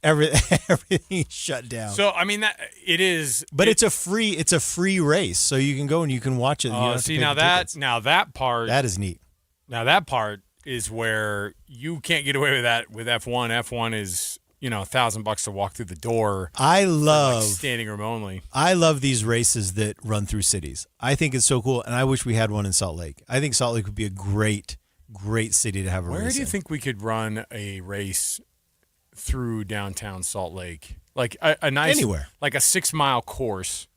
Everything shut down. So that it is, but it's a free race, so you can go and you can watch it. That part that is neat. Now that part is where you can't get away with that with F1. F1 is $1,000 to walk through the door. I love standing room only. I love these races that run through cities. I think it's so cool, and I wish we had one in Salt Lake. I think Salt Lake would be a great city to have a race. Where do you think we could run a race through downtown Salt Lake, like a nice anywhere, like a 6-mile course?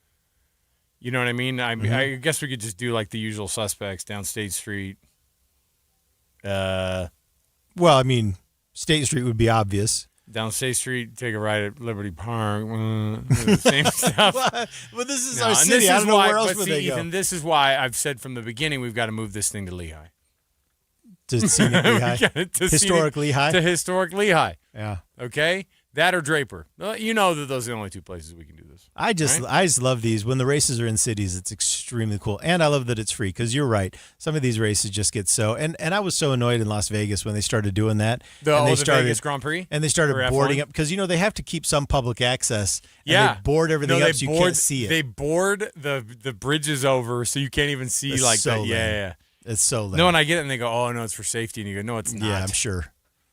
You know what I mean? I guess we could just do like the usual suspects down State Street. Well, I mean, State Street would be obvious. Down State Street, take a ride at Liberty Park. Same stuff. Well, this is our city. I don't know where else would they go. Ethan, this is why I've said from the beginning we've got to move this thing to Lehigh. To scenic Lehigh? Historic Lehigh? To historic Lehigh. Yeah. Okay? That or Draper. You know that those are the only two places we can do this. I just love these. When the races are in cities, it's extremely cool. And I love that it's free because you're right. Some of these races just get so – and I was so annoyed in Las Vegas when they started doing that. The Vegas Grand Prix? And they started boarding up because, they have to keep some public access. And they board everything up so you can't see it. They board the bridges over so you can't even see it's so that. Lame. Yeah. It's so lame. No, and I get it, and they go, oh, no, it's for safety. And you go, no, it's not. Yeah, I'm sure.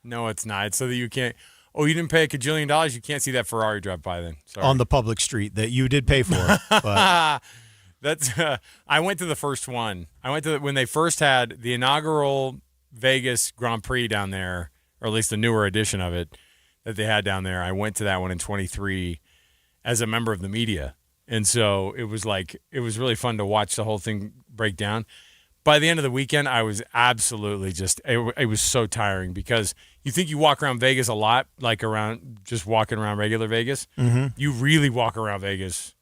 No, it's not. It's so that you can't – oh, you didn't pay $1 gajillion? You can't see that Ferrari drive by then. Sorry. On the public street that you did pay for. But. That's. I went to the first one. I went to when they first had the inaugural Vegas Grand Prix down there, or at least the newer edition of it that they had down there. I went to that one in 23 as a member of the media. And so it was really fun to watch the whole thing break down. By the end of the weekend, I was absolutely it was so tiring because you think you walk around Vegas a lot, like just walking around regular Vegas. Mm-hmm. You really walk around Vegas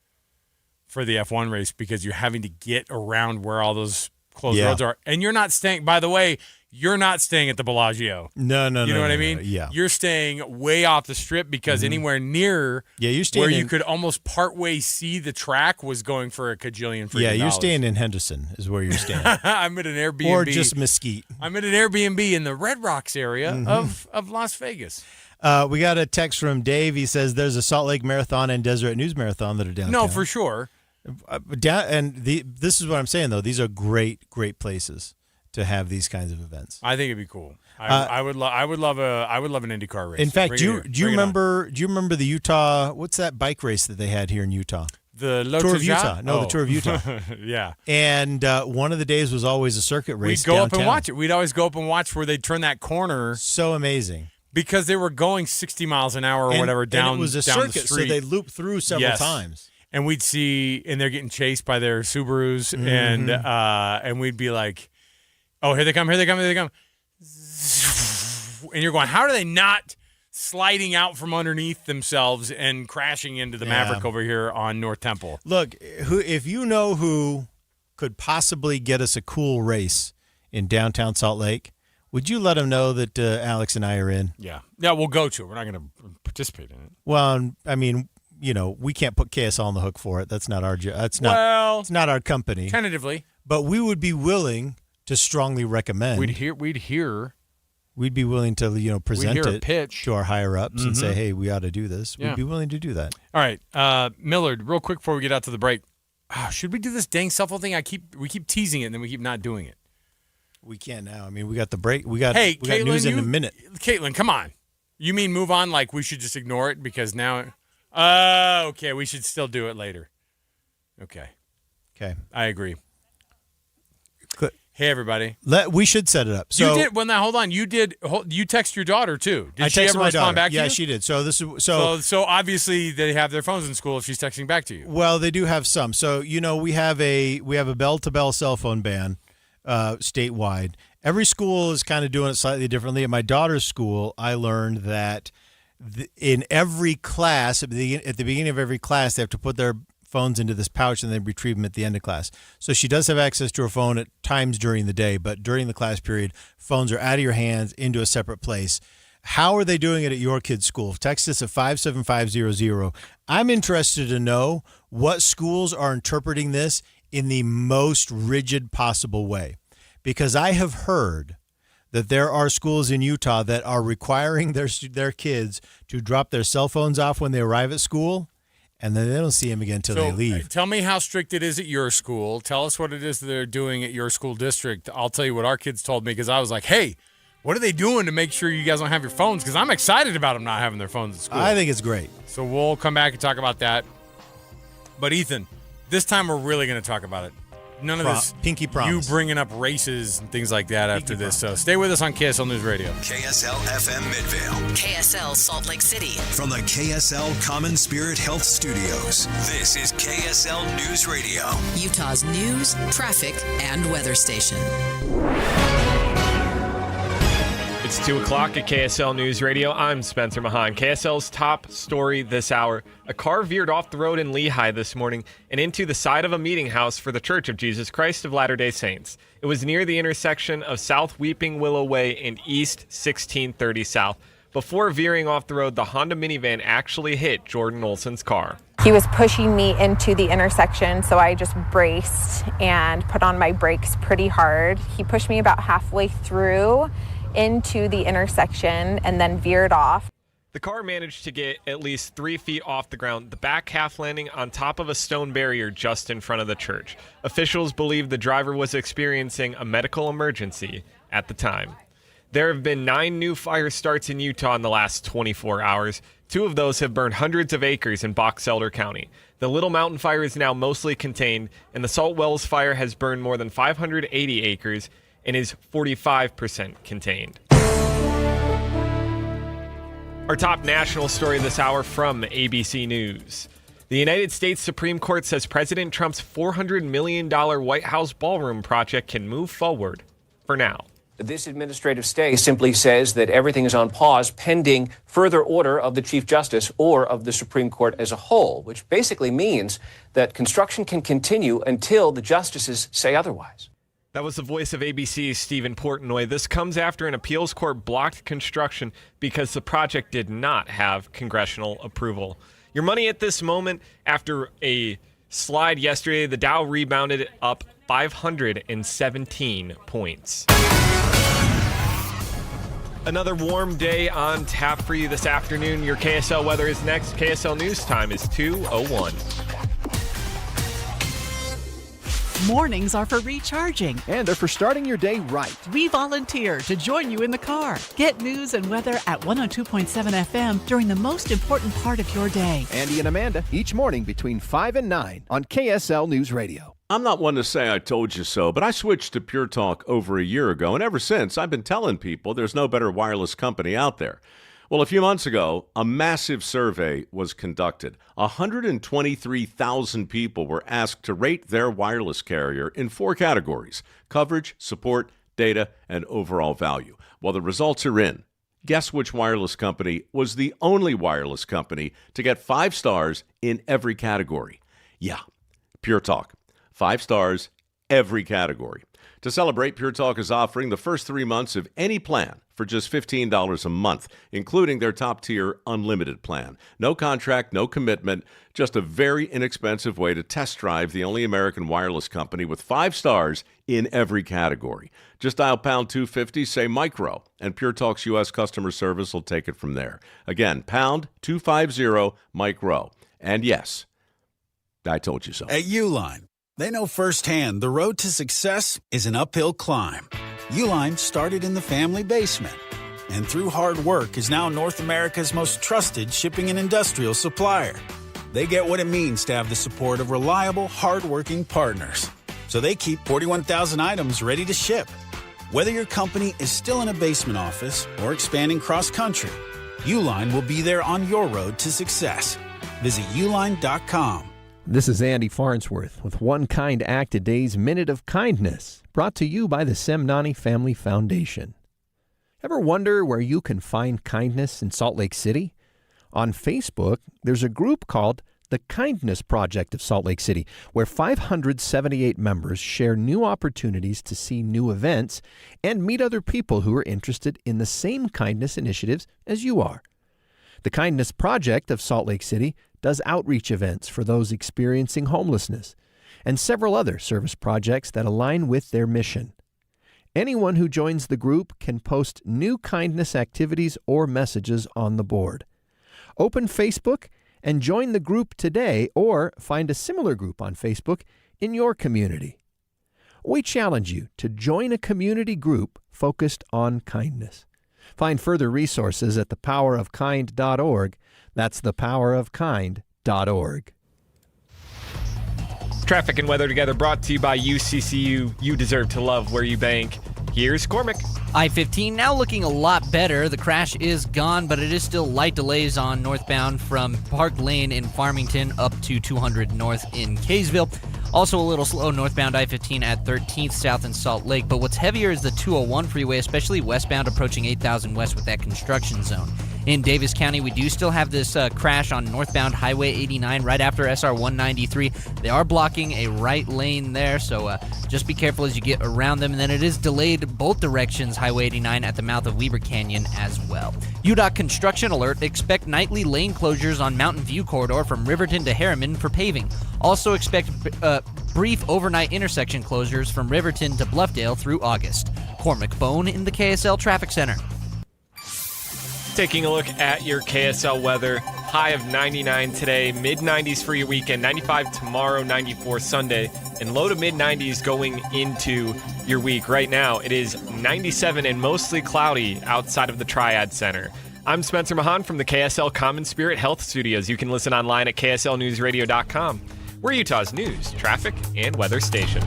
for the F1 race because you're having to get around where all those closed roads are. And you're not staying, by the way, you're not staying at the Bellagio. No. You know what I mean? No. Yeah. You're staying way off the strip because anywhere near where you could almost partway see the track was going for $1 gajillion. Yeah, you're staying in Henderson is where you're staying. I'm at an Airbnb. Or just Mesquite. I'm at an Airbnb in the Red Rocks area of Las Vegas. We got a text from Dave. He says there's a Salt Lake Marathon and Deseret News Marathon that are downtown. No, for sure. This is what I'm saying, though. These are great places to have these kinds of events. I think it'd be cool. I would love an IndyCar race. In fact, do you remember the Utah? What's that bike race that they had here in Utah? The Tour of Utah. No, the Tour of Utah. Yeah. And one of the days was always a circuit race. We'd go downtown. up and watch it. We'd always go up and watch where they'd turn that corner. So amazing. Because they were going 60 miles an hour or whatever down. And it was a down circuit, the street. so they looped through several times. And we'd see, and they're getting chased by their Subarus, and we'd be like, "Oh, here they come! Here they come! Here they come!" And you're going, "How are they not sliding out from underneath themselves and crashing into the Maverick over here on North Temple?" Look, if you know who could possibly get us a cool race in downtown Salt Lake, would you let them know that Alex and I are in? Yeah, we'll go to it. We're not going to participate in it. Well, I mean, we can't put KSL on the hook for it. That's not our job. It's not our company. Tentatively. But we would be willing to strongly recommend. We'd be willing to present it pitch to our higher ups and say, hey, we ought to do this. Yeah. We'd be willing to do that. All right, Millard, real quick before we get out to the break, should we do this dang cell phone thing? We keep teasing it and then we keep not doing it. We can't now. I mean, we got the break. We got Caitlin, news in a minute. Caitlin, come on. You mean move on? Like we should just ignore it because now? Okay. We should still do it later. Okay. I agree. Good. Hey, everybody. We should set it up. So you did. Well, now hold on. You text your daughter too. Did she ever respond back to you? Yeah, she did. So this is so obviously they have their phones in school if she's texting back to you. Well, they do have some. So we have a bell-to-bell cell phone ban statewide. Every school is kind of doing it slightly differently. At my daughter's school, I learned that in every class, at the beginning of every class, they have to put their phones into this pouch and then retrieve them at the end of class. So she does have access to her phone at times during the day, but during the class period, phones are out of your hands into a separate place. How are they doing it at your kid's school? Text us at 57500. I'm interested to know what schools are interpreting this in the most rigid possible way, because I have heard that there are schools in Utah that are requiring their kids to drop their cell phones off when they arrive at school, and then they don't see them again until they leave. Tell me how strict it is at your school. Tell us what it is that they're doing at your school district. I'll tell you what our kids told me because I was like, hey, what are they doing to make sure you guys don't have your phones? Because I'm excited about them not having their phones at school. I think it's great. So we'll come back and talk about that. But, Ethan, this time we're really going to talk about it. None of this pinky promise. You bringing up races and things like that after this. So stay with us on KSL News Radio. KSL FM Midvale. KSL Salt Lake City. From the KSL Common Spirit Health Studios, this is KSL News Radio. Utah's news, traffic, and weather station. It's 2 o'clock at KSL News Radio. I'm Spencer Mahan. KSL's top story this hour. A car veered off the road in Lehigh this morning and into the side of a meeting house for the Church of Jesus Christ of Latter-day Saints. It was near the intersection of South Weeping Willow Way and East 1630 South. Before veering off the road, the Honda minivan actually hit Jordan Olson's car. He was pushing me into the intersection, so I just braced and put on my brakes pretty hard. He pushed me about halfway through into the intersection and then veered off. The car managed to get at least 3 feet off the ground, the back half landing on top of a stone barrier just in front of the church. Officials believe the driver was experiencing a medical emergency at the time. There have been 9 new fire starts in Utah in the last 24 hours. 2 of those have burned hundreds of acres in Box Elder County. The Little Mountain fire is now mostly contained, and the Salt Wells fire has burned more than 580 acres and is 45% contained. Our top national story this hour from ABC News. The United States Supreme Court says President Trump's $400 million White House ballroom project can move forward for now. This administrative stay simply says that everything is on pause pending further order of the Chief Justice or of the Supreme Court as a whole, which basically means that construction can continue until the justices say otherwise. That was the voice of ABC's Stephen Portnoy. This comes after an appeals court blocked construction because the project did not have congressional approval. Your money at this moment, after a slide yesterday, the Dow rebounded up 517 points. Another warm day on tap for you this afternoon. Your KSL weather is next. KSL News time is 2:01. Mornings are for recharging. And they're for starting your day right. We volunteer to join you in the car. Get news and weather at 102.7 FM during the most important part of your day. Andy and Amanda, each morning between 5 and 9 on KSL News Radio. I'm not one to say I told you so, but I switched to Pure Talk over a year ago, and ever since, I've been telling people there's no better wireless company out there. Well, a few months ago, a massive survey was conducted. 123,000 people were asked to rate their wireless carrier in 4 categories: coverage, support, data, and overall value. Well, the results are in. Guess which wireless company was the only wireless company to get 5 stars in every category? Yeah, Pure Talk. 5 stars every category. To celebrate, Pure Talk is offering the first 3 months of any plan for just $15 a month, including their top-tier unlimited plan. No contract, no commitment, just a very inexpensive way to test drive the only American wireless company with 5 stars in every category. Just dial pound 250, say micro, and Pure Talk's U.S. customer service will take it from there. Again, pound 250 micro. And yes, I told you so. At Uline, they know firsthand the road to success is an uphill climb. Uline started in the family basement, and through hard work is now North America's most trusted shipping and industrial supplier. They get what it means to have the support of reliable, hard-working partners. So they keep 41,000 items ready to ship. Whether your company is still in a basement office or expanding cross-country, Uline will be there on your road to success. Visit uline.com. This is Andy Farnsworth with One Kind Act a Day's Minute of Kindness, brought to you by the Semnani Family Foundation. Ever wonder where you can find kindness in Salt Lake City? On Facebook, there's a group called the Kindness Project of Salt Lake City, where 578 members share new opportunities to see new events and meet other people who are interested in the same kindness initiatives as you are. The Kindness Project of Salt Lake City does outreach events for those experiencing homelessness and several other service projects that align with their mission. Anyone who joins the group can post new kindness activities or messages on the board. Open Facebook and join the group today, or find a similar group on Facebook in your community. We challenge you to join a community group focused on kindness. Find further resources at thepowerofkind.org. That's thepowerofkind.org. Traffic and weather together brought to you by UCCU. You deserve to love where you bank. Here's Cormac. I-15 now looking a lot better. The crash is gone, but it is still light delays on northbound from Park Lane in Farmington up to 200 North in Kaysville. Also a little slow northbound I-15 at 13th South in Salt Lake, but what's heavier is the 201 freeway, especially westbound approaching 8000 West with that construction zone. In Davis County, we do still have this crash on northbound Highway 89 right after SR 193. They are blocking a right lane there, so just be careful as you get around them. And then it is delayed both directions, Highway 89 at the mouth of Weber Canyon as well. UDOT construction alert. Expect nightly lane closures on Mountain View Corridor from Riverton to Harriman for paving. Also expect brief overnight intersection closures from Riverton to Bluffdale through August. Cormac Bone in the KSL Traffic Center. Taking a look at your KSL weather. High of 99 today, mid-90s for your weekend, 95 tomorrow, 94 Sunday, and low to mid-90s going into your week. Right now, it is 97 and mostly cloudy outside of the Triad Center. I'm Spencer Mahan from the KSL Common Spirit Health Studios. You can listen online at kslnewsradio.com. We're Utah's news, traffic, and weather station.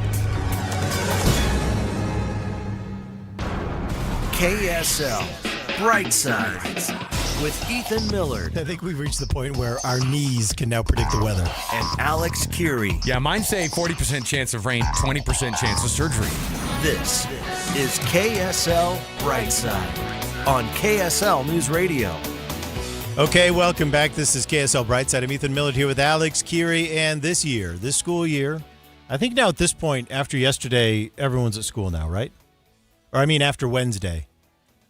KSL Brightside with Ethan Millard. I think we've reached the point where our knees can now predict the weather. And Alex Curie. Yeah, mine say 40% chance of rain, 20% chance of surgery. This is KSL Brightside on KSL News Radio. Okay, welcome back. This is KSL Brightside. I'm Ethan Millard here with Alex Curie. And this school year, I think now at this point, after yesterday, everyone's at school now, right? Or I mean after Wednesday.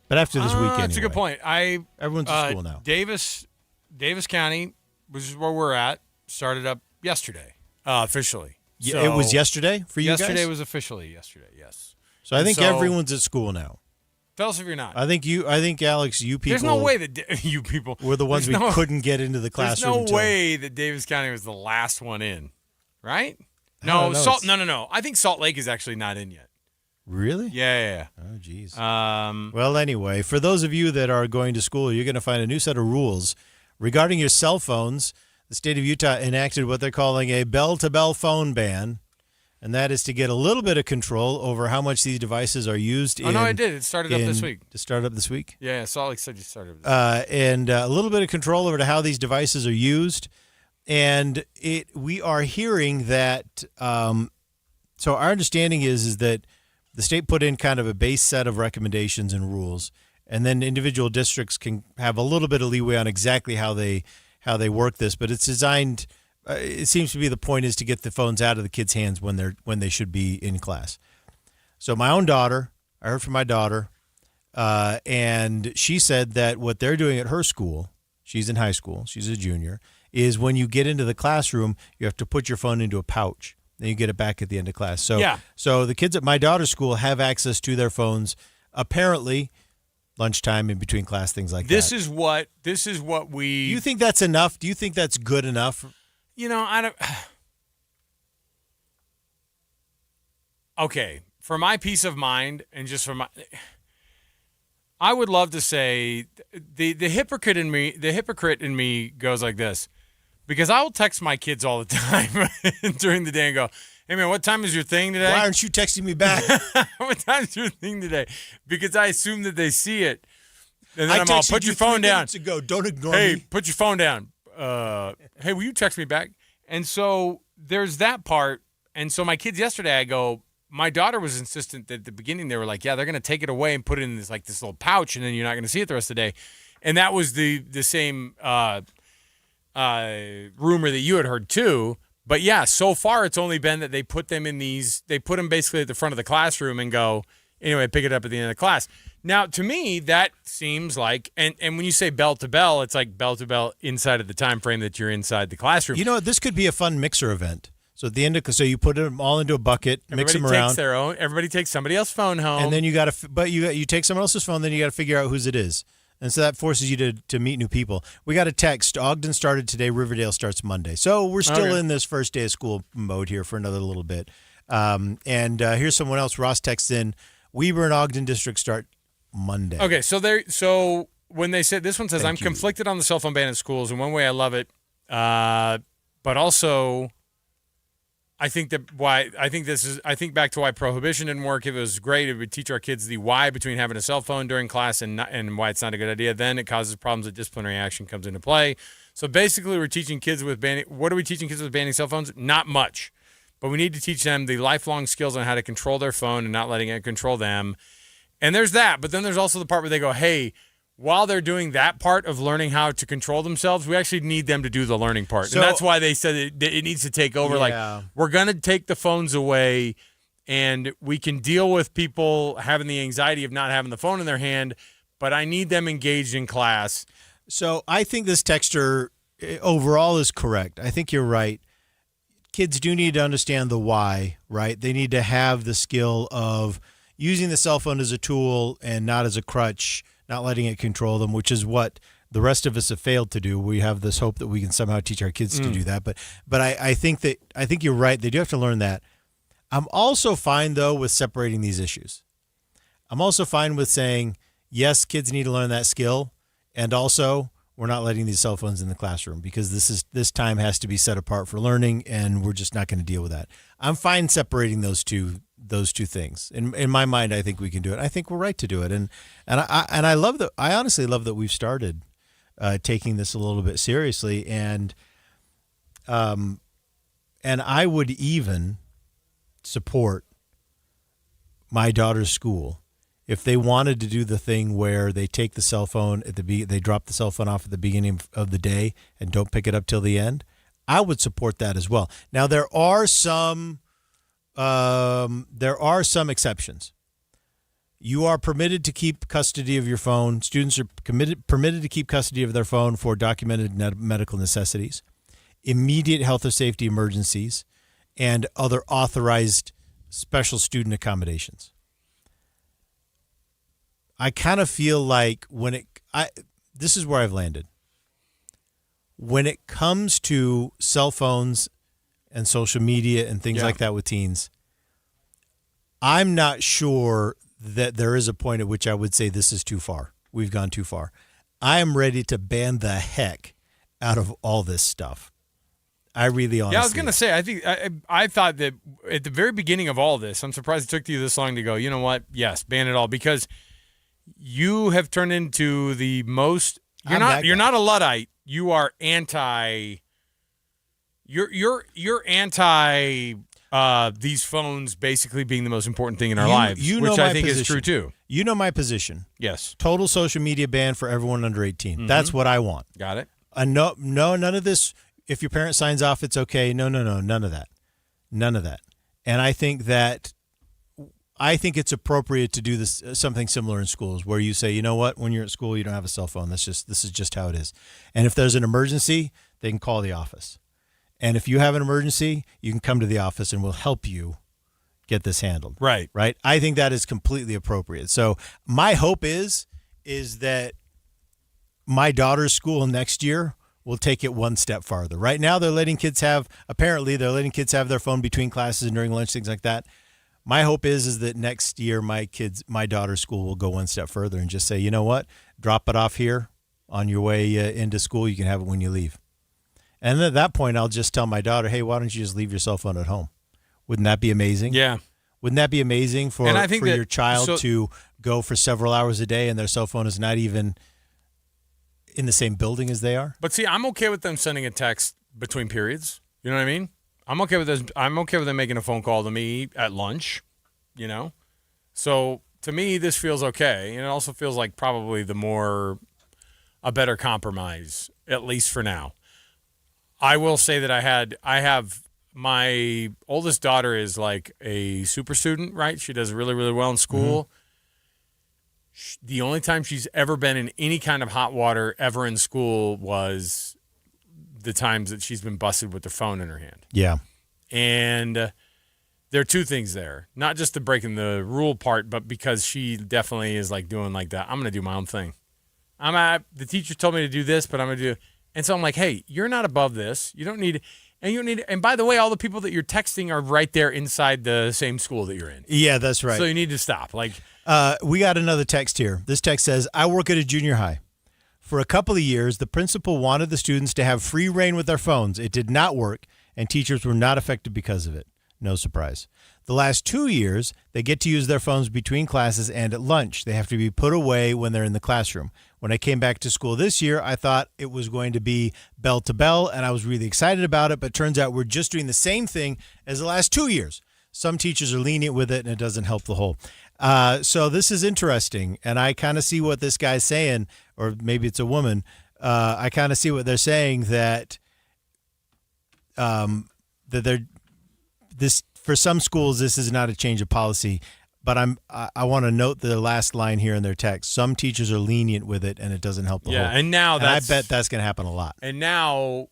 But after this weekend, that's a good point. Everyone's at school now. Davis County, which is where we're at, started up yesterday, officially. So it was yesterday for you guys? Yesterday was officially yesterday, yes. So I think everyone's at school now. Tell us if you're not. I think Alex, you people. There's no way that you people were the ones couldn't get into the classroom. There's no way that Davis County was the last one in, right? No, no. I think Salt Lake is actually not in yet. Really? Yeah. Oh, geez. Well, anyway, for those of you that are going to school, you're going to find a new set of rules regarding your cell phones. The state of Utah enacted what they're calling a bell-to-bell phone ban, and that is to get a little bit of control over how much these devices are used. Oh, no, it did. It started up this week. It started up this week? Yeah, Salt Lake said you started up this week. And a little bit of control over how these devices are used. And we are hearing that, so our understanding is that the state put in kind of a base set of recommendations and rules, and then individual districts can have a little bit of leeway on exactly how they work this. But it's designed it seems to be the point is to get the phones out of the kids' hands when they should be in class. So my own daughter, I heard from my daughter, and she said that what they're doing at her school, she's in high school, she's a junior, is when you get into the classroom, you have to put your phone into a pouch. Then you get it back at the end of class. So the kids at my daughter's school have access to their phones, apparently, lunchtime, in between class, things like that. This is what we. Do you think that's enough? Do you think that's good enough? I don't. Okay, for my peace of mind and just for my, I would love to say the hypocrite in me goes like this, because I will text my kids all the time during the day and go, "Hey man, what time is your thing today? Why aren't you texting me back? What time is your thing today?" Because I assume that they see it, and then I'm all, "Put your phone down." Ago. Don't ignore me. Hey, put your phone down. Hey, will you text me back? And so there's that part. And so my kids yesterday, I go, my daughter was insistent that at the beginning they were like, yeah, they're going to take it away and put it in this little pouch, and then you're not going to see it the rest of the day. And that was the same rumor that you had heard too. But yeah, so far it's only been that they put them basically at the front of the classroom and go, anyway, pick it up at the end of the class. Now, to me, that seems like, and when you say bell to bell, it's like bell to bell inside of the time frame that you're inside the classroom. You know, this could be a fun mixer event. So at the end so you put them all into a bucket, mix them around. Everybody takes somebody else's phone home, and then you take someone else's phone, then you got to figure out whose it is, and so that forces you to meet new people. We got a text. Ogden started today. Riverdale starts Monday. So we're still in this first day of school mode here for another little bit. And here's someone else. Ross texts in. Weber and Ogden district start Monday. Okay, so when they said, this one says, I'm conflicted on the cell phone ban in schools. In one way, I love it, but also I think back to why prohibition didn't work. If it was great, it would teach our kids the why between having a cell phone during class and why it's not a good idea. Then it causes problems that disciplinary action comes into play. So basically, we're teaching kids with banning. What are we teaching kids with banning cell phones? Not much. But we need to teach them the lifelong skills on how to control their phone and not letting it control them. And there's that. But then there's also the part where they go, hey, while they're doing that part of learning how to control themselves, we actually need them to do the learning part. So, and that's why they said it needs to take over. Yeah. Like, we're going to take the phones away, and we can deal with people having the anxiety of not having the phone in their hand, but I need them engaged in class. So I think this texter overall is correct. I think you're right. Kids do need to understand the why, right? They need to have the skill of using the cell phone as a tool and not as a crutch, not letting it control them, which is what the rest of us have failed to do. We have this hope that we can somehow teach our kids to do that. But I think you're right. They do have to learn that. I'm also fine, though, with separating these issues. I'm also fine with saying, yes, kids need to learn that skill, and also we're not letting these cell phones in the classroom because this time has to be set apart for learning, and we're just not going to deal with that. I'm fine separating those two things. In my mind, I think we can do it. I think we're right to do it, and I love that. I honestly love that we've started taking this a little bit seriously, and I would even support my daughter's school if they wanted to do the thing where they take the cell phone they drop the cell phone off at the beginning of the day and don't pick it up till the end. I would support that as well. Now there are some exceptions. You are permitted to keep custody of your phone. Students are permitted to keep custody of their phone for documented medical necessities, immediate health or safety emergencies, and other authorized special student accommodations. I kind of feel like this is where I've landed. When it comes to cell phones and social media and things like that with teens, I'm not sure that there is a point at which I would say this is too far. We've gone too far. I am ready to ban the heck out of all this stuff. I really honestly. Yeah, I was going to say, I thought that at the very beginning of all this, I'm surprised it took you this long to go, you know what? Yes, ban it all, because you have turned into the most. You're not a Luddite. You are anti. You're anti these phones basically being the most important thing in our lives, which I think is true too. You know my position. Yes. Total social media ban for everyone under 18. Mm-hmm. That's what I want. Got it. No, none of this. if your parent signs off, it's okay. No, none of that. None of that. And I think it's appropriate to do this something similar in schools where you say, you know what, when you're at school, you don't have a cell phone. This is just how it is. And if there's an emergency, they can call the office. And if you have an emergency, you can come to the office and we'll help you get this handled. Right. Right. I think that is completely appropriate. So my hope is that my daughter's school next year will take it one step farther. Right now, they're letting kids have their phone between classes and during lunch, things like that. My hope is that next year my daughter's school will go one step further and just say, you know what, drop it off here on your way into school. You can have it when you leave. And then at that point, I'll just tell my daughter, hey, why don't you just leave your cell phone at home? Wouldn't that be amazing? Yeah. Wouldn't that be amazing for your child to go for several hours a day and their cell phone is not even in the same building as they are? But see, I'm okay with them sending a text between periods. You know what I mean? I'm okay with this. I'm okay with them making a phone call to me at lunch, you know? So to me, this feels okay. And it also feels like probably a better compromise, at least for now. I will say that I have my oldest daughter is like a super student, right? She does really, really well in school. Mm-hmm. The only time she's ever been in any kind of hot water ever in school was the times that she's been busted with her phone in her hand. Yeah. And there are two things there. Not just the breaking the rule part, but because she definitely is like doing like that. I'm going to do my own thing. The teacher told me to do this, but I'm going to do. And so I'm like, hey, you're not above this. You don't need. And by the way, all the people that you're texting are right there inside the same school that you're in. Yeah, that's right. So you need to stop. Like, we got another text here. This text says, I work at a junior high. For a couple of years, the principal wanted the students to have free reign with their phones. It did not work, and teachers were not affected because of it. No surprise. The last 2 years, they get to use their phones between classes and at lunch. They have to be put away when they're in the classroom. When I came back to school this year, I thought it was going to be bell to bell, and I was really excited about it, but turns out we're just doing the same thing as the last 2 years. Some teachers are lenient with it, and it doesn't help the whole. So this is interesting, and I kind of see what this guy's saying, or maybe it's a woman. I kind of see what they're saying that for some schools, this is not a change of policy, but I want to note the last line here in their text. Some teachers are lenient with it, and it doesn't help the whole. And I bet that's going to happen a lot. And now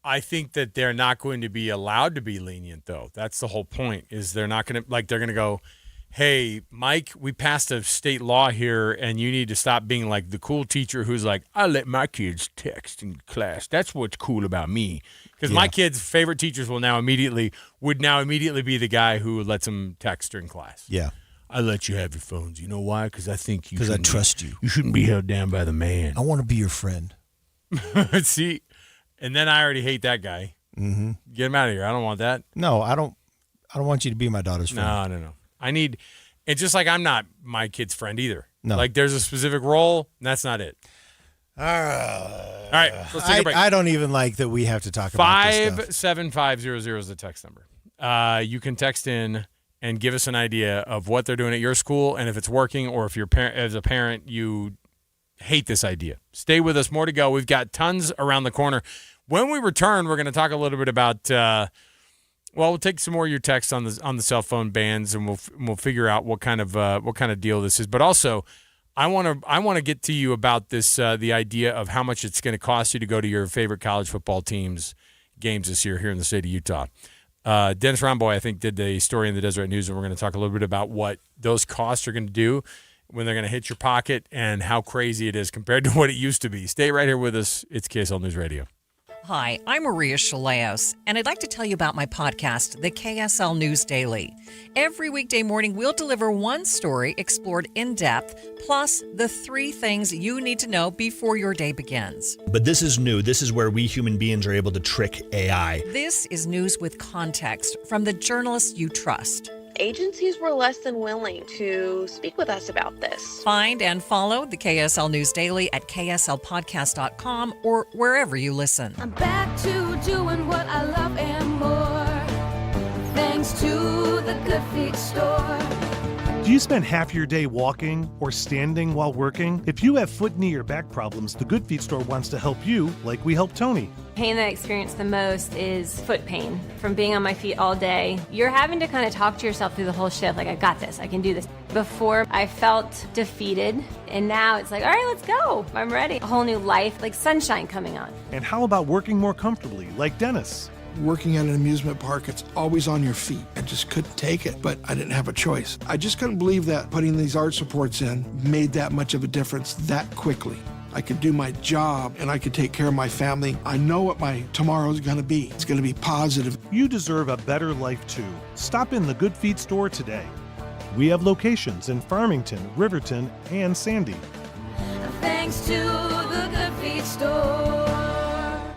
I think that they're not going to be allowed to be lenient, though. That's the whole point, is they're not going to, like, they're going to go, hey, Mike, we passed a state law here, and you need to stop being like the cool teacher who's like, I let my kids text in class. That's what's cool about me. Because my kids' favorite teachers would now immediately be the guy who lets them text during class. Yeah. I let you have your phones. You know why? Because I think you. Because I trust you. You shouldn't be held down by the man. I want to be your friend. See, and then I already hate that guy. Mm-hmm. Get him out of here. I don't want that. No, I don't want you to be my daughter's friend. No. It's just like I'm not my kid's friend either. No. Like there's a specific role, and that's not it. All right, let's take a break. I don't even like that we have to talk about this stuff. 57500 is the text number. You can text in and give us an idea of what they're doing at your school and if it's working, or if as a parent, you hate this idea. Stay with us. More to go. We've got tons around the corner. When we return, we're going to talk a little bit about we'll take some more of your texts on the cell phone bans, and we'll figure out what kind of deal this is. But also, I want to get to you about this the idea of how much it's going to cost you to go to your favorite college football teams games this year here in the state of Utah. Dennis Romboy, I think, did the story in the Deseret News, and we're going to talk a little bit about what those costs are going to do when they're going to hit your pocket and how crazy it is compared to what it used to be. Stay right here with us. It's KSL News Radio. Hi, I'm Maria Chaleos, and I'd like to tell you about my podcast, the KSL News Daily. Every weekday morning, we'll deliver one story explored in depth, plus the 3 things you need to know before your day begins. But this is new. This is where we human beings are able to trick AI. This is news with context from the journalists you trust. Agencies were less than willing to speak with us about this. Find and follow the KSL News Daily at kslpodcast.com or wherever you listen. I'm back to doing what I love and more, thanks to the Good Feet store. you spend half your day walking or standing while working? If you have foot, knee, or back problems, the Good Feet store wants to help you like we helped Tony. Pain that I experience the most is foot pain from being on my feet all day. You're having to kind of talk to yourself through the whole shift, like, I got this, I can do this. Before, I felt defeated, and now it's like, all right, let's go. I'm ready. A whole new life, like sunshine coming on. And how about working more comfortably, like Dennis? Working at an amusement park, it's always on your feet. I just couldn't take it, but I didn't have a choice. I just couldn't believe that putting these arch supports in made that much of a difference that quickly. I could do my job and I could take care of my family. I know what my tomorrow is going to be. It's going to be positive. You deserve a better life too. Stop in the Good Feet store today. We have locations in Farmington, Riverton, and Sandy. Thanks to the Good Feet store.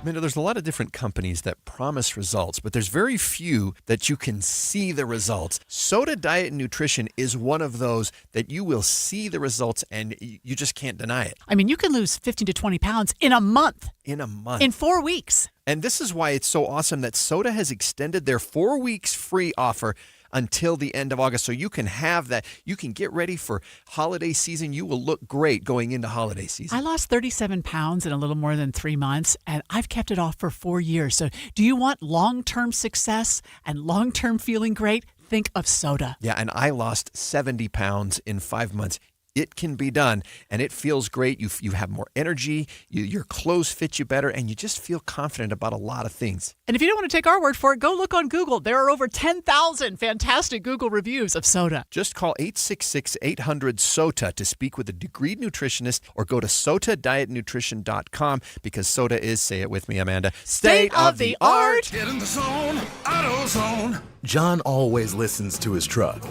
There's a lot of different companies that promise results, but there's very few that you can see the results. Soda Diet and Nutrition is one of those that you will see the results and you just can't deny it. I mean, you can lose 15 to 20 pounds in a month. In a month. In 4 weeks. And this is why it's so awesome that Soda has extended their 4 weeks free offer until the end of August. So you can have that. You can get ready for holiday season. You will look great going into holiday season. I lost 37 pounds in a little more than 3 months, and I've kept it off for 4 years. So do you want long-term success and long-term feeling great? Think of Soda. Yeah, and I lost 70 pounds in 5 months. It can be done, and it feels great. You have more energy, your clothes fit you better, and you just feel confident about a lot of things. And if you don't want to take our word for it, go look on Google. There are over 10,000 fantastic Google reviews of Soda. Just call 866-800-SOTA to speak with a degreed nutritionist or go to sotadietnutrition.com because Soda is, say it with me, Amanda, state of the art. Get in the zone, AutoZone. John always listens to his truck.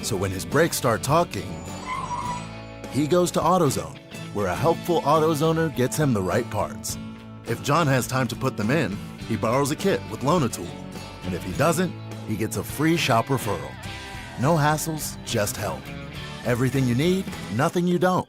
So when his brakes start talking, he goes to AutoZone, where a helpful AutoZoner gets him the right parts. If John has time to put them in, he borrows a kit with Loan-A-Tool. And if he doesn't, he gets a free shop referral. No hassles, just help. Everything you need, nothing you don't.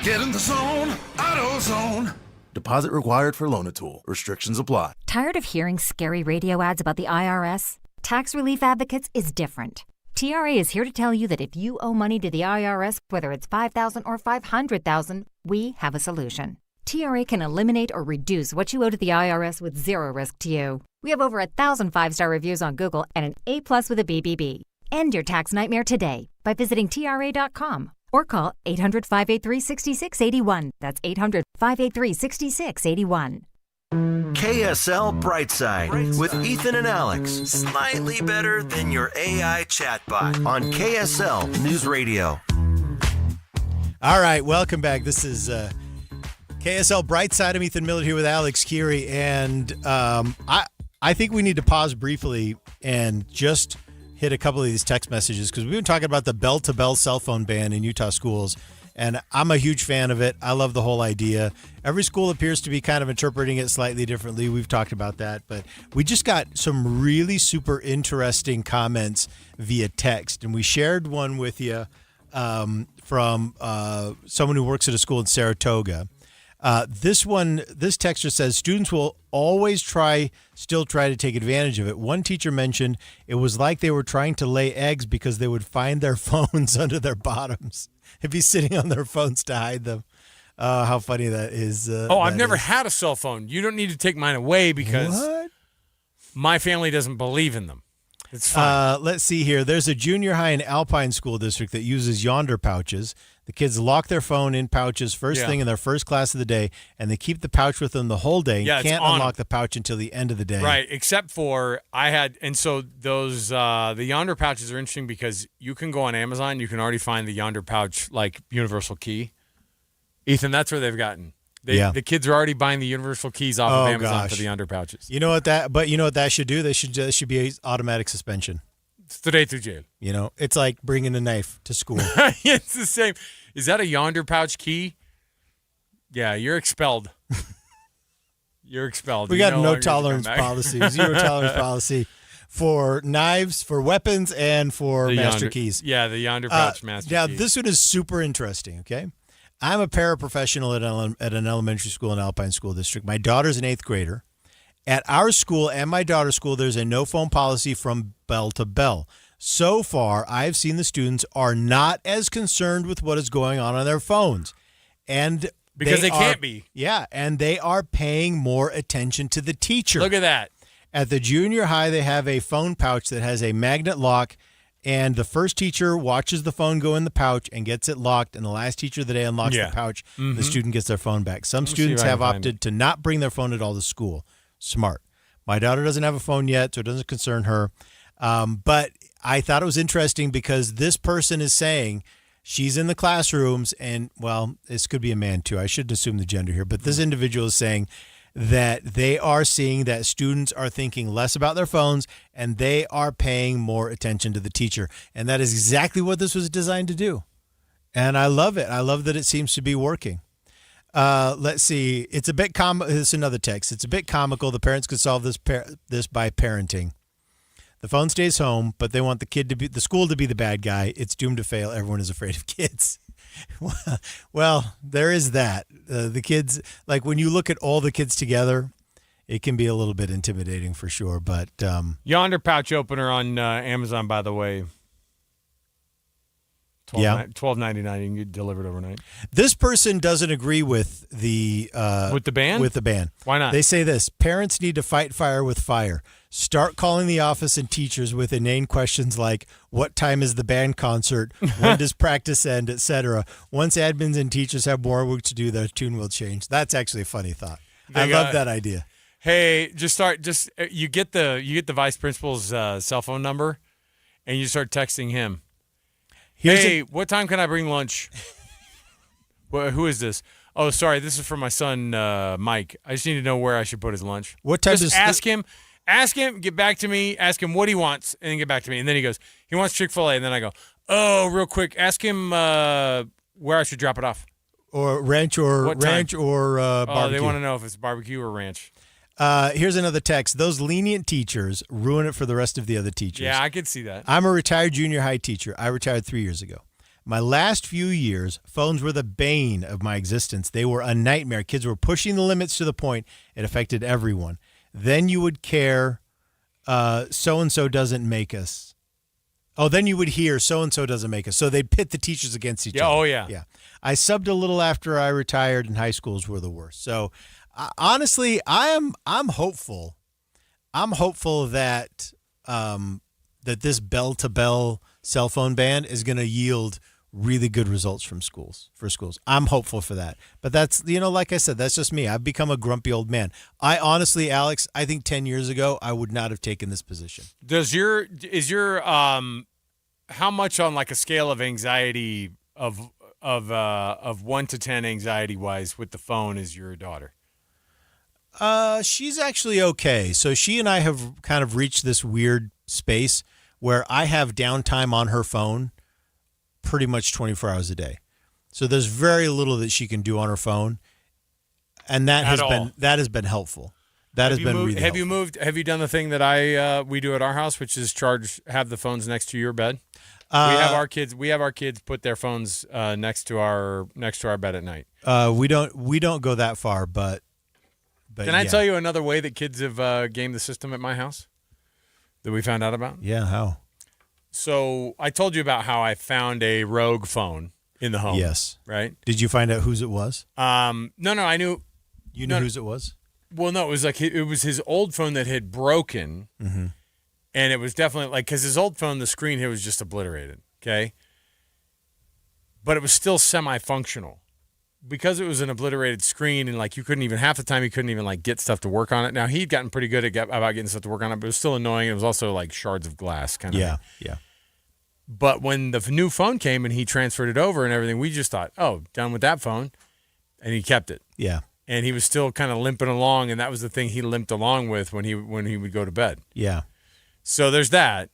Get in the zone, AutoZone. Deposit required for Loan-A-Tool. Restrictions apply. Tired of hearing scary radio ads about the IRS? Tax Relief Advocates is different. TRA is here to tell you that if you owe money to the IRS, whether it's $5,000 or $500,000, we have a solution. TRA can eliminate or reduce what you owe to the IRS with zero risk to you. We have over 1,000 5-star reviews on Google and an A+ with a BBB. End your tax nightmare today by visiting TRA.com or call 800-583-6681. That's 800-583-6681. KSL Brightside with Ethan and Alex. Slightly better than your AI chatbot on KSL News Radio. All right, welcome back. This is KSL Brightside. I'm Ethan Miller here with Alex Curie, and I think we need to pause briefly and just hit a couple of these text messages because we've been talking about the bell-to-bell cell phone ban in Utah schools. And I'm a huge fan of it. I love the whole idea. Every school appears to be kind of interpreting it slightly differently. We've talked about that. But we just got some really super interesting comments via text. And we shared one with you from someone who works at a school in Saratoga. This texter says students will always still try to take advantage of it. One teacher mentioned it was like they were trying to lay eggs because they would find their phones under their bottoms. If he's sitting on their phones to hide them. How funny that is. I've never had a cell phone. You don't need to take mine away because my family doesn't believe in them. It's fine. Let's see here. There's a junior high in Alpine School District that uses yonder pouches. The kids lock their phone in pouches first thing in their first class of the day, and they keep the pouch with them the whole day. Yeah, can't unlock the pouch until the end of the day. Right, except for those the yonder pouches are interesting because you can go on Amazon, you can already find the yonder pouch like universal key. Ethan, that's where they've gotten. The kids are already buying the universal keys off of Amazon for the yonder pouches. You know what that should do? That should be automatic suspension. Straight to jail. You know, it's like bringing a knife to school. It's the same. Is that a yonder pouch key? Yeah, you're expelled. You're expelled. We got no tolerance policy, zero tolerance policy for knives, for weapons, and for master keys. Yeah, the yonder pouch master now, keys. This one is super interesting, okay? I'm a paraprofessional at an elementary school in Alpine School District. My daughter's an 8th grader. At our school and my daughter's school, there's a no phone policy from bell to bell. So far, I've seen the students are not as concerned with what is going on their phones. And because they can't be. Yeah, and they are paying more attention to the teacher. Look at that. At the junior high, they have a phone pouch that has a magnet lock, and the first teacher watches the phone go in the pouch and gets it locked, and the last teacher of the day unlocks the pouch. The student gets their phone back. Some students have opted to not bring their phone at all to school. Smart. My daughter doesn't have a phone yet, so it doesn't concern her. But I thought it was interesting because this person is saying she's in the classrooms, and, well, this could be a man too. I shouldn't assume the gender here, but this individual is saying that they are seeing that students are thinking less about their phones and they are paying more attention to the teacher. And that is exactly what this was designed to do. And I love it. I love that it seems to be working. Let's see. It's a bit this is another text. It's a bit comical. The parents could solve this by parenting. The phone stays home, but they want the school to be the bad guy. It's doomed to fail. Everyone is afraid of kids. Well, there is that. The kids, like when you look at all the kids together, it can be a little bit intimidating for sure. But Yonder pouch opener on Amazon, by the way. $12.99. You can get delivered overnight. This person doesn't agree with the ban. With the ban. Why not? They say this: parents need to fight fire with fire. Start calling the office and teachers with inane questions like, "What time is the band concert? When does practice end?" etc. Once admins and teachers have more work to do, their tune will change. That's actually a funny thought. I love that idea. Hey, you get the vice principal's cell phone number, and you start texting him. What time can I bring lunch? Who is this? Oh, sorry, this is for my son, Mike. I just need to know where I should put his lunch. What time just ask him, get back to me, ask him what he wants, and then get back to me. And then he goes, he wants Chick-fil-A. And then I go, oh, real quick, ask him where I should drop it off. Or ranch or barbecue. Oh, they want to know if it's barbecue or ranch. Here's another text. Those lenient teachers ruin it for the rest of the other teachers. Yeah, I could see that. I'm a retired junior high teacher. I retired 3 years ago. My last few years, phones were the bane of my existence. They were a nightmare. Kids were pushing the limits to the point it affected everyone. Then you would care, so-and-so doesn't make us. Oh, then you would hear, so-and-so doesn't make us. So they'd pit the teachers against each other. Oh, yeah. Yeah. I subbed a little after I retired, and high schools were the worst. So honestly, I'm hopeful. I'm hopeful that that this bell-to-bell cell phone ban is going to yield really good results for schools. I'm hopeful for that. But that's, like I said, that's just me. I've become a grumpy old man. I honestly, Alex, I think 10 years ago I would not have taken this position. Is your how much on like a scale of anxiety of 1 to 10 anxiety wise with the phone is your daughter? She's actually okay. So she and I have kind of reached this weird space where I have downtime on her phone pretty much 24 hours a day. So there's very little that she can do on her phone. And that has been helpful. That has been really helpful. Have you done the thing that we do at our house, which is have the phones next to your bed? We have our kids put their phones next to our bed at night. We don't go that far, but can I tell you another way that kids have gamed the system at my house that we found out about? Yeah, how? So I told you about how I found a rogue phone in the home. Yes. Right? Did you find out whose it was? No, I knew. You knew whose it was? Well, no, it was like it was his old phone that had broken, mm-hmm. and it was definitely because his old phone, the screen here was just obliterated. Okay, but it was still semi-functional because it was an obliterated screen, and like you couldn't even half the time you couldn't even like get stuff to work on it. Now he'd gotten pretty good about getting stuff to work on it, but it was still annoying. It was also like shards of glass kind of. Yeah. But when the new phone came and he transferred it over and everything, we just thought, oh, done with that phone, and he kept it. Yeah. And he was still kind of limping along, and that was the thing he limped along with when he would go to bed. Yeah. So there's that.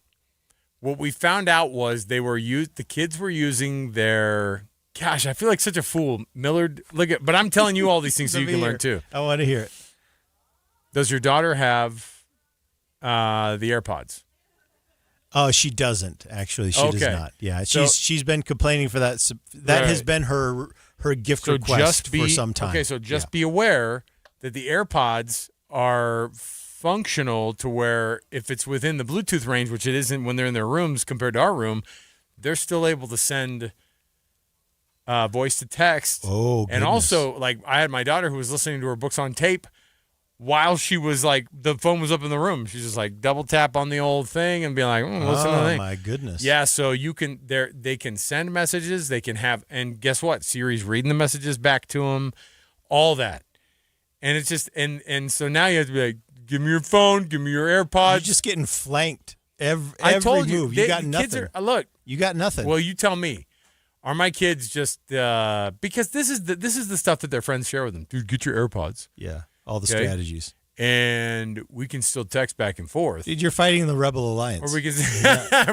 What we found out was the kids were using their. Gosh, I feel like such a fool, Millard. But I'm telling you all these things so you can learn too. I want to hear it. Does your daughter have the AirPods? Oh, she doesn't actually. She does not. Yeah, she's been complaining for that. That has been her gift request for some time. Okay, so just be aware that the AirPods are functional to where if it's within the Bluetooth range, which it isn't when they're in their rooms compared to our room, they're still able to send voice to text. Oh, goodness. And also, like, I had my daughter who was listening to her books on tape while she was like, the phone was up in the room. She's just like double tap on the old thing and be like, listen to the thing. Oh, my goodness. Yeah, so they can send messages. They can have, and guess what? Siri's reading the messages back to them, all that. And it's just, and so now you have to be like, give me your phone, give me your AirPods. You're just getting flanked every I told move. You got nothing. Kids look. You got nothing. Well, you tell me. Are my kids just because this is the stuff that their friends share with them. Dude, get your AirPods. Yeah, all the strategies. And we can still text back and forth. Dude, you're fighting the Rebel Alliance. Or we can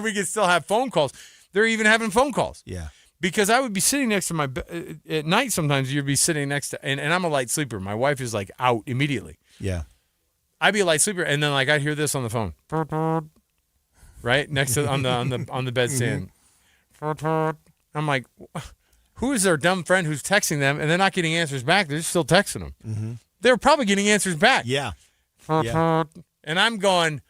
we can still have phone calls. They're even having phone calls. Yeah. Because I would be sitting next to my at night. Sometimes you'd be sitting next to, and I'm a light sleeper. My wife is like out immediately. Yeah. I'd be a light sleeper, and then like I'd hear this on the phone, right next to on the bedstand. I'm like, who is their dumb friend who's texting them, and they're not getting answers back? They're still texting them. Mm-hmm. They're probably getting answers back. Yeah. And I'm going.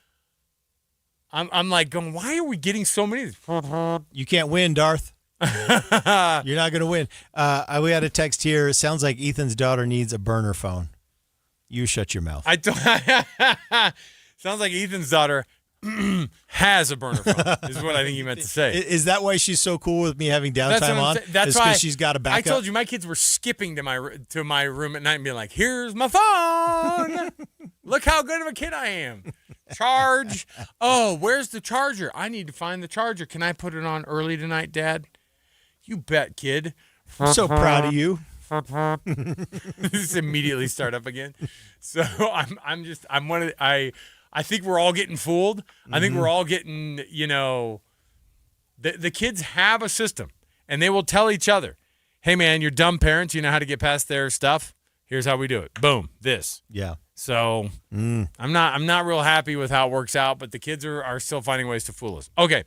I'm like going. Why are we getting so many? You can't win, Darth. You're not going to win. We had a text here. It sounds like Ethan's daughter needs a burner phone. You shut your mouth. Sounds like Ethan's daughter has a burner phone, is what I think you meant to say. Is that why she's so cool with me having downtime on? That's why because she's got a backup. I told you my kids were skipping to my room at night and being like, "Here's my phone. Look how good of a kid I am. Charge. Oh, where's the charger? I need to find the charger. Can I put it on early tonight, Dad? You bet, kid. I'm so proud of you." Just immediately start up again. So I think we're all getting fooled. I think we're all getting, the kids have a system and they will tell each other, hey man, you're dumb parents. You know how to get past their stuff. Here's how we do it. Boom. This. Yeah. So I'm not real happy with how it works out, but the kids are still finding ways to fool us. Okay.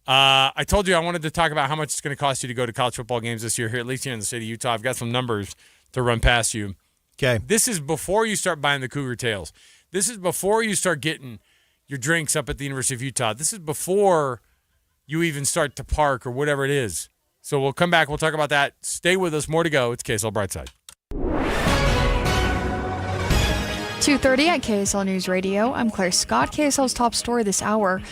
I told you I wanted to talk about how much it's going to cost you to go to college football games this year, at least here in the state of Utah. I've got some numbers to run past you. Okay. This is before you start buying the Cougar Tails. This is before you start getting your drinks up at the University of Utah. This is before you even start to park or whatever it is. So we'll come back. We'll talk about that. Stay with us. More to go. It's KSL Brightside. 2:30 at KSL News Radio. I'm Claire Scott. KSL's top story this hour.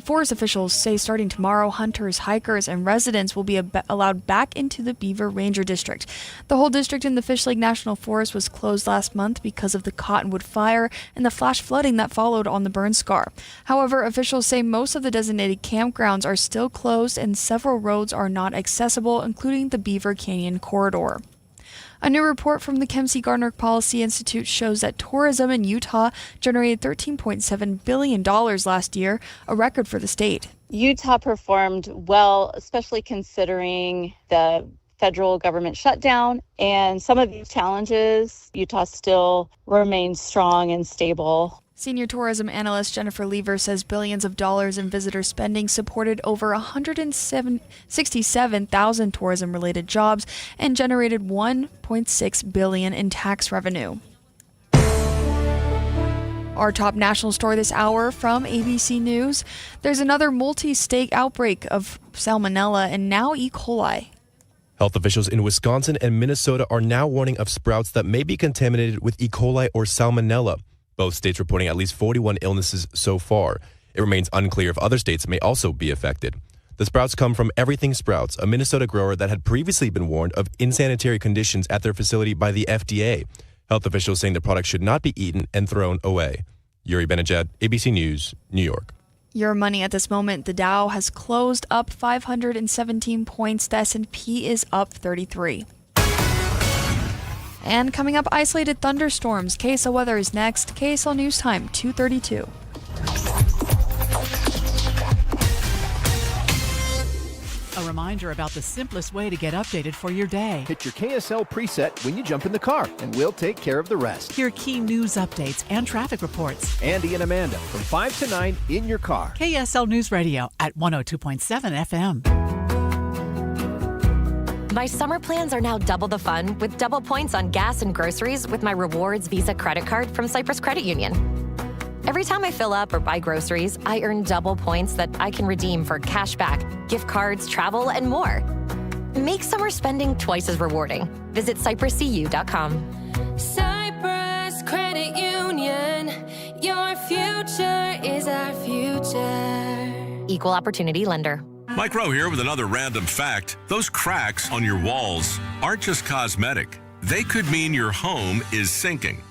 Forest officials say starting tomorrow, hunters, hikers, and residents will be allowed back into the Beaver Ranger District. The whole district in the Fish Lake National Forest was closed last month because of the Cottonwood Fire and the flash flooding that followed on the burn scar. However, officials say most of the designated campgrounds are still closed and several roads are not accessible, including the Beaver Canyon Corridor. A new report from the Kempsey Gardner Policy Institute shows that tourism in Utah generated $13.7 billion last year, a record for the state. Utah performed well, especially considering the federal government shutdown and some of these challenges. Utah still remains strong and stable. Senior tourism analyst Jennifer Lever says billions of dollars in visitor spending supported over 167,000 tourism-related jobs and generated $1.6 billion in tax revenue. Our top national story this hour from ABC News. There's another multi-state outbreak of salmonella and now E. coli. Health officials in Wisconsin and Minnesota are now warning of sprouts that may be contaminated with E. coli or salmonella. Both states reporting at least 41 illnesses so far. It remains unclear if other states may also be affected. The sprouts come from Everything Sprouts, a Minnesota grower that had previously been warned of insanitary conditions at their facility by the FDA. Health officials saying the product should not be eaten and thrown away. Yuri Benajed, ABC News, New York. Your money at this moment, the Dow has closed up 517 points. The S&P is up 33. And coming up, isolated thunderstorms. KSL weather is next. KSL News Time, 2:32. A reminder about the simplest way to get updated for your day. Hit your KSL preset when you jump in the car, and we'll take care of the rest. Hear key news updates and traffic reports. Andy and Amanda from 5 to 9 in your car. KSL News Radio at 102.7 FM. My summer plans are now double the fun with double points on gas and groceries with my Rewards Visa credit card from Cyprus Credit Union. Every time I fill up or buy groceries, I earn double points that I can redeem for cashback, gift cards, travel, and more. Make summer spending twice as rewarding. Visit CypressCU.com. Cypress Credit Union, your future is our future. Equal Opportunity Lender. Mike Rowe here with another random fact. Those cracks on your walls aren't just cosmetic. They could mean your home is sinking.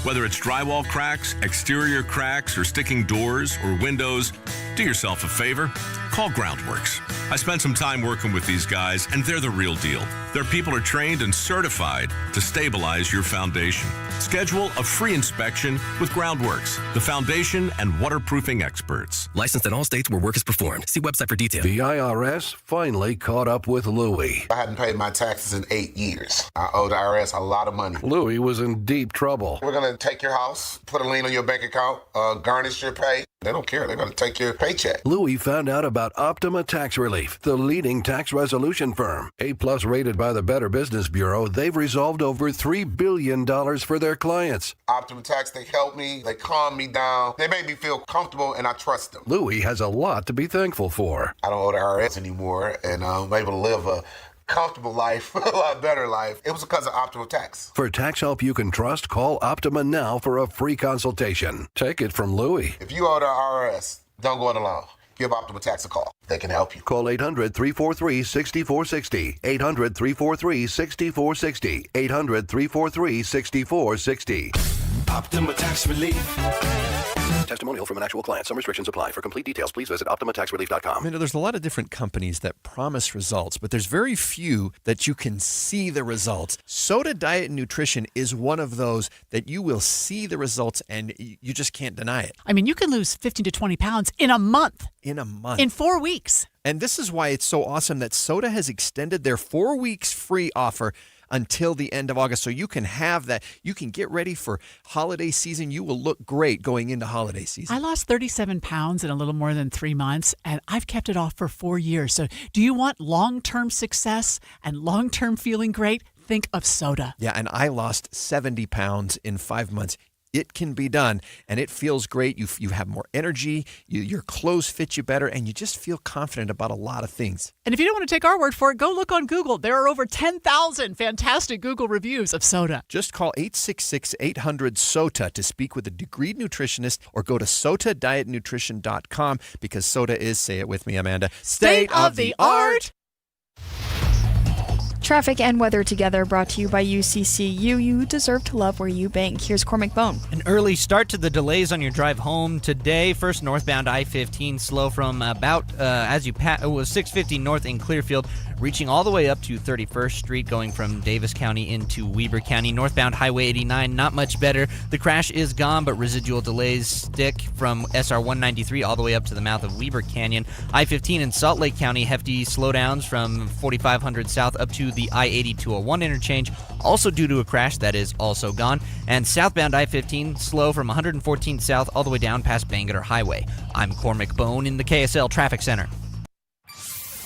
Whether it's drywall cracks, exterior cracks, or sticking doors or windows, do yourself a favor. Call Groundworks. I spent some time working with these guys, and they're the real deal. Their people are trained and certified to stabilize your foundation. Schedule a free inspection with Groundworks, the foundation and waterproofing experts. Licensed in all states where work is performed. See website for details. The IRS finally caught up with Louie. I hadn't paid my taxes in 8 years. I owed the IRS a lot of money. Louie was in deep trouble. We're going to take your house, put a lien on your bank account, garnish your pay. They don't care. They're going to take your paycheck. Louie found out about Optima Tax Relief, the leading tax resolution firm. A-plus rated by the Better Business Bureau, they've resolved over $3 billion for their clients. Optima Tax, they help me. They calm me down. They make me feel comfortable, and I trust them. Louie has a lot to be thankful for. I don't owe the IRS anymore, and I'm able to live a comfortable life, a lot better life. It was because of Optima Tax. For tax help you can trust, call Optima now for a free consultation. Take it from Louie. If you owe the IRS, don't go it alone. Give Optima Tax a call. They can help you. Call 800-343-6460. 800-343-6460. 800-343-6460. Optima Tax Relief. Testimonial from an actual client. Some restrictions apply. For complete details, please visit OptimaTaxRelief.com. There's a lot of different companies that promise results, but there's very few that you can see the results. Soda Diet and Nutrition is one of those that you will see the results and you just can't deny it. I mean, you can lose 15 to 20 pounds in a month. In a month. In 4 weeks. And this is why it's so awesome that Soda has extended their 4 weeks free offer until the end of August. So you can have that. You can get ready for holiday season. You will look great going into holiday season. I lost 37 pounds in a little more than 3 months, and I've kept it off for 4 years. So do you want long-term success and long-term feeling great? Think of Soda. Yeah, and I lost 70 pounds in 5 months. It can be done, and it feels great. You have more energy, your clothes fit you better, and you just feel confident about a lot of things. And if you don't want to take our word for it, go look on Google. There are over 10,000 fantastic Google reviews of Soda. Just call 866-800-SOTA to speak with a degreed nutritionist or go to sotadietnutrition.com because Soda is, say it with me, Amanda, state of the art. Traffic and weather together brought to you by UCCU. You deserve to love where you bank. Here's Cormac Bone. An early start to the delays on your drive home today. First, northbound I-15 slow from about as you pass. It was 650 north in Clearfield, reaching all the way up to 31st Street, going from Davis County into Weber County. Northbound Highway 89, not much better. The crash is gone, but residual delays stick from SR 193 all the way up to the mouth of Weber Canyon. I-15 in Salt Lake County, hefty slowdowns from 4500 south up to the I-80-201 interchange, also due to a crash that is also gone. And southbound I-15 slow from 114 south all the way down past Bangerter Highway. I'm Cormac Bone in the KSL Traffic Center.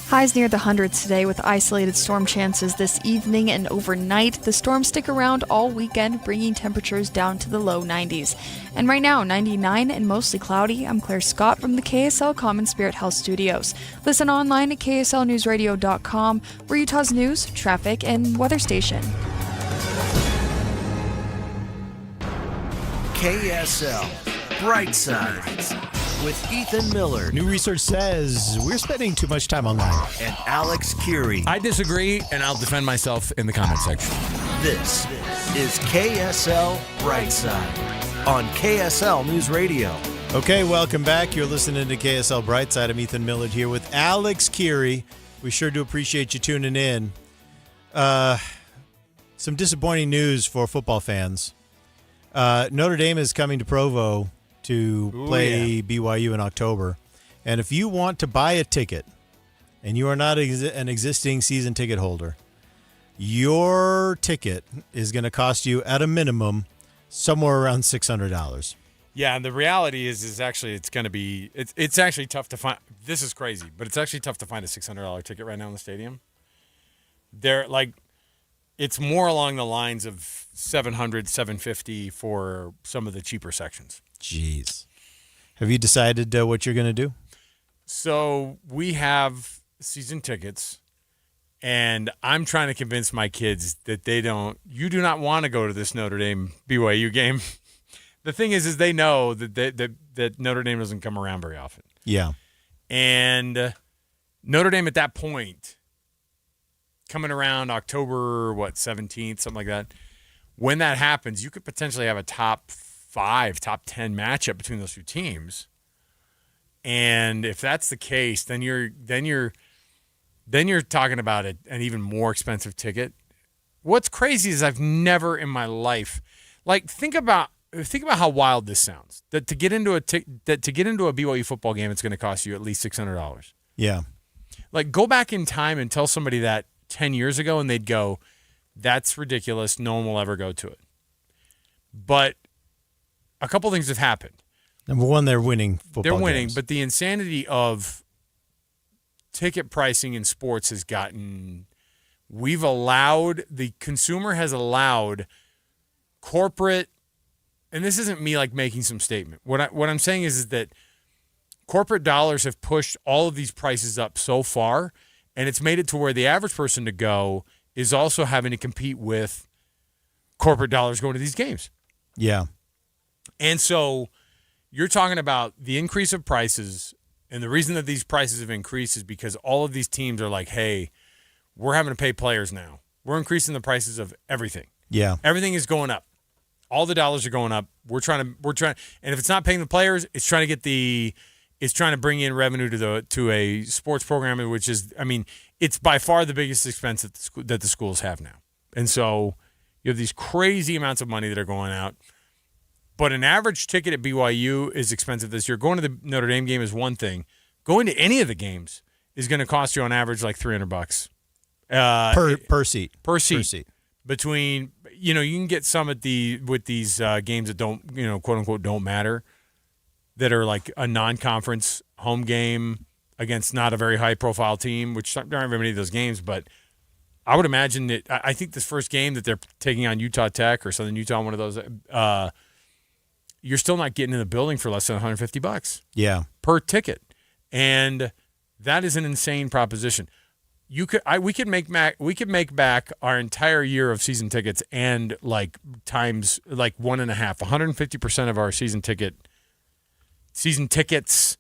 Highs near the hundreds today with isolated storm chances this evening and overnight. The storms stick around all weekend, bringing temperatures down to the low 90s. And right now, 99 and mostly cloudy. I'm Claire Scott from the KSL Common Spirit Health Studios. Listen online at kslnewsradio.com, we're Utah's news, traffic, and weather station. KSL Brightside with Ethan Miller. New research says we're spending too much time online. And Alex Curie. I disagree, and I'll defend myself in the comment section. This is KSL Brightside on KSL News Radio. Okay, welcome back. You're listening to KSL Brightside. I'm Ethan Millard here with Alex Curie. We sure do appreciate you tuning in. Some disappointing news for football fans. Notre Dame is coming to Provo to play BYU in October. And if you want to buy a ticket and you are not an existing season ticket holder, your ticket is going to cost you at a minimum somewhere around $600. Yeah, and the reality is actually it's going to be it's actually tough to find. This is crazy, but it's actually tough to find a $600 ticket right now in the stadium. It's more along the lines of $700, $750 for some of the cheaper sections. Jeez. Have you decided what you're going to do? So we have season tickets, and I'm trying to convince my kids that you do not want to go to this Notre Dame BYU game. The thing is they know that Notre Dame doesn't come around very often. Yeah. And Notre Dame at that point, coming around October, 17th, something like that, when that happens, you could potentially have a top 5, top 10 matchup between those two teams. And if that's the case, then you're talking about an even more expensive ticket. What's crazy is I've never in my life, think about how wild this sounds. That to get into a BYU football game, it's going to cost you at least $600. Yeah. Go back in time and tell somebody that 10 years ago, and they'd go, "That's ridiculous. No one will ever go to it." But a couple things have happened. Number one, they're winning football They're winning, games. but the insanity of ticket pricing in sports has gotten – the consumer has allowed corporate – and this isn't me making some statement. What I'm saying is that corporate dollars have pushed all of these prices up so far, and it's made it to where the average person to go is also having to compete with corporate dollars going to these games. Yeah. And so – you're talking about the increase of prices, and the reason that these prices have increased is because all of these teams are like, hey, we're having to pay players now. We're increasing the prices of everything. Yeah. Everything is going up. All the dollars are going up. We're trying, and if it's not paying the players, it's trying to bring in revenue to a sports program, which is, it's by far the biggest expense that the schools have now. And so you have these crazy amounts of money that are going out. But an average ticket at BYU is expensive this year. Going to the Notre Dame game is one thing. Going to any of the games is going to cost you on average $300 per seat. Per seat. Between you can get some with these games that don't quote unquote don't matter, that are like a non-conference home game against not a very high profile team, which there aren't very many of those games. But I would imagine that I think this first game that they're taking on Utah Tech or Southern Utah, one of those. You're still not getting in the building for less than $150. Yeah. Per ticket. And that is an insane proposition. We could make back our entire year of season tickets and times 1.5, 150% of our season tickets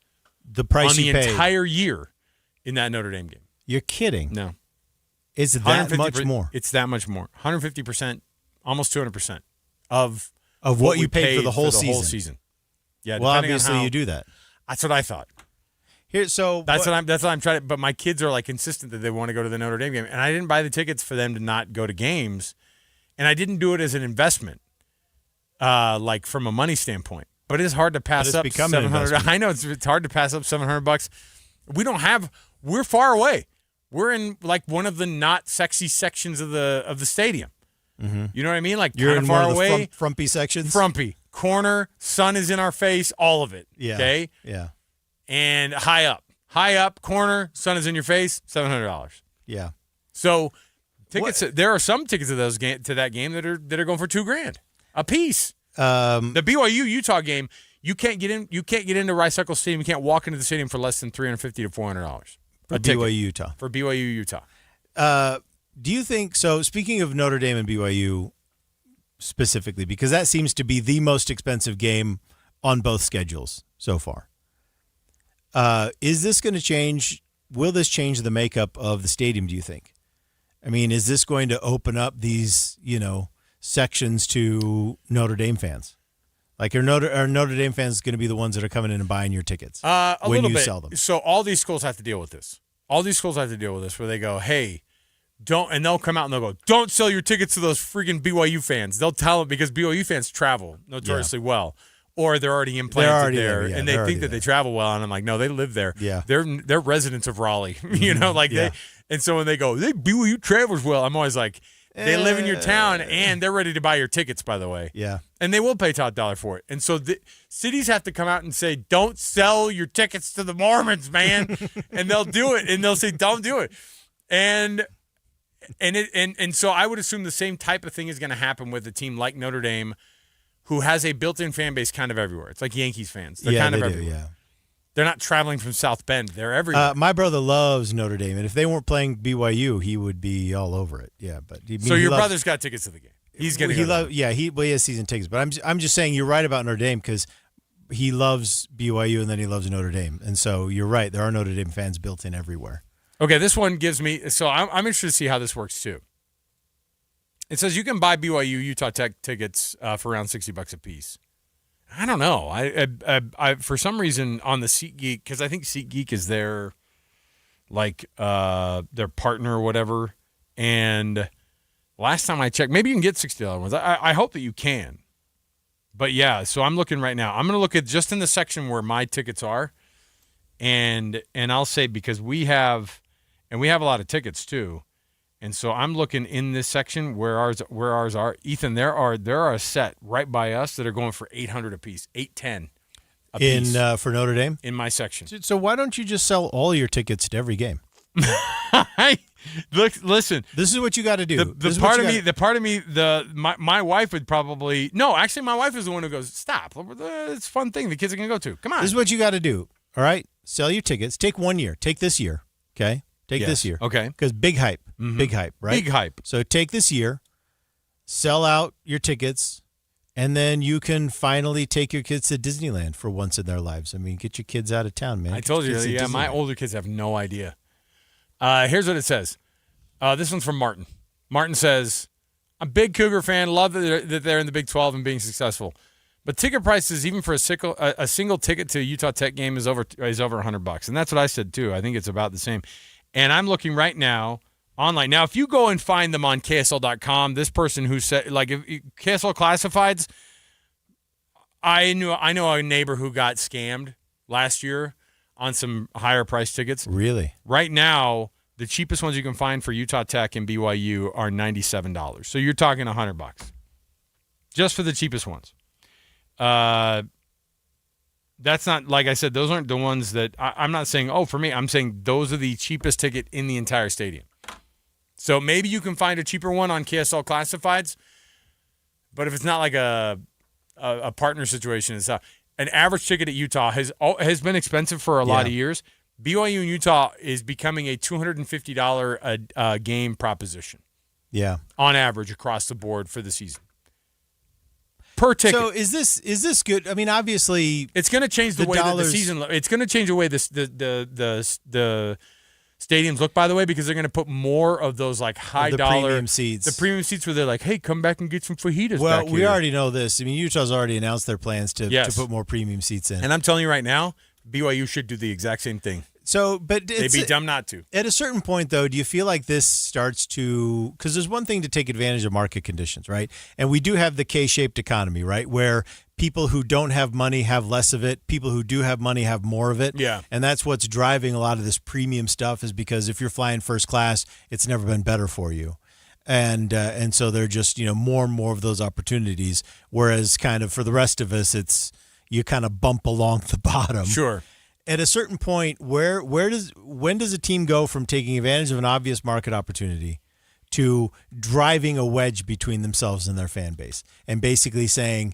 the price on the you paid. entire year in that Notre Dame game. You're kidding. No. Is that much more? It's that much more. 150%, almost 200% of what you paid for the whole season. season. Yeah. Well, obviously you do that. That's what I thought. That's what I'm trying to. But my kids are insistent that they want to go to the Notre Dame game, and I didn't buy the tickets for them to not go to games, and I didn't do it as an investment, from a money standpoint. But it is hard to pass up $700. I know it's hard to pass up $700. We're far away. We're in one of the not sexy sections of the stadium. Mm-hmm. You know what I mean? You're in far one of away. the frumpy sections? Frumpy. Corner, sun is in our face, all of it. Yeah. Okay? Yeah. And high up, corner, sun is in your face, $700. Yeah. So tickets. There are some tickets to that game that are going for $2,000 a piece. The BYU-Utah game, you can't get in. You can't get into Rice-Eccles Stadium. You can't walk into the stadium for less than $350 to $400 for BYU-Utah. For BYU-Utah. Do you think so? Speaking of Notre Dame and BYU specifically, because that seems to be the most expensive game on both schedules so far. Is this going to change? Will this change the makeup of the stadium, do you think? Is this going to open up these, sections to Notre Dame fans? Are Notre Dame fans going to be the ones that are coming in and buying your tickets when you sell them? So all these schools have to deal with this. Where they go, hey, don't, and they'll come out and they'll go, don't sell your tickets to those freaking BYU fans. They'll tell them because BYU fans travel notoriously well. Or they're already implanted there, and they think that they travel well. And I'm like, no, they live there. Yeah, they're residents of Raleigh. And so when they go, BYU travels well, I'm always like, they live in your town and they're ready to buy your tickets. By the way, yeah, and they will pay top dollar for it. And so the cities have to come out and say, don't sell your tickets to the Mormons, man, and they'll do it. And they'll say, don't do it. And so I would assume the same type of thing is going to happen with a team like Notre Dame, who has a built-in fan base kind of everywhere. It's like Yankees fans. They're yeah, kind of they everywhere. do, yeah. They're not traveling from South Bend. They're everywhere. My brother loves Notre Dame, and if they weren't playing BYU, he would be all over it. Yeah, but so your brother's got tickets to the game. He's going to go. Yeah, he has season tickets. But I'm just saying you're right about Notre Dame because he loves BYU and then he loves Notre Dame, and so you're right. There are Notre Dame fans built in everywhere. Okay, this one gives me. So I'm interested to see how this works too. It says you can buy BYU Utah Tech tickets for around $60 a piece. I don't know. I for some reason on the SeatGeek, because I think SeatGeek is their partner or whatever. And last time I checked, maybe you can get $60 ones. I hope that you can. But yeah, so I'm looking right now. I'm going to look at just in the section where my tickets are, and I'll say because we have a lot of tickets too. And so I'm looking in this section where ours are. Ethan, there are a set right by us that are going for $800 a piece, $810 a piece. For Notre Dame? In my section. So why don't you just sell all your tickets to every game? Look, listen. This is what you got to do. My wife would probably no. Actually, my wife is the one who goes, "Stop! It's a fun thing the kids are gonna go to. Come on." This is what you got to do. All right, sell your tickets. Take 1 year. Take this year. Okay. Take this year. Okay. Because big hype. Mm-hmm. Big hype, right? Big hype. So take this year, sell out your tickets, and then you can finally take your kids to Disneyland for once in their lives. I mean, get your kids out of town, man. I told you, yeah, my older kids have no idea. Here's what it says. This one's from Martin. Martin says, I'm a big Cougar fan, love that they're in the Big 12 and being successful. But ticket prices, even for a single ticket to a Utah Tech game, is over $100, and that's what I said too. I think it's about the same. And I'm looking right now online. Now, if you go and find them on KSL.com, this person who said, like, if KSL Classifieds, I know a neighbor who got scammed last year on some higher price tickets. Really? Right now, the cheapest ones you can find for Utah Tech and BYU are $97. So you're talking $100 just for the cheapest ones. That's not, like I said, those aren't the ones that I'm not saying, for me, I'm saying those are the cheapest ticket in the entire stadium. So maybe you can find a cheaper one on KSL Classifieds, but if it's not like a partner situation, it's an average ticket at Utah has been expensive for a lot of years. BYU and Utah is becoming a $250 a game proposition. Yeah. On average across the board for the season. Per ticket. So is this good? I mean, obviously, it's going to change the way that the season. It's going to change the way the stadiums look. By the way, because they're going to put more of those like high dollar premium seats. The premium seats where they're like, "Hey, come back and get some fajitas." Well, back we here. already know this. I mean, Utah's already announced their plans to put more premium seats in. And I'm telling you right now, BYU should do the exact same thing. So, but they'd be dumb not to. At a certain point, though, do you feel like this starts to – because there's one thing to take advantage of market conditions, right? And we do have the K-shaped economy, right, where people who don't have money have less of it. People who do have money have more of it. Yeah. And that's what's driving a lot of this premium stuff is because if you're flying first class, it's never been better for you. And so there are just, more and more of those opportunities, whereas kind of for the rest of us, it's you kind of bump along the bottom. Sure. At a certain point, when does a team go from taking advantage of an obvious market opportunity to driving a wedge between themselves and their fan base and basically saying,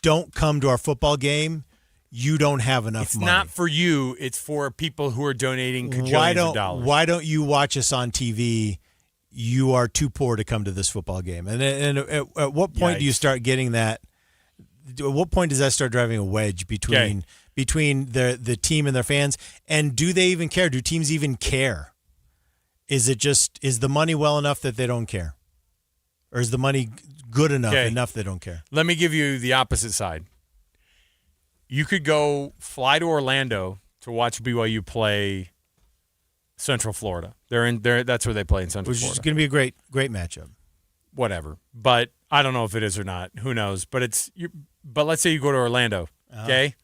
don't come to our football game, you don't have enough money. It's not for you, it's for people who are donating cajillions of dollars. Why don't you watch us on TV? You are too poor to come to this football game. And at what point do you start getting that? At what point does that start driving a wedge between the team and their fans? And do they even care? Do teams even care? Is the money well enough that they don't care? Or is the money good enough they don't care? Let me give you the opposite side. You could go fly to Orlando to watch BYU play Central Florida. That's where they play in Central Florida. Which is going to be a great matchup. Whatever. But I don't know if it is or not. Who knows? But but let's say you go to Orlando, okay?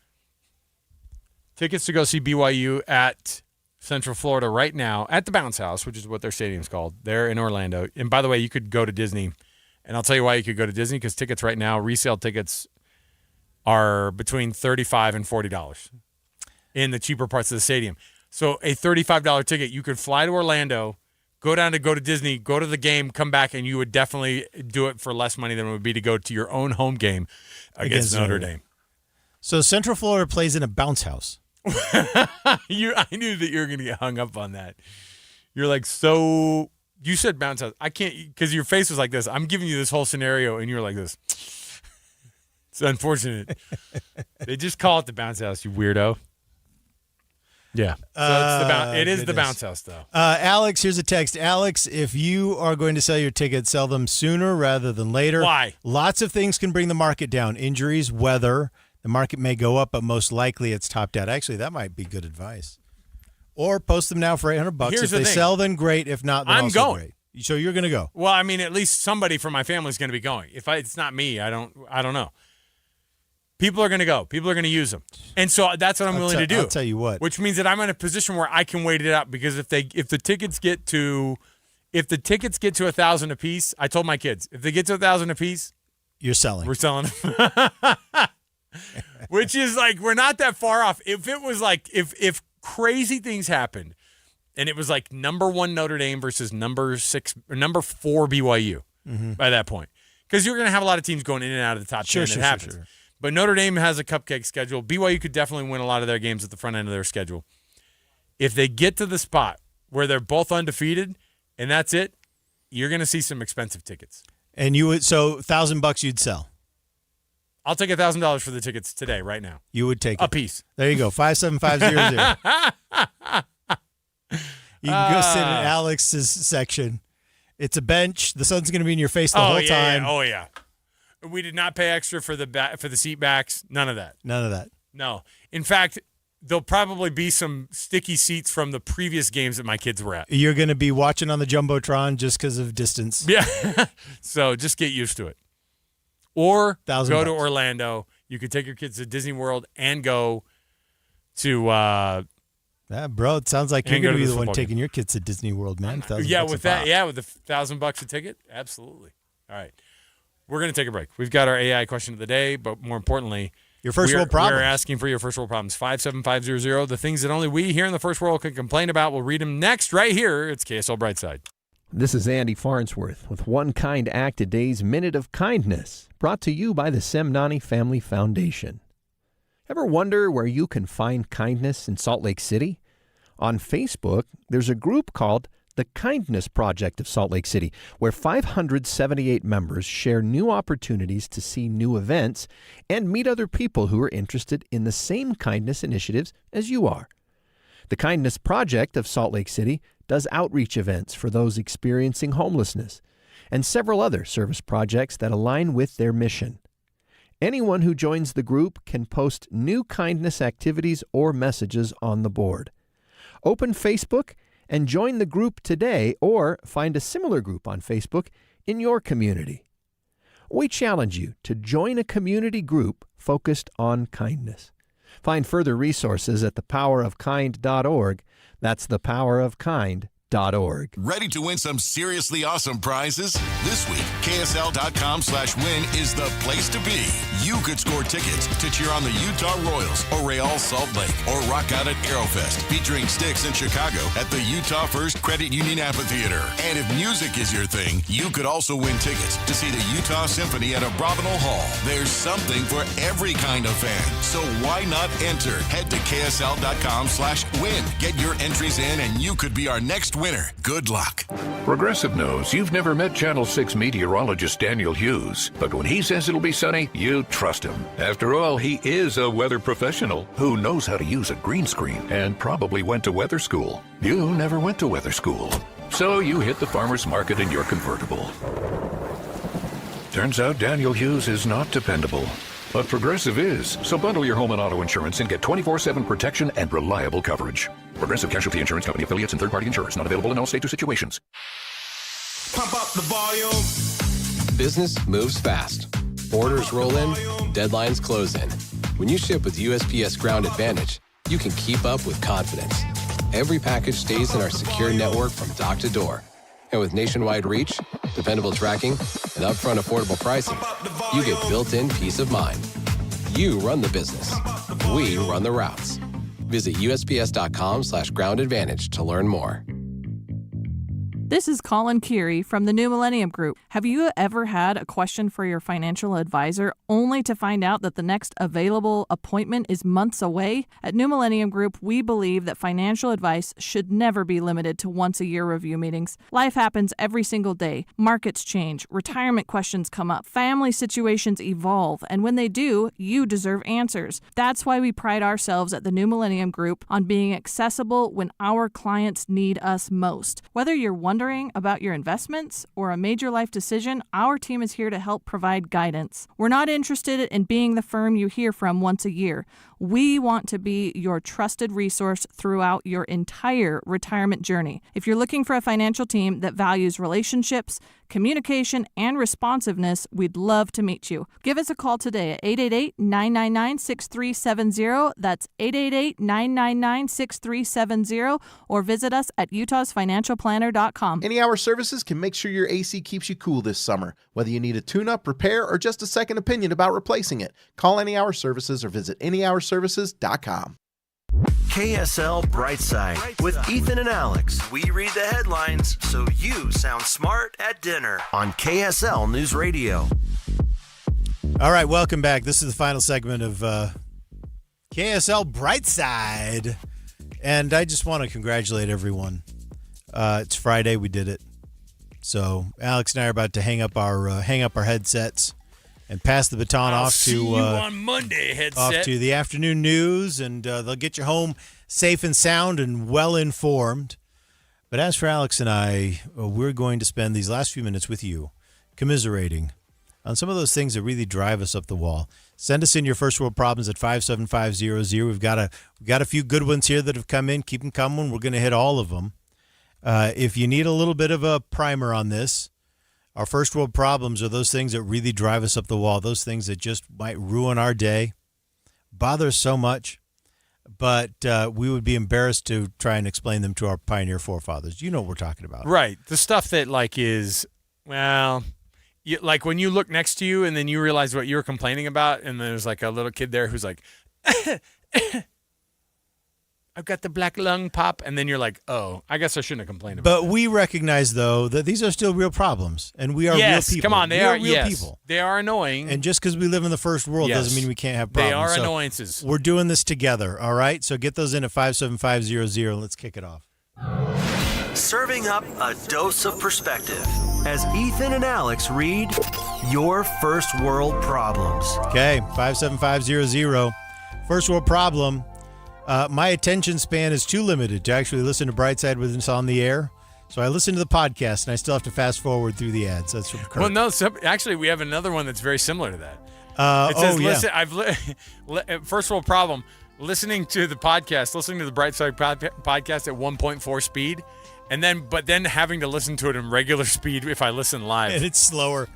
Tickets to go see BYU at Central Florida right now at the Bounce House, which is what their stadium's called. They're in Orlando. And by the way, you could go to Disney. And I'll tell you why you could go to Disney, because tickets right now, resale tickets are between $35 and $40 in the cheaper parts of the stadium. So a $35 ticket, you could fly to Orlando, Go to Disney, go to the game, come back, and you would definitely do it for less money than it would be to go to your own home game against Notre Dame. So Central Florida plays in a bounce house. I knew that you were going to get hung up on that. You're like, so you said bounce house. I can't, because your face was like this. I'm giving you this whole scenario, and you're like this. It's unfortunate. They just call it the bounce house, you weirdo. Yeah. So it is the bounce house, though. Alex, here's a text. Alex, if you are going to sell your tickets, sell them sooner rather than later. Why? Lots of things can bring the market down. Injuries, weather. The market may go up, but most likely it's topped out. Actually, that might be good advice. Or post them now for $800. Here's if the they thing. sell, then great. If not, then I'm also going. Great. So you're going to go. Well, I mean, at least somebody from my family is going to be going. If it's not me, I don't know. People are going to go. People are going to use them, and so that's what I'm willing to do. I'll tell you what. Which means that I'm in a position where I can wait it out, because if the tickets get to $1,000 a piece, I told my kids, if they get to $1,000 a piece, you're selling. We're selling them. Which is like, we're not that far off. If it was like, if crazy things happened, and it was like number 1 Notre Dame versus number 4 BYU by that point, because you're going to have a lot of teams going in and out of the top 10. It happens. Sure. But Notre Dame has a cupcake schedule. BYU could definitely win a lot of their games at the front end of their schedule. If they get to the spot where they're both undefeated and that's it, you're going to see some expensive tickets. And you would, so $1,000 you'd sell. I'll take $1,000 for the tickets today, right now. You would take a piece. There you go, 57500. You can go sit in Alex's section. It's a bench. The sun's going to be in your face the whole time. Yeah. Oh yeah. We did not pay extra for the seat backs. None of that. None of that. No. In fact, there'll probably be some sticky seats from the previous games that my kids were at. You're going to be watching on the Jumbotron just because of distance. Yeah. So just get used to it. Or go to Orlando. You could take your kids to Disney World and go to bro, it sounds like you're going to be the one taking your kids to Disney World, man. Yeah, with that, with the $1,000 a ticket, absolutely. All right. We're going to take a break. We've got our AI question of the day, but more importantly, your first world problems. We're asking for your first world problems. 57500. The things that only we here in the first world can complain about. We'll read them next right here. It's KSL Brightside. This is Andy Farnsworth with One Kind Act a Day's Minute of Kindness, brought to you by the Semnani Family Foundation. Ever wonder where you can find kindness in Salt Lake City? On Facebook, there's a group called The Kindness Project of Salt Lake City, where 578 members share new opportunities to see new events and meet other people who are interested in the same kindness initiatives as you are. The Kindness Project of Salt Lake City does outreach events for those experiencing homelessness and several other service projects that align with their mission. Anyone who joins the group can post new kindness activities or messages on the board. Open Facebook and join the group today, or find a similar group on Facebook in your community. We challenge you to join a community group focused on kindness. Find further resources at thepowerofkind.org. That's thepowerofkind.org. Ready to win some seriously awesome prizes? This week, KSL.com/win is the place to be. You could score tickets to cheer on the Utah Royals or Real Salt Lake, or rock out at Aerofest featuring Styx in Chicago at the Utah First Credit Union Amphitheater. And if music is your thing, you could also win tickets to see the Utah Symphony at Abravanel Hall. There's something for every kind of fan, so why not enter? Head to KSL.com/win. Get your entries in and you could be our next winner. Good luck. Progressive knows you've never met Channel 6 meteorologist Daniel Hughes, but when he says it'll be sunny, you trust him. After all, he is a weather professional who knows how to use a green screen and probably went to weather school. You never went to weather school, so you hit the farmer's market in your convertible. Turns out Daniel Hughes is not dependable. But Progressive is. So bundle your home and auto insurance and get 24/7 protection and reliable coverage. Progressive Casualty Insurance Company affiliates and third-party insurers. Not available in all states or situations. Pump up the volume. Business moves fast. Orders roll in, deadlines close in. When you ship with USPS Ground Advantage, you can keep up with confidence. Every package stays in our secure network from dock to door. And with nationwide reach, dependable tracking, and upfront affordable pricing, you get built-in peace of mind. You run the business. We run the routes. Visit USPS.com/ground advantage to learn more. This is Colin Keary from the New Millennium Group. Have you ever had a question for your financial advisor only to find out that the next available appointment is months away? At New Millennium Group, we believe that financial advice should never be limited to once-a-year review meetings. Life happens every single day. Markets change, retirement questions come up, family situations evolve, and when they do, you deserve answers. That's why we pride ourselves at the New Millennium Group on being accessible when our clients need us most. Whether you're wondering about your investments or a major life decision, our team is here to help provide guidance. We're not interested in being the firm you hear from once a year. We want to be your trusted resource throughout your entire retirement journey. If you're looking for a financial team that values relationships, communication, and responsiveness, we'd love to meet you. Give us a call today at 888-999-6370. That's 888-999-6370, or visit us at utahsfinancialplanner.com. Any Hour Services can make sure your AC keeps you cool this summer. Whether you need a tune-up, repair, or just a second opinion about replacing it, call Any Hour Services or visit anyhourservices.com. KSL Brightside with Ethan and Alex. We read the headlines so you sound smart at dinner on KSL News Radio. All right, welcome back. This is the final segment of KSL Brightside. And I just want to congratulate everyone. It's Friday. We did it. So Alex and I are about to hang up our headsets and pass the baton off to you on Monday, headset. off to the afternoon news, and they'll get you home safe and sound and well informed. But as for Alex and I, we're going to spend these last few minutes with you, commiserating on some of those things that really drive us up the wall. Send us in your first world problems at 57500. We've got a few good ones here that have come in. Keep them coming. We're going to hit all of them. If you need a little bit of a primer on this, our first world problems are those things that really drive us up the wall, those things that just might ruin our day, bother us so much, but we would be embarrassed to try and explain them to our pioneer forefathers. You know what we're talking about. Right. The stuff that, is, like when you look next to you and then you realize what you were complaining about, and there's like a little kid there who's like, I've got the black lung pop, and then you're like, oh, I guess I shouldn't have complained about But we recognize, though, that these are still real problems, and we are real people. Come on, they are real people. They are annoying. And just because we live in the first world doesn't mean we can't have problems. They are so annoyances. We're doing this together, all right? So get those in at 57500. Let's kick it off. Serving up a dose of perspective as Ethan and Alex read your first world problems. Okay, 57500. First world problem. My attention span is too limited to actually listen to Brightside when it's on the air. So I listen to the podcast, and I still have to fast forward through the ads. That's from Kurt. Well, no, actually, we have another one that's very similar to that. It says, listen, first world problem, listening to the Brightside podcast at 1.4 speed, but then having to listen to it in regular speed if I listen live. And it's slower.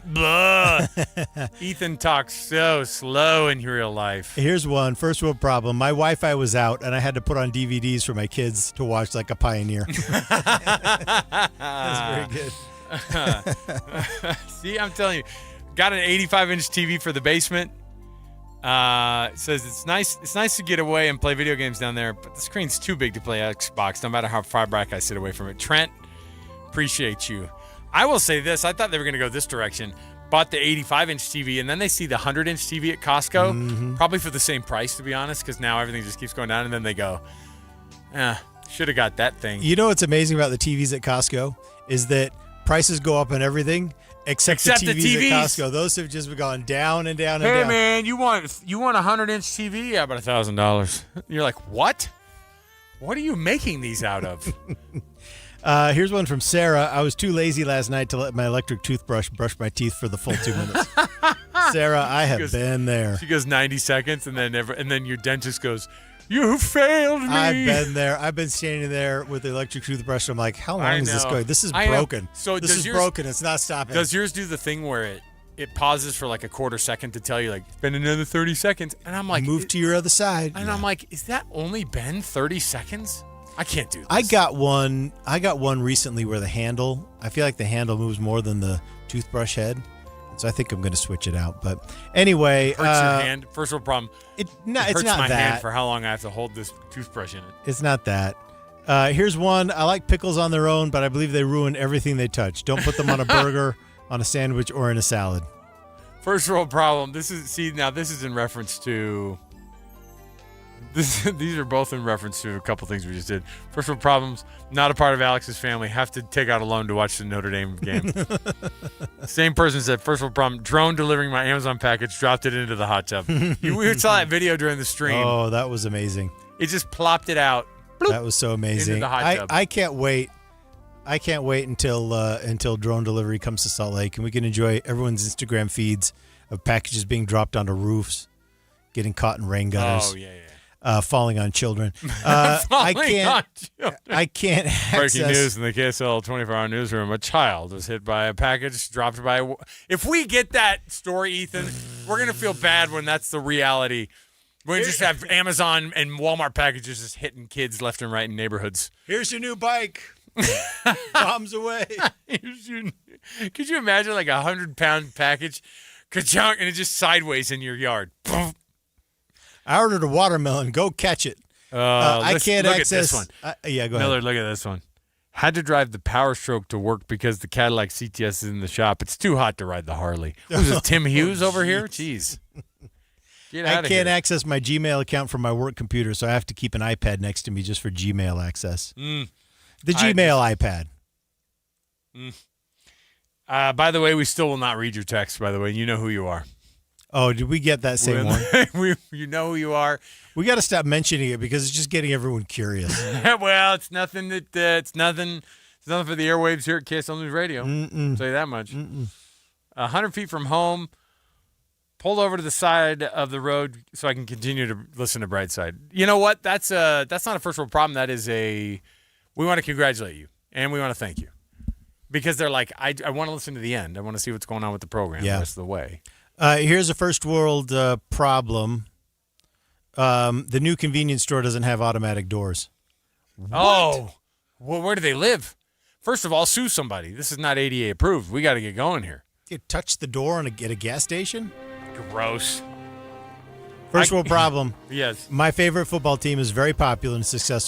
Ethan talks so slow in real life. Here's one. First world problem. My Wi-Fi was out, and I had to put on DVDs for my kids to watch like a pioneer. That's very good. See, I'm telling you. Got an 85-inch TV for the basement. It says it's nice to get away and play video games down there, but the screen's too big to play Xbox, no matter how far back I sit away from it. Trent, appreciate you. I will say this. I thought they were going to go this direction. Bought the 85-inch TV, and then they see the 100-inch TV at Costco, probably for the same price, to be honest, because now everything just keeps going down, and then they go, should have got that thing. You know what's amazing about the TVs at Costco is that prices go up on everything except the TVs at Costco. Those have just gone down and down and down. Hey, man, you want a 100-inch TV? Yeah, about $1,000. You're like, what? What are you making these out of? Here's one from Sarah. I was too lazy last night to let my electric toothbrush brush my teeth for the full 2 minutes. Sarah, I have been there. She goes 90 seconds, and then your dentist goes, you failed me. I've been there. I've been standing there with the electric toothbrush. I'm like, how long is this going? This is broken. So this is broken. It's not stopping. Does yours do the thing where it pauses for like a quarter second to tell you, like, it's been another 30 seconds? And I'm like, move to your other side. And I'm like, is that only been 30 seconds? I can't do this. I got one recently where I feel like the handle moves more than the toothbrush head. So I think I'm going to switch it out. But anyway. Hurts your hand. First world problem. It's not my that. hand for how long I have to hold this toothbrush in it. It's not that. Here's one. I like pickles on their own, but I believe they ruin everything they touch. Don't put them on a burger, on a sandwich, or in a salad. First world problem. This is in reference to. These are both in reference to a couple things we just did. First world problems. Not a part of Alex's family. Have to take out a loan to watch the Notre Dame game. Same person said first world problem. Drone delivering my Amazon package. Dropped it into the hot tub. We saw that video during the stream. Oh, that was amazing. It just plopped it out. Bloop, that was so amazing. Into the hot tub. I can't wait. I can't wait until drone delivery comes to Salt Lake and we can enjoy everyone's Instagram feeds of packages being dropped onto roofs, getting caught in rain gutters. Oh yeah. Falling on children. I can't access. Breaking news in the KSL 24-hour newsroom. A child was hit by a package dropped by If we get that story, Ethan, we're going to feel bad when that's the reality. We just have Amazon and Walmart packages just hitting kids left and right in neighborhoods. Here's your new bike. Bombs away. Could you imagine like 100-pound package, ka-chunk, and it just sideways in your yard? I ordered a watermelon. Go catch it. I can't look access. At this one. Yeah, go Miller, ahead. look at this one. Had to drive the Power Stroke to work because the Cadillac CTS is in the shop. It's too hot to ride the Harley. Who's this, Tim Hughes over here? Jeez. Get out I of can't here. access my Gmail account from my work computer, so I have to keep an iPad next to me just for Gmail access. The Gmail iPad. By the way, we still will not read your text, by the way. You know who you are. Oh, did we get that same one? You know who you are. We got to stop mentioning it because it's just getting everyone curious. Well, it's nothing that it's nothing for the airwaves here at KSL News Radio. I'll tell you that much. 100 feet from home, pulled over to the side of the road so I can continue to listen to Brightside. You know what? That's not a first world problem. That is we want to congratulate you and we want to thank you because they're like, I want to listen to the end. I want to see what's going on with the program the rest of the way. Here's a first world problem. The new convenience store doesn't have automatic doors. What? Oh, well, where do they live? First of all, sue somebody. This is not ADA approved. We got to get going here. You touch the door at a gas station? Gross. First world problem. Yes. My favorite football team is very popular and successful.